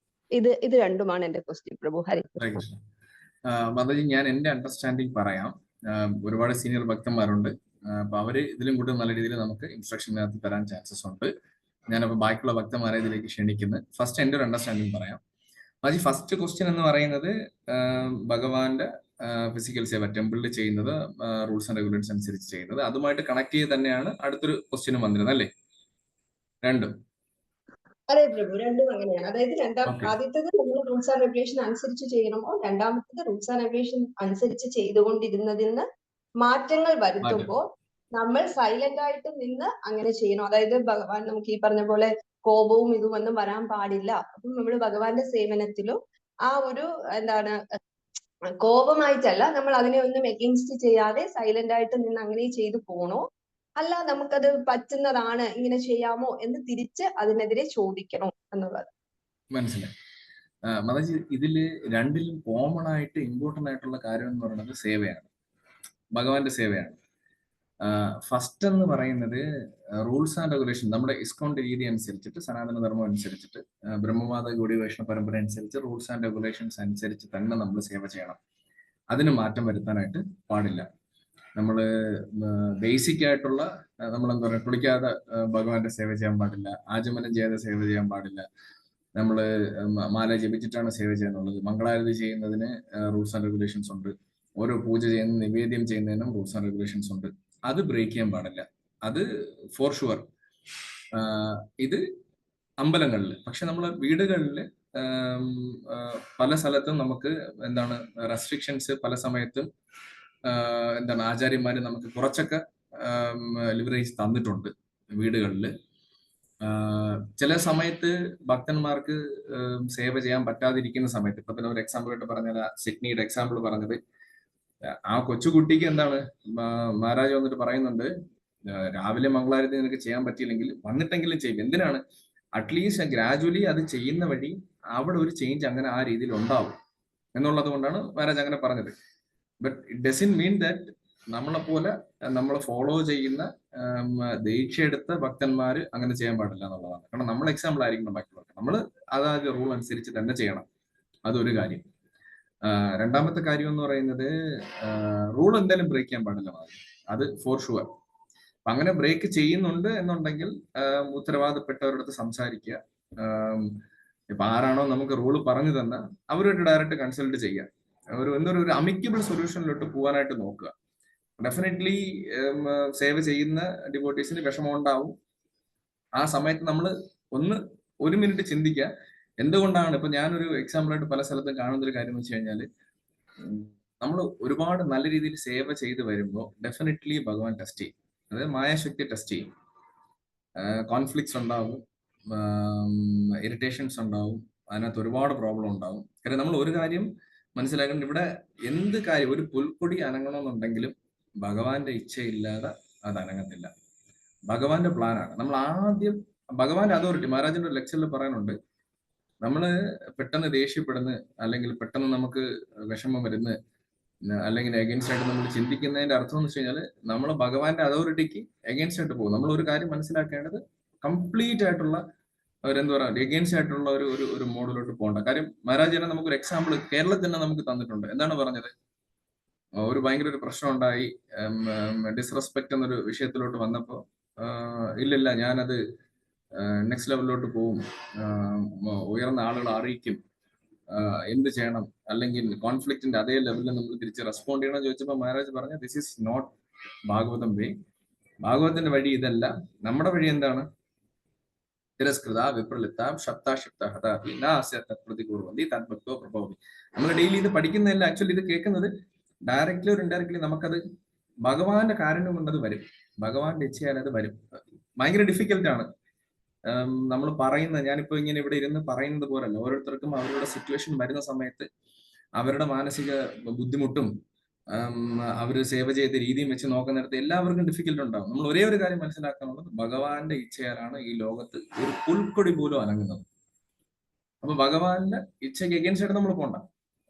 ഇത് രണ്ടുമാണ് എന്റെ ക്വസ്റ്റ്യൻ പ്രഭു. ഹരേ കൃഷ്ണ. മാതാജി, ഞാൻ എന്റെ അണ്ടർസ്റ്റാൻഡിങ് പറയാം. ഒരുപാട് സീനിയർ ഭക്തന്മാരുണ്ട്, അപ്പൊ അവര് ഇതിലും കൂടി നല്ല രീതിയിൽ നമുക്ക് ഇൻസ്ട്രക്ഷനകത്ത് തരാൻ ചാൻസസ് ഉണ്ട്. ഞാനപ്പോ ബാക്കിയുള്ള ഭക്തന്മാരെ ഇതിലേക്ക് ക്ഷണിക്കുന്നു. ഫസ്റ്റ് എന്റെ ഒരു അണ്ടർസ്റ്റാൻഡിങ് പറയാം. മാജി, ഫസ്റ്റ് ക്വസ്റ്റ്യൻ എന്ന് പറയുന്നത് ഭഗവാന്റെ ഫിസിക്കൽ സേവ ടെമ്പിളിൽ ചെയ്യുന്നത്, റൂൾസ് ആൻഡ് റെഗുലേഷൻസ് അനുസരിച്ച് ചെയ്യുന്നത്, അതുമായിട്ട് കണക്ട് ചെയ്ത് തന്നെയാണ് അടുത്തൊരു ക്വസ്റ്റ്യനും വന്നിരുന്നത് അല്ലേ? രണ്ടും അതെ പ്രഭു, രണ്ടും അങ്ങനെയാണ്. അതായത് ആദ്യത്തേത് നമ്മൾ റൂൾസ് ആൻഡ് റെഗുലേഷൻ അനുസരിച്ച് ചെയ്യണമോ, രണ്ടാമത്തേത് റൂൾസ് ആൻഡ് റെഗുലേഷൻ അനുസരിച്ച് ചെയ്തുകൊണ്ടിരുന്നതിൽ നിന്ന് മാറ്റങ്ങൾ വരുത്തുമ്പോൾ നമ്മൾ സൈലന്റ് ആയിട്ട് നിന്ന് അങ്ങനെ ചെയ്യണം. അതായത് ഭഗവാൻ നമുക്ക് ഈ പറഞ്ഞ പോലെ കോപവും ഇതുമൊന്നും വരാൻ പാടില്ല. അപ്പം നമ്മൾ ഭഗവാന്റെ സേവനത്തിലും ആ ഒരു എന്താണ് കോപമായിട്ടല്ല, നമ്മൾ അതിനെ ഒന്നും എഗെയിൻസ്റ്റ് ചെയ്യാതെ സൈലന്റ് ആയിട്ട് നിന്ന് അങ്ങനെ ചെയ്തു പോണോ, അല്ല നമുക്കത് പറ്റുന്നതാണ് ഇങ്ങനെ ചെയ്യാമോ എന്ന് തിരിച്ച് അതിനെതിരെ ചോദിക്കണോ എന്നുള്ളത് മനസ്സിലായി. മാതാജി, ഇതില് രണ്ടിലും കോമൺ ആയിട്ട് ഇമ്പോർട്ടന്റ് ആയിട്ടുള്ള കാര്യം എന്ന് പറയുന്നത് സേവയാണ്, ഭഗവാന്റെ സേവയാണ്. ഫസ്റ്റ് എന്ന് പറയുന്നത് റൂൾസ് ആൻഡ് റെഗുലേഷൻ, നമ്മുടെ ഇസ്കോണിന്റെ രീതി അനുസരിച്ചിട്ട്, സനാതന ധർമ്മം അനുസരിച്ചിട്ട്, ബ്രഹ്മവാദ ഗൗഡി വൈഷ്ണവ പരമ്പര അനുസരിച്ച് റൂൾസ് ആൻഡ് റെഗുലേഷൻസ് അനുസരിച്ച് തന്നെ നമ്മൾ സേവ ചെയ്യണം. അതിന് മാറ്റം വരുത്താനായിട്ട് പാടില്ല. നമ്മൾ ബേസിക് ആയിട്ടുള്ള നമ്മളെന്താ പറയുക, കുളിക്കാതെ ഭഗവാന്റെ സേവ ചെയ്യാൻ പാടില്ല, ആചമനം ചെയ്യാതെ സേവ ചെയ്യാൻ പാടില്ല, നമ്മൾ മാല ജപിച്ചിട്ടാണ് സേവ ചെയ്യുന്നുള്ളത്. മംഗളാരതി ചെയ്യുന്നതിന് റൂൾസ് ആൻഡ് റെഗുലേഷൻസ് ഉണ്ട്. ഓരോ പൂജ ചെയ്യുന്ന നിവേദ്യം ചെയ്യുന്നതിനും റൂൾസ് ആൻഡ് റെഗുലേഷൻസ് ഉണ്ട്. അത് ബ്രേക്ക് ചെയ്യാൻ പാടില്ല, അത് ഫോർ ഷുവർ. ഇത് അമ്പലങ്ങളിൽ. പക്ഷെ നമ്മളെ വീടുകളിൽ പല സ്ഥലത്തും നമുക്ക് എന്താണ് റെസ്ട്രിക്ഷൻസ് പല സമയത്തും എന്താണ് ആചാര്യന്മാര് നമുക്ക് കുറച്ചൊക്കെ ലിവറേജ് തന്നിട്ടുണ്ട് വീടുകളിൽ. ചില സമയത്ത് ഭക്തന്മാർക്ക് സേവ ചെയ്യാൻ പറ്റാതിരിക്കുന്ന സമയത്ത്, ഇപ്പൊ തന്നെ ഒരു എക്സാമ്പിൾ ആയിട്ട് പറഞ്ഞാൽ സിഡ്നിയുടെ എക്സാമ്പിൾ പറഞ്ഞത്, ആ കൊച്ചുകുട്ടിക്ക് എന്താണ് മഹാരാജ് വന്നിട്ട് പറയുന്നുണ്ട്, രാവിലെ മംഗളാരതി നിനക്ക് ചെയ്യാൻ പറ്റിയില്ലെങ്കിൽ വന്നിട്ടെങ്കിലും ചെയ്യും. എന്തിനാണ്? അറ്റ്ലീസ്റ്റ് ഗ്രാജുവലി അത് ചെയ്യുന്ന വഴി അവിടെ ഒരു ചേഞ്ച് അങ്ങനെ ആ രീതിയിൽ ഉണ്ടാവും എന്നുള്ളത് കൊണ്ടാണ് മഹാരാജ് അങ്ങനെ പറഞ്ഞത്. But it doesn't mean that നമ്മളെ പോലെ നമ്മൾ ഫോളോ ചെയ്യുന്ന ദീക്ഷ എടുത്ത ഭക്തന്മാര് അങ്ങനെ ചെയ്യാൻ പാടില്ല എന്നുള്ളതാണ്. കാരണം നമ്മൾ എക്സാമ്പിൾ ആയിരിക്കണം ബാക്കിയുള്ളവർക്ക്. നമ്മൾ അതായത് റൂൾ അനുസരിച്ച് തന്നെ ചെയ്യണം. അതൊരു കാര്യം. രണ്ടാമത്തെ കാര്യം എന്ന് പറയുന്നത് റൂൾ എന്തായാലും ബ്രേക്ക് ചെയ്യാൻ പാടില്ല. അത് ഫോർ ഷുവർ. അങ്ങനെ ബ്രേക്ക് ചെയ്യുന്നുണ്ട് എന്നുണ്ടെങ്കിൽ ഉത്തരവാദപ്പെട്ടവരുടെ അടുത്ത് സംസാരിക്കുക. ഇപ്പൊ ആരാണോ നമുക്ക് റൂള് പറഞ്ഞു തന്ന അവരുമായിട്ട് ഡയറക്റ്റ് കൺസൾട്ട് ചെയ്യുക. ഒരു അമിക്കബിൾ സൊല്യൂഷനിലോട്ട് പോകാനായിട്ട് നോക്കുക. ഡെഫിനറ്റ്ലി സേവ ചെയ്യുന്ന ഡിവോട്ടീസിന് വിഷമം ഉണ്ടാവും. ആ സമയത്ത് നമ്മൾ ഒരു മിനിറ്റ് ചിന്തിക്കുക, എന്തുകൊണ്ടാണ്. ഇപ്പൊ ഞാനൊരു എക്സാമ്പിളായിട്ട് പല സ്ഥലത്തും കാണുന്ന ഒരു കാര്യം എന്ന് വെച്ച് കഴിഞ്ഞാല്, നമ്മൾ ഒരുപാട് നല്ല രീതിയിൽ സേവ ചെയ്ത് വരുമ്പോൾ ഡെഫിനറ്റ്ലി ഭഗവാൻ ടെസ്റ്റ് ചെയ്യും. അതായത് മായാശക്തി ടെസ്റ്റ് ചെയ്യും. കോൺഫ്ലിക്ട്സ് ഉണ്ടാവും, ഇറിറ്റേഷൻസ് ഉണ്ടാവും, അതിനകത്ത് ഒരുപാട് പ്രോബ്ലം ഉണ്ടാവും. കാര്യം നമ്മൾ ഒരു കാര്യം മനസ്സിലാക്കേണ്ടത്, ഇവിടെ എന്ത് കാര്യം ഒരു പുൽക്കൊടി അനങ്ങണമെന്നുണ്ടെങ്കിലും ഭഗവാന്റെ ഇച്ഛയില്ലാതെ അത് അനങ്ങത്തില്ല. ഭഗവാന്റെ പ്ലാനാണ്. നമ്മൾ ആദ്യം ഭഗവാന്റെ അതോറിറ്റി, മഹാരാജന്റെ ഒരു ലെക്ചറിൽ പറയാനുണ്ട്, നമ്മള് പെട്ടെന്ന് ദേഷ്യപ്പെടുന്ന, അല്ലെങ്കിൽ പെട്ടെന്ന് നമുക്ക് വിഷമം വരുന്ന, അല്ലെങ്കിൽ എഗൻസ്റ്റ് ആയിട്ട് നമ്മൾ ചിന്തിക്കുന്നതിന്റെ അർത്ഥം എന്ന് വെച്ച് കഴിഞ്ഞാൽ നമ്മൾ ഭഗവാന്റെ അതോറിറ്റിക്ക് എഗൻസ്റ്റ് ആയിട്ട് പോകും. നമ്മൾ ഒരു കാര്യം മനസ്സിലാക്കേണ്ടത്, കംപ്ലീറ്റ് ആയിട്ടുള്ള എന്താ പറയുക, എഗൻസ്റ്റ് ആയിട്ടുള്ള ഒരു മോഡിലോട്ട് പോകേണ്ട കാര്യം. മഹാരാജനെ നമുക്കൊരു എക്സാമ്പിൾ കേരളത്തിൽ തന്നെ നമുക്ക് തന്നിട്ടുണ്ട്. എന്താണ് പറഞ്ഞത്? ഒരു ഭയങ്കര ഒരു പ്രശ്നം ഉണ്ടായി, ഡിസ്റെസ്പെക്ട് എന്നൊരു വിഷയത്തിലോട്ട് വന്നപ്പോ, ഇല്ലില്ല ഞാനത് നെക്സ്റ്റ് ലെവലിലോട്ട് പോവും, ഉയർന്ന ആളുകൾ അറിയിക്കും, എന്ത് ചെയ്യണം, അല്ലെങ്കിൽ കോൺഫ്ലിക്റ്റിന്റെ അതേ ലെവലിൽ നമ്മൾ തിരിച്ച് റെസ്പോണ്ട് ചെയ്യണം ചോദിച്ചപ്പോൾ മഹാരാജ് പറഞ്ഞു, ദിസ് ഈസ് നോട്ട് ഭാഗവതം വേ. ഭാഗവതത്തിന്റെ വഴി ഇതല്ല. നമ്മുടെ വഴി എന്താണ്? തിരസ്കൃത വിപ്രലിത്ത ശബ്ദാശബ്ദ ഹതാപി നാസ്യ തത്പ്രതികൂർവന്തി തദ്ഭക്തോ പ്രഭവതി. നമ്മൾ ഡെയിലി ഇത് പഠിക്കുന്നതല്ല, ആക്ച്വലി ഇത് കേൾക്കുന്നത് ഡയറക്ട്ലി ഒരു ഇൻഡയറക്ട്ലി നമുക്കത് ഭഗവാന്റെ കാരുണ്യം കൊണ്ടത് വരും. ഭഗവാന്റെ ഇച്ഛയാൽ അത് വരും. ഭയങ്കര ഡിഫിക്കൽട്ട് ആണ് നമ്മൾ പറയുന്നത്. ഞാനിപ്പോ ഇങ്ങനെ ഇവിടെ ഇരുന്ന് പറയുന്നത് പോലല്ല. ഓരോരുത്തർക്കും അവരുടെ സിറ്റുവേഷൻ വരുന്ന സമയത്ത് അവരുടെ മാനസിക ബുദ്ധിമുട്ടും അവർ സേവ ചെയ്ത രീതിയും വെച്ച് നോക്കുന്നിടത്ത് എല്ലാവർക്കും ഡിഫിക്കൽട്ട് ഉണ്ടാവും. നമ്മൾ ഒരേ ഒരു കാര്യം മനസ്സിലാക്കാനുള്ളത്, ഭഗവാന്റെ ഇച്ഛയാലാണ് ഈ ലോകത്ത് ഒരു പുൽക്കൊടി പോലും അനങ്ങുന്നത്. അപ്പൊ ഭഗവാന്റെ ഇച്ഛയ്ക്ക് എഗൻസ്റ്റ് ആയിട്ട് നമ്മൾ പോണ്ട.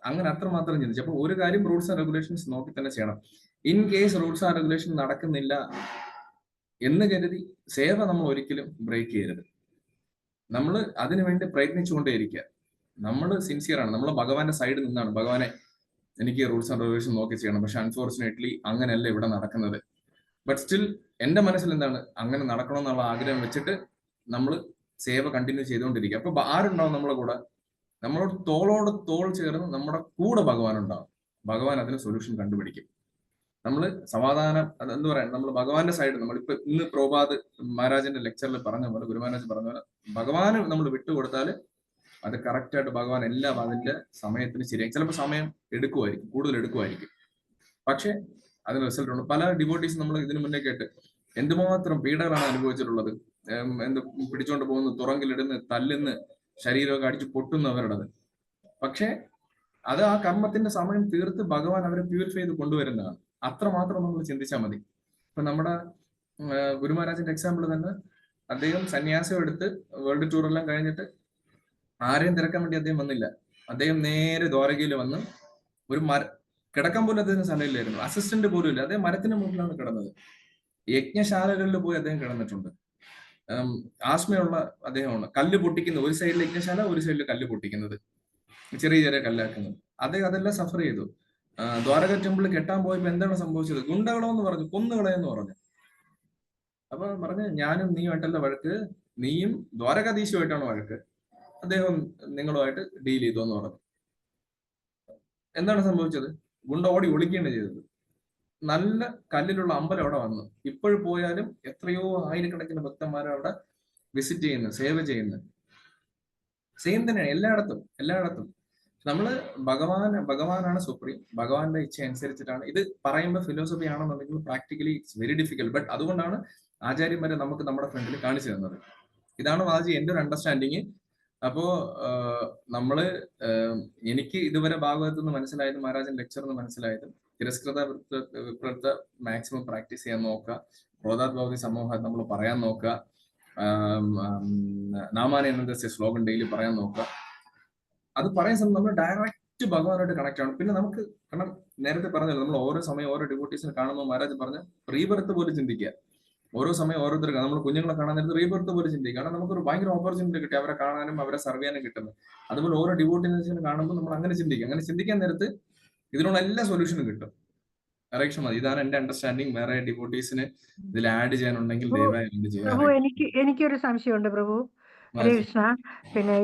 അങ്ങനെ അത്രമാത്രം ചിന്തിച്ചു. അപ്പൊ ഒരു കാര്യം റൂൾസ് ആൻഡ് റെഗുലേഷൻസ് നോക്കി തന്നെ ചെയ്യണം. In case rules and regulation നടക്കുന്നില്ല എന്ന് കരുതി സേവ നമ്മൾ ഒരിക്കലും ബ്രേക്ക് ചെയ്യരുത്. നമ്മൾ അതിനുവേണ്ടി പ്രയത്നിച്ചുകൊണ്ടേയിരിക്കുക. നമ്മൾ സിൻസിയർ ആണ്. നമ്മൾ ഭഗവാന്റെ സൈഡിൽ നിന്നാണ്, ഭഗവാനെ എനിക്ക് റൂൾസ് ആൻഡ് റെഗുലേഷൻ നോക്കി ചെയ്യണം, പക്ഷെ അൺഫോർച്ചുനേറ്റ്ലി അങ്ങനെയല്ല ഇവിടെ നടക്കുന്നത്. ബട്ട് സ്റ്റിൽ എന്റെ മനസ്സിൽ എന്താണ്, അങ്ങനെ നടക്കണമെന്നുള്ള ആഗ്രഹം വെച്ചിട്ട് നമ്മൾ സേവ കണ്ടിന്യൂ ചെയ്തുകൊണ്ടിരിക്കുക. അപ്പൊ ആരുണ്ടാവും നമ്മളെ കൂടെ? നമ്മളോട് തോളോട് തോൾ ചേർന്ന് നമ്മുടെ കൂടെ ഭഗവാൻ ഉണ്ടാവും. ഭഗവാൻ അതിന് സൊല്യൂഷൻ കണ്ടുപിടിക്കും. നമ്മൾ സമാധാനം, എന്താ പറയാ, നമ്മൾ ഭഗവാന്റെ സൈഡ്, നമ്മളിപ്പോ ഇന്ന് പ്രഭാത് മഹാരാജന്റെ ലെക്ചറിൽ പറഞ്ഞ പോലെ, ഗുരു മഹാരാജ് പറഞ്ഞ പോലെ, ഭഗവാന് നമ്മൾ വിട്ടുകൊടുത്താൽ അത് കറക്റ്റ് ആയിട്ട് ഭഗവാൻ എല്ലാം അതിന്റെ സമയത്തിന് ശരിയായി. ചിലപ്പോൾ സമയം എടുക്കുമായിരിക്കും, കൂടുതൽ എടുക്കുമായിരിക്കും, പക്ഷെ അതിന് റിസൾട്ട് ഉണ്ട്. പല ഡിവോട്ടീസ് നമ്മൾ ഇതിനു മുന്നേ കേട്ട് എന്തുമാത്രം പീഡകളാണ് അനുഭവിച്ചിട്ടുള്ളത്. എന്ത് പിടിച്ചോണ്ട് പോകുന്നു, തുറങ്കിലിടുന്ന്, തല്ലുന്ന്, ശരീരമൊക്കെ അടിച്ച് പൊട്ടുന്നവരുടേത്. പക്ഷെ അത് ആ കർമ്മത്തിന്റെ സമയം തീർത്ത് ഭഗവാൻ അവരെ പ്യൂരിഫൈ ചെയ്ത് കൊണ്ടുവരുന്നതാണ്. അത്രമാത്രം നമ്മൾ ചിന്തിച്ചാൽ മതി. ഇപ്പൊ നമ്മുടെ ഗുരു മഹാരാജിന്റെ എക്സാമ്പിൾ തന്നെ, അദ്ദേഹം സന്യാസം എടുത്ത് വേൾഡ് ടൂർ എല്ലാം കഴിഞ്ഞിട്ട് ആരെയും തിരക്കാൻ വേണ്ടി അദ്ദേഹം വന്നില്ല. അദ്ദേഹം നേരെ ദ്വാരകയിൽ വന്ന് ഒരു കിടക്കാൻ പോലും അദ്ദേഹത്തിന് സ്ഥലമില്ലായിരുന്നു, അസിസ്റ്റന്റ് പോലും ഇല്ല. അദ്ദേഹം മരത്തിന്റെ മുകളിലാണ് കിടന്നത്. യജ്ഞശാലകളിൽ പോയി അദ്ദേഹം കിടന്നിട്ടുണ്ട്. ആസ്മയുള്ള അദ്ദേഹമാണ്. കല്ല് പൊട്ടിക്കുന്നത്, ഒരു സൈഡിൽ യജ്ഞശാല, ഒരു സൈഡിൽ കല്ല് പൊട്ടിക്കുന്നത്, ചെറിയ ചെറിയ കല്ലാക്കുന്നത്. അദ്ദേഹം അതെല്ലാം സഫർ ചെയ്തു. ദ്വാരക ടെമ്പിൾ കെട്ടാൻ പോയപ്പോ എന്താണ് സംഭവിച്ചത്? ഗുണ്ടകളെന്ന് പറഞ്ഞു, കൊന്നുകളയെന്ന് പറഞ്ഞു. അപ്പൊ പറഞ്ഞ്, ഞാനും നീയുമായിട്ടല്ല വഴക്ക്, നീയും ദ്വാരകാധീശുമായിട്ടാണ് വഴക്ക്, അദ്ദേഹം നിങ്ങളുമായിട്ട് ഡീൽ ചെയ്തു എന്ന് പറഞ്ഞു. എന്താണ് സംഭവിച്ചത്? ഗുണ്ട ഓടി ഒളിക്കുകയാണ് ചെയ്തത്. നല്ല കല്ലിലുള്ള അമ്പലം അവിടെ വന്നു. ഇപ്പോഴും പോയാലും എത്രയോ ആയിരക്കണക്കിന് ഭക്തന്മാരെ അവിടെ വിസിറ്റ് ചെയ്യുന്നു, സേവ ചെയ്യുന്നു. സെയിം തന്നെയാണ് എല്ലായിടത്തും. നമ്മള് ഭഗവാനാണ് സുപ്രീം. ഭഗവാന്റെ ഇച്ഛ അനുസരിച്ചിട്ടാണ്. ഇത് പറയുമ്പോൾ ഫിലോസഫി ആണെന്നുണ്ടെങ്കിൽ practically it's very difficult. But അതുകൊണ്ടാണ് ആചാര്യന്മാരെ നമുക്ക് നമ്മുടെ ഫ്രണ്ടിൽ കാണിച്ചു തന്നത്. ഇതാണ് വാജി എന്റെ ഒരു അണ്ടർസ്റ്റാൻഡിങ്. അപ്പോ എനിക്ക് ഇതുവരെ ഭാഗവതത്തിൽ നിന്ന് മനസ്സിലായത്, മഹാരാജൻ ലെക്ചറിൽ നിന്ന് മനസ്സിലായത്, തിരസ്കൃത വിപ്രവൃത്ത മാക്സിമം പ്രാക്ടീസ് ചെയ്യാൻ നോക്കുക. ക്രോധാത്ഭവതി സമൂഹം നമ്മൾ പറയാൻ നോക്കുക. നാമാനന്ദസ്യ ശ്ലോകം ഡെയിലി പറയാൻ നോക്കുക. അത് പറയാൻ സമയം നമ്മൾ ഡയറക്റ്റ് ഭഗവാനായിട്ട് കണക്ട് ആണ്. പിന്നെ നമുക്ക് കാരണം നേരത്തെ പറഞ്ഞല്ലോ, നമ്മൾ ഓരോ സമയം ഓരോ ഡിവോട്ടീസിനെ കാണുമ്പോൾ മഹാരാജ് പറഞ്ഞ റീബർത്ത് പോലും ചിന്തിക്കുക. ഓരോ സമയം ഓരോരുത്തർക്ക് നമ്മൾ കുഞ്ഞുങ്ങളെ കാണാൻ നേരത്ത് റീബർത്ത് പോലും ചിന്തിക്കുക. കാരണം നമുക്കൊരു ഭയങ്കര ഓപ്പർച്യൂണിറ്റി കിട്ടി അവരെ കാണാനും അവരെ സർവ് ചെയ്യാനും കിട്ടുന്നത്. അതുപോലെ ഓരോ ഡിവോട്ടീസിനെ കാണുമ്പോൾ നമ്മൾ അങ്ങനെ ചിന്തിക്കുക. അങ്ങനെ ചിന്തിക്കാൻ നേരത്ത് ഇതിനുള്ള എല്ലാ സൊല്യൂഷനും കിട്ടും. ഹരേ മതി. ഇതാണ് എന്റെ അണ്ടർസ്റ്റാൻഡിങ്. വേറെ ഡിവോട്ടീസിന് ഇതിൽ ആഡ് ചെയ്യാനുണ്ടെങ്കിൽ ദയവായി എന്ത് ചെയ്യുക. പ്രഭു, എനിക്കൊരു സംശയമുണ്ട് പ്രഭു. ഹരേ കൃഷ്ണ. പിന്നെ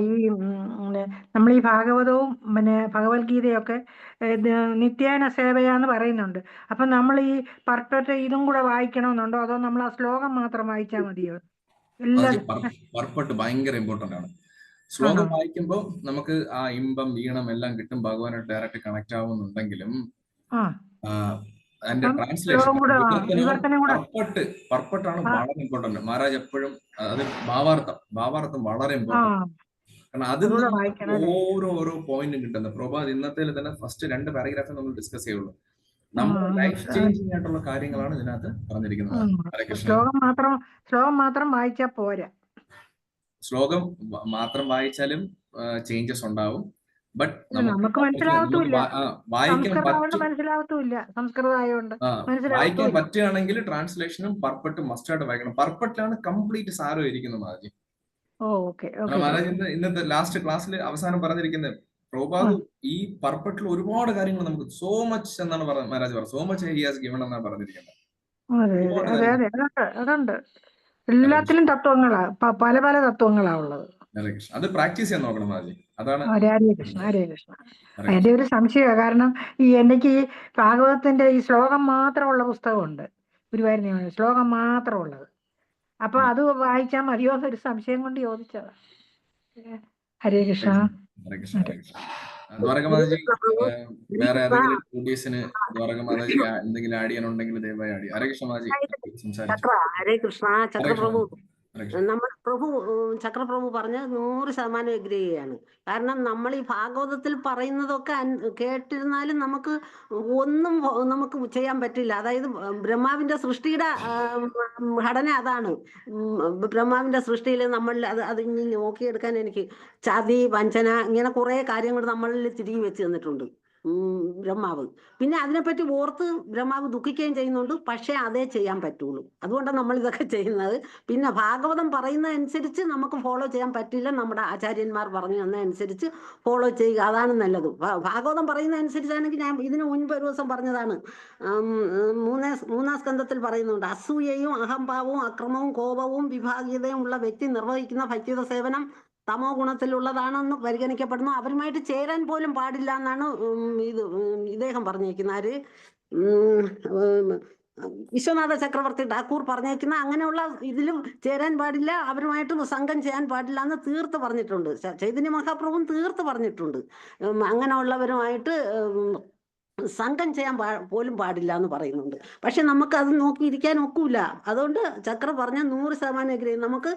നമ്മൾ ഈ ഭാഗവതവും പിന്നെ ഭഗവത്ഗീതയൊക്കെ നിത്യേന സേവയാന്ന് പറയുന്നുണ്ട്. അപ്പൊ നമ്മൾ ഈ പെർഫെക്റ്റ് ഇതും കൂടെ വായിക്കണമെന്നുണ്ടോ, അതോ നമ്മൾ ആ ശ്ലോകം മാത്രം വായിച്ചാൽ മതിയോ? എല്ലാം പർപ്പട്ട് ഭയങ്കര ഇമ്പോർട്ടന്റ് ആണ്. ശ്ലോകം വായിക്കുമ്പോൾ നമുക്ക് ആ ഇമ്പം ഈണം എല്ലാം കിട്ടും, ഭഗവാനായിട്ട് ഡയറക്റ്റ് കണക്ട് ആവുന്നുണ്ടെങ്കിലും അതിന്റെ ട്രാൻസ്ലേഷൻ പർപ്പട്ടാണ് വളരെ ഇമ്പോർട്ടന്റ്. മഹാരാജ് എപ്പോഴും അത് ഭാവാർത്ഥം വളരെ ഇമ്പോർട്ടന്റ്. കാരണം അതിൽ ഓരോ പോയിന്റും കിട്ടുന്നത്. പ്രഭാത് ഇന്നത്തെ തന്നെ ഫസ്റ്റ് 2 പാരഗ്രാഫേ നമ്മൾ ഡിസ്കസ് ചെയ്യുള്ളൂ. നമ്മുടെ ലൈഫ് ചേഞ്ചിങ് ആയിട്ടുള്ള കാര്യങ്ങളാണ് ഇതിനകത്ത് പറഞ്ഞിരിക്കുന്നത്. ശ്ലോകം മാത്രം വായിച്ചാൽ പോരാ. ശ്ലോകം മാത്രം വായിച്ചാലും ചേഞ്ചസ് ഉണ്ടാവും. ബട്ട് നമുക്ക് മനസ്സിലാവത്തില്ല, വായിക്കാൻ പറ്റുകയാണെങ്കിൽ ട്രാൻസ്ലേഷനും പർപ്പട്ടും മസ്റ്റായിട്ട് വായിക്കണം. പർപ്പട്ടിലാണ് കംപ്ലീറ്റ് സാരം ഇരിക്കുന്നത് മഹാരാജ്. മഹാരാജ് ഇന്നത്തെ ലാസ്റ്റ് ക്ലാസ്സിൽ അവസാനം പറഞ്ഞിരിക്കുന്നത് പ്രഭുപാദ് ഈ പർപ്പട്ടിൽ ഒരുപാട് കാര്യങ്ങൾ നമുക്ക് സോ മച്ച് എന്നാണ് മഹാരാജ് പറഞ്ഞത്. So much he has given എന്നാണ് പറഞ്ഞിരിക്കുന്നത്. അതുണ്ട്, എല്ലാത്തിലും തത്വങ്ങളാ, പല പല തത്വങ്ങളാ ഉള്ളത്. അത് പ്രാക്ടീസ് ചെയ്യാൻ നോക്കണം മഹാരാജ്. അതാണ്. ഹരേ കൃഷ്ണ. എന്റെ ഒരു സംശയമാണ്. കാരണം എനിക്ക് ഈ ഭാഗവതത്തിന്റെ ഈ ശ്ലോകം മാത്രമുള്ള പുസ്തകമുണ്ട്, ഗുരുവായൂർ ശ്ലോകം മാത്രമുള്ളത്. അപ്പൊ അത് വായിച്ചാൽ മതിയോ എന്നൊരു സംശയം കൊണ്ട് ചോദിച്ചതാ. ഹരേ കൃഷ്ണ. ദ്വാരകമാതാജി വേറെ ഏതെങ്കിലും കൂട്ടീസിന് ദ്വാരകമാതാജി എന്തെങ്കിലും ആഡ് ചെയ്യാനുണ്ടെങ്കിൽ ദയവായി ആഡ് ചെയ്യാം. ഹരേ കൃഷ്ണ മാതാജി സംസാരിച്ചു. ഹരേ കൃഷ്ണ. ചക്രപ്രഭു നമ്മൾ ചക്രപ്രഭു പറഞ്ഞ 100% എഗ്രി ചെയ്യാണ്. കാരണം നമ്മൾ ഈ ഭാഗവതത്തിൽ പറയുന്നതൊക്കെ കേട്ടിരുന്നാലും നമുക്ക് ഒന്നും നമുക്ക് ചെയ്യാൻ പറ്റില്ല. അതായത് ബ്രഹ്മാവിന്റെ സൃഷ്ടിയുടെ ഘടന അതാണ്. ബ്രഹ്മാവിന്റെ സൃഷ്ടിയിൽ നമ്മൾ അത് ഇനി നോക്കിയെടുക്കാൻ എനിക്ക് ചതി വഞ്ചന ഇങ്ങനെ കുറെ കാര്യങ്ങൾ നമ്മളിൽ തിരികെ വെച്ച് തന്നിട്ടുണ്ട് ബ്രഹ്മാവ്. പിന്നെ അതിനെപ്പറ്റി ഓർത്ത് ബ്രഹ്മാവ് ദുഃഖിക്കുകയും ചെയ്യുന്നുണ്ട്. പക്ഷെ അതേ ചെയ്യാൻ പറ്റുള്ളൂ. അതുകൊണ്ടാണ് നമ്മൾ ഇതൊക്കെ ചെയ്യുന്നത്. പിന്നെ ഭാഗവതം പറയുന്നതനുസരിച്ച് നമുക്ക് ഫോളോ ചെയ്യാൻ പറ്റില്ല. നമ്മുടെ ആചാര്യന്മാർ പറഞ്ഞു തന്നതനുസരിച്ച് ഫോളോ ചെയ്യുക, അതാണ് നല്ലത്. ഭാഗവതം പറയുന്നതനുസരിച്ചാണെങ്കിൽ ഞാൻ ഇതിനു മുൻപ് ഒരു ദിവസം പറഞ്ഞതാണ്. 3-ാം സ്കന്ധത്തിൽ പറയുന്നുണ്ട്, അസൂയയും അഹംഭാവവും അക്രമവും കോപവും വിഭാഗീയതയും ഉള്ള വ്യക്തി നിർവഹിക്കുന്ന ഭക്തിയുത സേവനം തമോ ഗുണത്തിലുള്ളതാണെന്ന് പരിഗണിക്കപ്പെടുന്നു. അവരുമായിട്ട് ചേരാൻ പോലും പാടില്ല എന്നാണ് ഇദ്ദേഹം പറഞ്ഞേക്കുന്ന ആര് വിശ്വനാഥ ചക്രവർത്തി ഠാക്കൂർ പറഞ്ഞേക്കുന്ന. അങ്ങനെയുള്ള ഇതിലും ചേരാൻ പാടില്ല, അവരുമായിട്ട് സംഘം ചെയ്യാൻ പാടില്ല എന്ന് തീർത്ത് പറഞ്ഞിട്ടുണ്ട്. ചൈതന്യ മഹാപ്രഭുവും തീർത്ത് പറഞ്ഞിട്ടുണ്ട്. അങ്ങനെയുള്ളവരുമായിട്ട് സംഘം ചെയ്യാൻ പോലും പാടില്ല എന്ന് പറയുന്നുണ്ട്. പക്ഷെ നമുക്ക് അത് നോക്കിയിരിക്കാൻ ഒക്കില്ല. അതുകൊണ്ട് ചക്ര പറഞ്ഞ 100% എഗ്രി. നമുക്ക്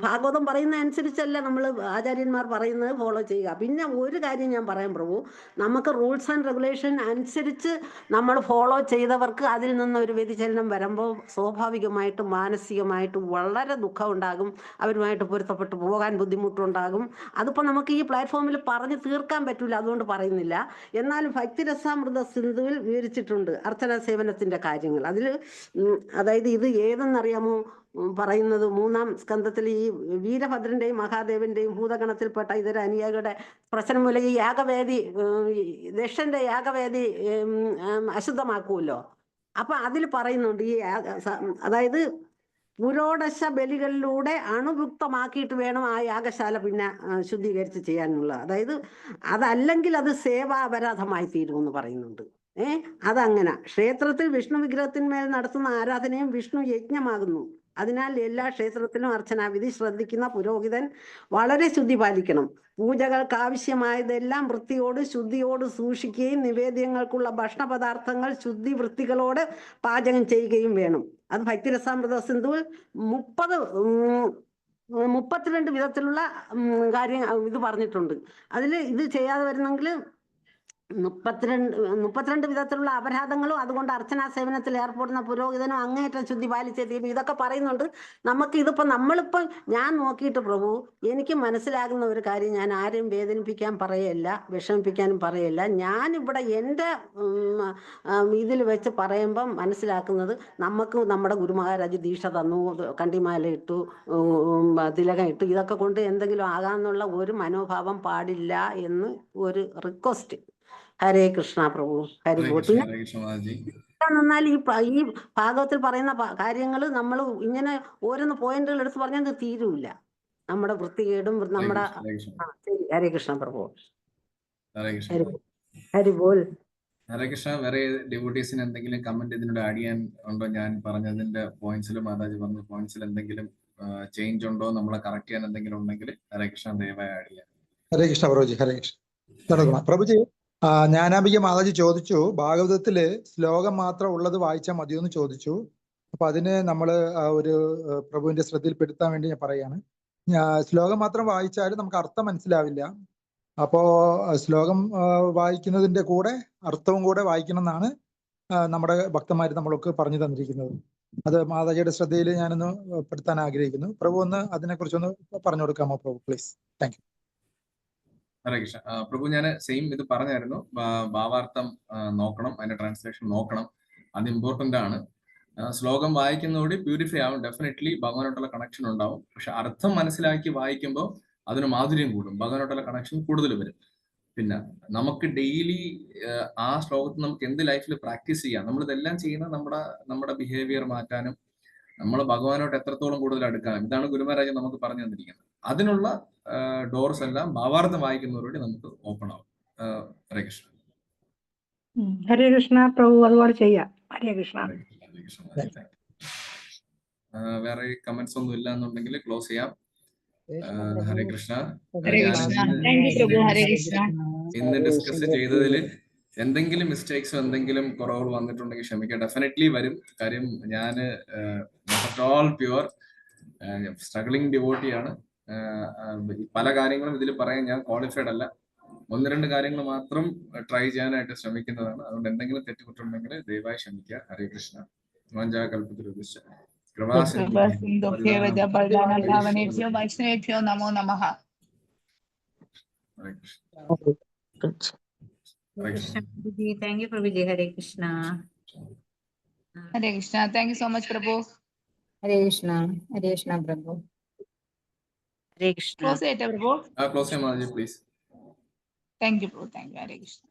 ഭാഗവതം പറയുന്ന അനുസരിച്ചല്ല നമ്മൾ ആചാര്യന്മാർ പറയുന്നത് ഫോളോ ചെയ്യുക. പിന്നെ ഒരു കാര്യം ഞാൻ പറയാം പ്രഭു, നമുക്ക് റൂൾസ് ആൻഡ് റെഗുലേഷൻ അനുസരിച്ച് നമ്മൾ ഫോളോ ചെയ്തവർക്ക് അതിൽ നിന്നൊരു വ്യതിചലനം വരുമ്പോൾ സ്വാഭാവികമായിട്ടും മാനസികമായിട്ടും വളരെ ദുഃഖം ഉണ്ടാകും. അവരുമായിട്ട് പൊരുത്തപ്പെട്ടു പോകാൻ ബുദ്ധിമുട്ടുണ്ടാകും. അതിപ്പോൾ നമുക്ക് ഈ പ്ലാറ്റ്ഫോമിൽ പറഞ്ഞ് തീർക്കാൻ പറ്റില്ല, അതുകൊണ്ട് പറയുന്നില്ല. എന്നാലും ഭക്തിരസാമൃത സിന്ധുവിൽ വിവരിച്ചിട്ടുണ്ട് അർച്ചന സേവനത്തിന്റെ കാര്യങ്ങൾ. അതിൽ അതായത് ഇത് ഏതെന്നറിയാമോ പറയുന്നത്? 3-ാം സ്കന്ധത്തിൽ ഈ വീരഭദ്രന്റെയും മഹാദേവന്റെയും ഭൂതഗണത്തിൽപ്പെട്ട ഇതര അനുയായികളുടെ പ്രശ്നം മൂലം ഈ യാഗവേദി ദക്ഷന്റെ യാഗവേദി അശുദ്ധമാക്കുമല്ലോ. അപ്പൊ അതിൽ പറയുന്നുണ്ട് ഈ അതായത് പുരോഡശ ബലികളിലൂടെ അണുയുക്തമാക്കിയിട്ട് വേണം ആ യാഗശാല പിന്നെ ശുദ്ധീകരിച്ച് ചെയ്യാനുള്ള. അതായത് അതല്ലെങ്കിൽ അത് സേവാപരാധമായി തീരുമെന്ന് പറയുന്നുണ്ട്. അതങ്ങനെ ക്ഷേത്രത്തിൽ വിഷ്ണു വിഗ്രഹത്തിന്മേൽ നടത്തുന്ന ആരാധനയും വിഷ്ണു യജ്ഞമാകുന്നു. അതിനാൽ എല്ലാ ക്ഷേത്രത്തിലും അർച്ചനാവിധി ശ്രദ്ധിക്കുന്ന പുരോഹിതൻ വളരെ ശുദ്ധി പാലിക്കണം. പൂജകൾക്ക് ആവശ്യമായതെല്ലാം വൃത്തിയോട് ശുദ്ധിയോട് സൂക്ഷിക്കുകയും നിവേദ്യങ്ങൾക്കുള്ള ഭക്ഷണ പദാർത്ഥങ്ങൾ ശുദ്ധി വൃത്തികളോട് പാചകം ചെയ്യുകയും വേണം. അത് ഭക്തിരസാമൃത സിന്ധുവിൽ 32 വിധത്തിലുള്ള കാര്യം ഇത് പറഞ്ഞിട്ടുണ്ട്. അതിൽ ഇത് ചെയ്യാതെ വരുന്നെങ്കിൽ മുപ്പത്തിരണ്ട് വിധത്തിലുള്ള അപരാധങ്ങളും അതുകൊണ്ട് അർച്ചനാ സേവനത്തിൽ ഏർപ്പെടുന്ന പുരോഹിതനും അങ്ങേയറ്റം ശുദ്ധി പാലിച്ചേ തീരും ഇതൊക്കെ പറയുന്നുണ്ട്. നമുക്ക് ഇതിപ്പോ നമ്മളിപ്പോൾ ഞാൻ നോക്കിയിട്ട് പ്രഭു എനിക്ക് മനസ്സിലാകുന്ന ഒരു കാര്യം, ഞാൻ ആരെയും വേദനിപ്പിക്കാൻ പറയല്ല, വിഷമിപ്പിക്കാനും പറയല്ല. ഞാനിവിടെ എൻ്റെ ഇതിൽ വെച്ച് പറയുമ്പം മനസ്സിലാക്കുന്നത്, നമുക്ക് നമ്മുടെ ഗുരുമഹാരാജ് ദീക്ഷ തന്നു, കണ്ടിമാല ഇട്ടു, തിലകം ഇട്ടു, ഇതൊക്കെ കൊണ്ട് എന്തെങ്കിലും ആകാന്നുള്ള ഒരു മനോഭാവം പാടില്ല എന്ന് ഒരു റിക്വസ്റ്റ്. ഹരേ കൃഷ്ണ പ്രഭു, ഹരി ഹരേ ബോൾ. കൃഷ്ണ, പിന്നെ ഹരേ കൃഷ്ണ മാതാജി. എന്നാൽ ഈ ഭാഗവത്തിൽ പറയുന്ന കാര്യങ്ങൾ നമ്മൾ ഇങ്ങനെ ഓരോന്ന് പോയിന്റുകൾ എടുത്ത് പറഞ്ഞാൽ തീരൂല. നമ്മുടെ വൃത്തികേടും നമ്മുടെ ഹരേ കൃഷ്ണ, ശരി. ഹരേ കൃഷ്ണ പ്രഭു, ഹരേ കൃഷ്ണ. ഹരി ബോൾ. ഹരേ കൃഷ്ണ. വേറെ ഡിവോട്ടീസിന് എന്തെങ്കിലും കമന്റ് ഇതിനോട് ആഡ് ചെയ്യാൻ ഉണ്ടോ? ഞാൻ പറഞ്ഞതിന്റെ പോയിന്റ്സിൽ, മാതാജി പറഞ്ഞ പോയിന്റ്സിൽ എന്തെങ്കിലും ചേഞ്ച് ഉണ്ടോ, നമ്മളെ കറക്റ്റ് ചെയ്യാൻ എന്തെങ്കിലും ഉണ്ടെങ്കിൽ ഹരേ കൃഷ്ണ ദയവായി ആഡ് ചെയ്യാം. ഹരേ കൃഷ്ണ പ്രഭുജി, ഹരേ കൃഷ്ണ. പ്രഭുജി, ജ്ഞാനാംബിക മാതാജി ചോദിച്ചു, ഭാഗവതത്തില് ശ്ലോകം മാത്രം ഉള്ളത് വായിച്ചാൽ മതിയോ എന്ന് ചോദിച്ചു. അപ്പൊ അതിന് നമ്മൾ ഒരു പ്രഭുവിന്റെ ശ്രദ്ധയിൽപ്പെടുത്താൻ വേണ്ടി ഞാൻ പറയാണ്. ശ്ലോകം മാത്രം വായിച്ചാൽ നമുക്ക് അർത്ഥം മനസ്സിലാവില്ല. അപ്പോ ശ്ലോകം വായിക്കുന്നതിന്റെ കൂടെ അർത്ഥവും കൂടെ വായിക്കണം എന്നാണ് നമ്മുടെ ഭക്തന്മാർ നമ്മളൊക്കെ പറഞ്ഞു തന്നിരിക്കുന്നത്. അത് മാതാജിയുടെ ശ്രദ്ധയിൽ ഞാനൊന്ന് പെടുത്താൻ ആഗ്രഹിക്കുന്നു. പ്രഭു ഒന്ന് അതിനെക്കുറിച്ചൊന്ന് പറഞ്ഞു കൊടുക്കാമോ പ്രഭു, please? Thank you. Hare Krishna. പ്രഭു, ഞാൻ സെയിം ഇത് പറഞ്ഞായിരുന്നു. ഭാവാർത്ഥം നോക്കണം, അതിന്റെ ട്രാൻസ്ലേഷൻ നോക്കണം, അത് ഇമ്പോർട്ടന്റ് ആണ്. ശ്ലോകം വായിക്കുന്നതോടെ പ്യൂരിഫൈ ആവും, ഡെഫിനറ്റ്ലി ഭഗവാനോട്ടുള്ള കണക്ഷൻ ഉണ്ടാവും. പക്ഷെ അർത്ഥം മനസ്സിലാക്കി വായിക്കുമ്പോൾ അതിന് മാധുര്യം കൂടും, ഭഗവാനോട്ടുള്ള കണക്ഷൻ കൂടുതൽ വരും. പിന്നെ നമുക്ക് ഡെയിലി ആ ശ്ലോകത്തിൽ നമുക്ക് എന്ത് ലൈഫിൽ പ്രാക്ടീസ് ചെയ്യാം. നമ്മളിതെല്ലാം ചെയ്യുന്ന നമ്മുടെ ബിഹേവിയർ മാറ്റാനും നമ്മൾ ഭഗവാനോട്ട് എത്രത്തോളം കൂടുതൽ അടുക്കാനും ഇതാണ് ഗുരുമഹാരാജ് നമുക്ക് പറഞ്ഞു തന്നിരിക്കുന്നത്. അതിനുള്ള ഡോർസ് എല്ലാം ഭാവാർത്ഥം വായിക്കുന്നതോടുകൂടി നമുക്ക് ഓപ്പൺ ആവും. ഹരേ കൃഷ്ണ. ഹരേ കൃഷ്ണ പ്രഭു, അതുപോലെ ചെയ്യാം. ഹരേ കൃഷ്ണ. വേറെ കമന്റ്സ് ഒന്നും ഇല്ല എന്നുണ്ടെങ്കിൽ ക്ലോസ് ചെയ്യാം. ഹരേ കൃഷ്ണ. ഇന്ന് ഡിസ്കസ് ചെയ്തതിൽ എന്തെങ്കിലും മിസ്റ്റേക്സോ എന്തെങ്കിലും കുറവുകൾ വന്നിട്ടുണ്ടെങ്കിൽ ക്ഷമിക്കുക, ഡെഫിനറ്റ്ലി വരും. കാര്യം ഞാൻ നോട്ട് ഓൾ പ്യുവർ സ്ട്രഗ്ലിംഗ് ഡിവോട്ടിയാണ്. പല കാര്യങ്ങളും ഇതിൽ പറയാൻ ഞാൻ ക്വാളിഫൈഡ് അല്ല. 1-2 കാര്യങ്ങൾ മാത്രം ട്രൈ ചെയ്യാനായിട്ട് ശ്രമിക്കുന്നതാണ്. അതുകൊണ്ട് എന്തെങ്കിലും തെറ്റുകുറ്റുണ്ടെങ്കിൽ ദയവായി ക്ഷമിക്കുക. ഹരേ കൃഷ്ണ. വൈഷ്ണവേഭ്യോ നമോ നമഃ. Hare Krishna. Thank you, Prabhuji. Hare Krishna. Hare Krishna. Thank you so much പ്രഭു. Hare Krishna. Hare Krishna, Prabhu. Hare Krishna. Close ചെയ്യട്ടെ പ്രഭു. ക്ലോസ് ചെയ്യാം മാതാജി, പ്ലീസ്. താങ്ക് യു പ്രഭു, താങ്ക് യു. ഹരേ കൃഷ്ണ.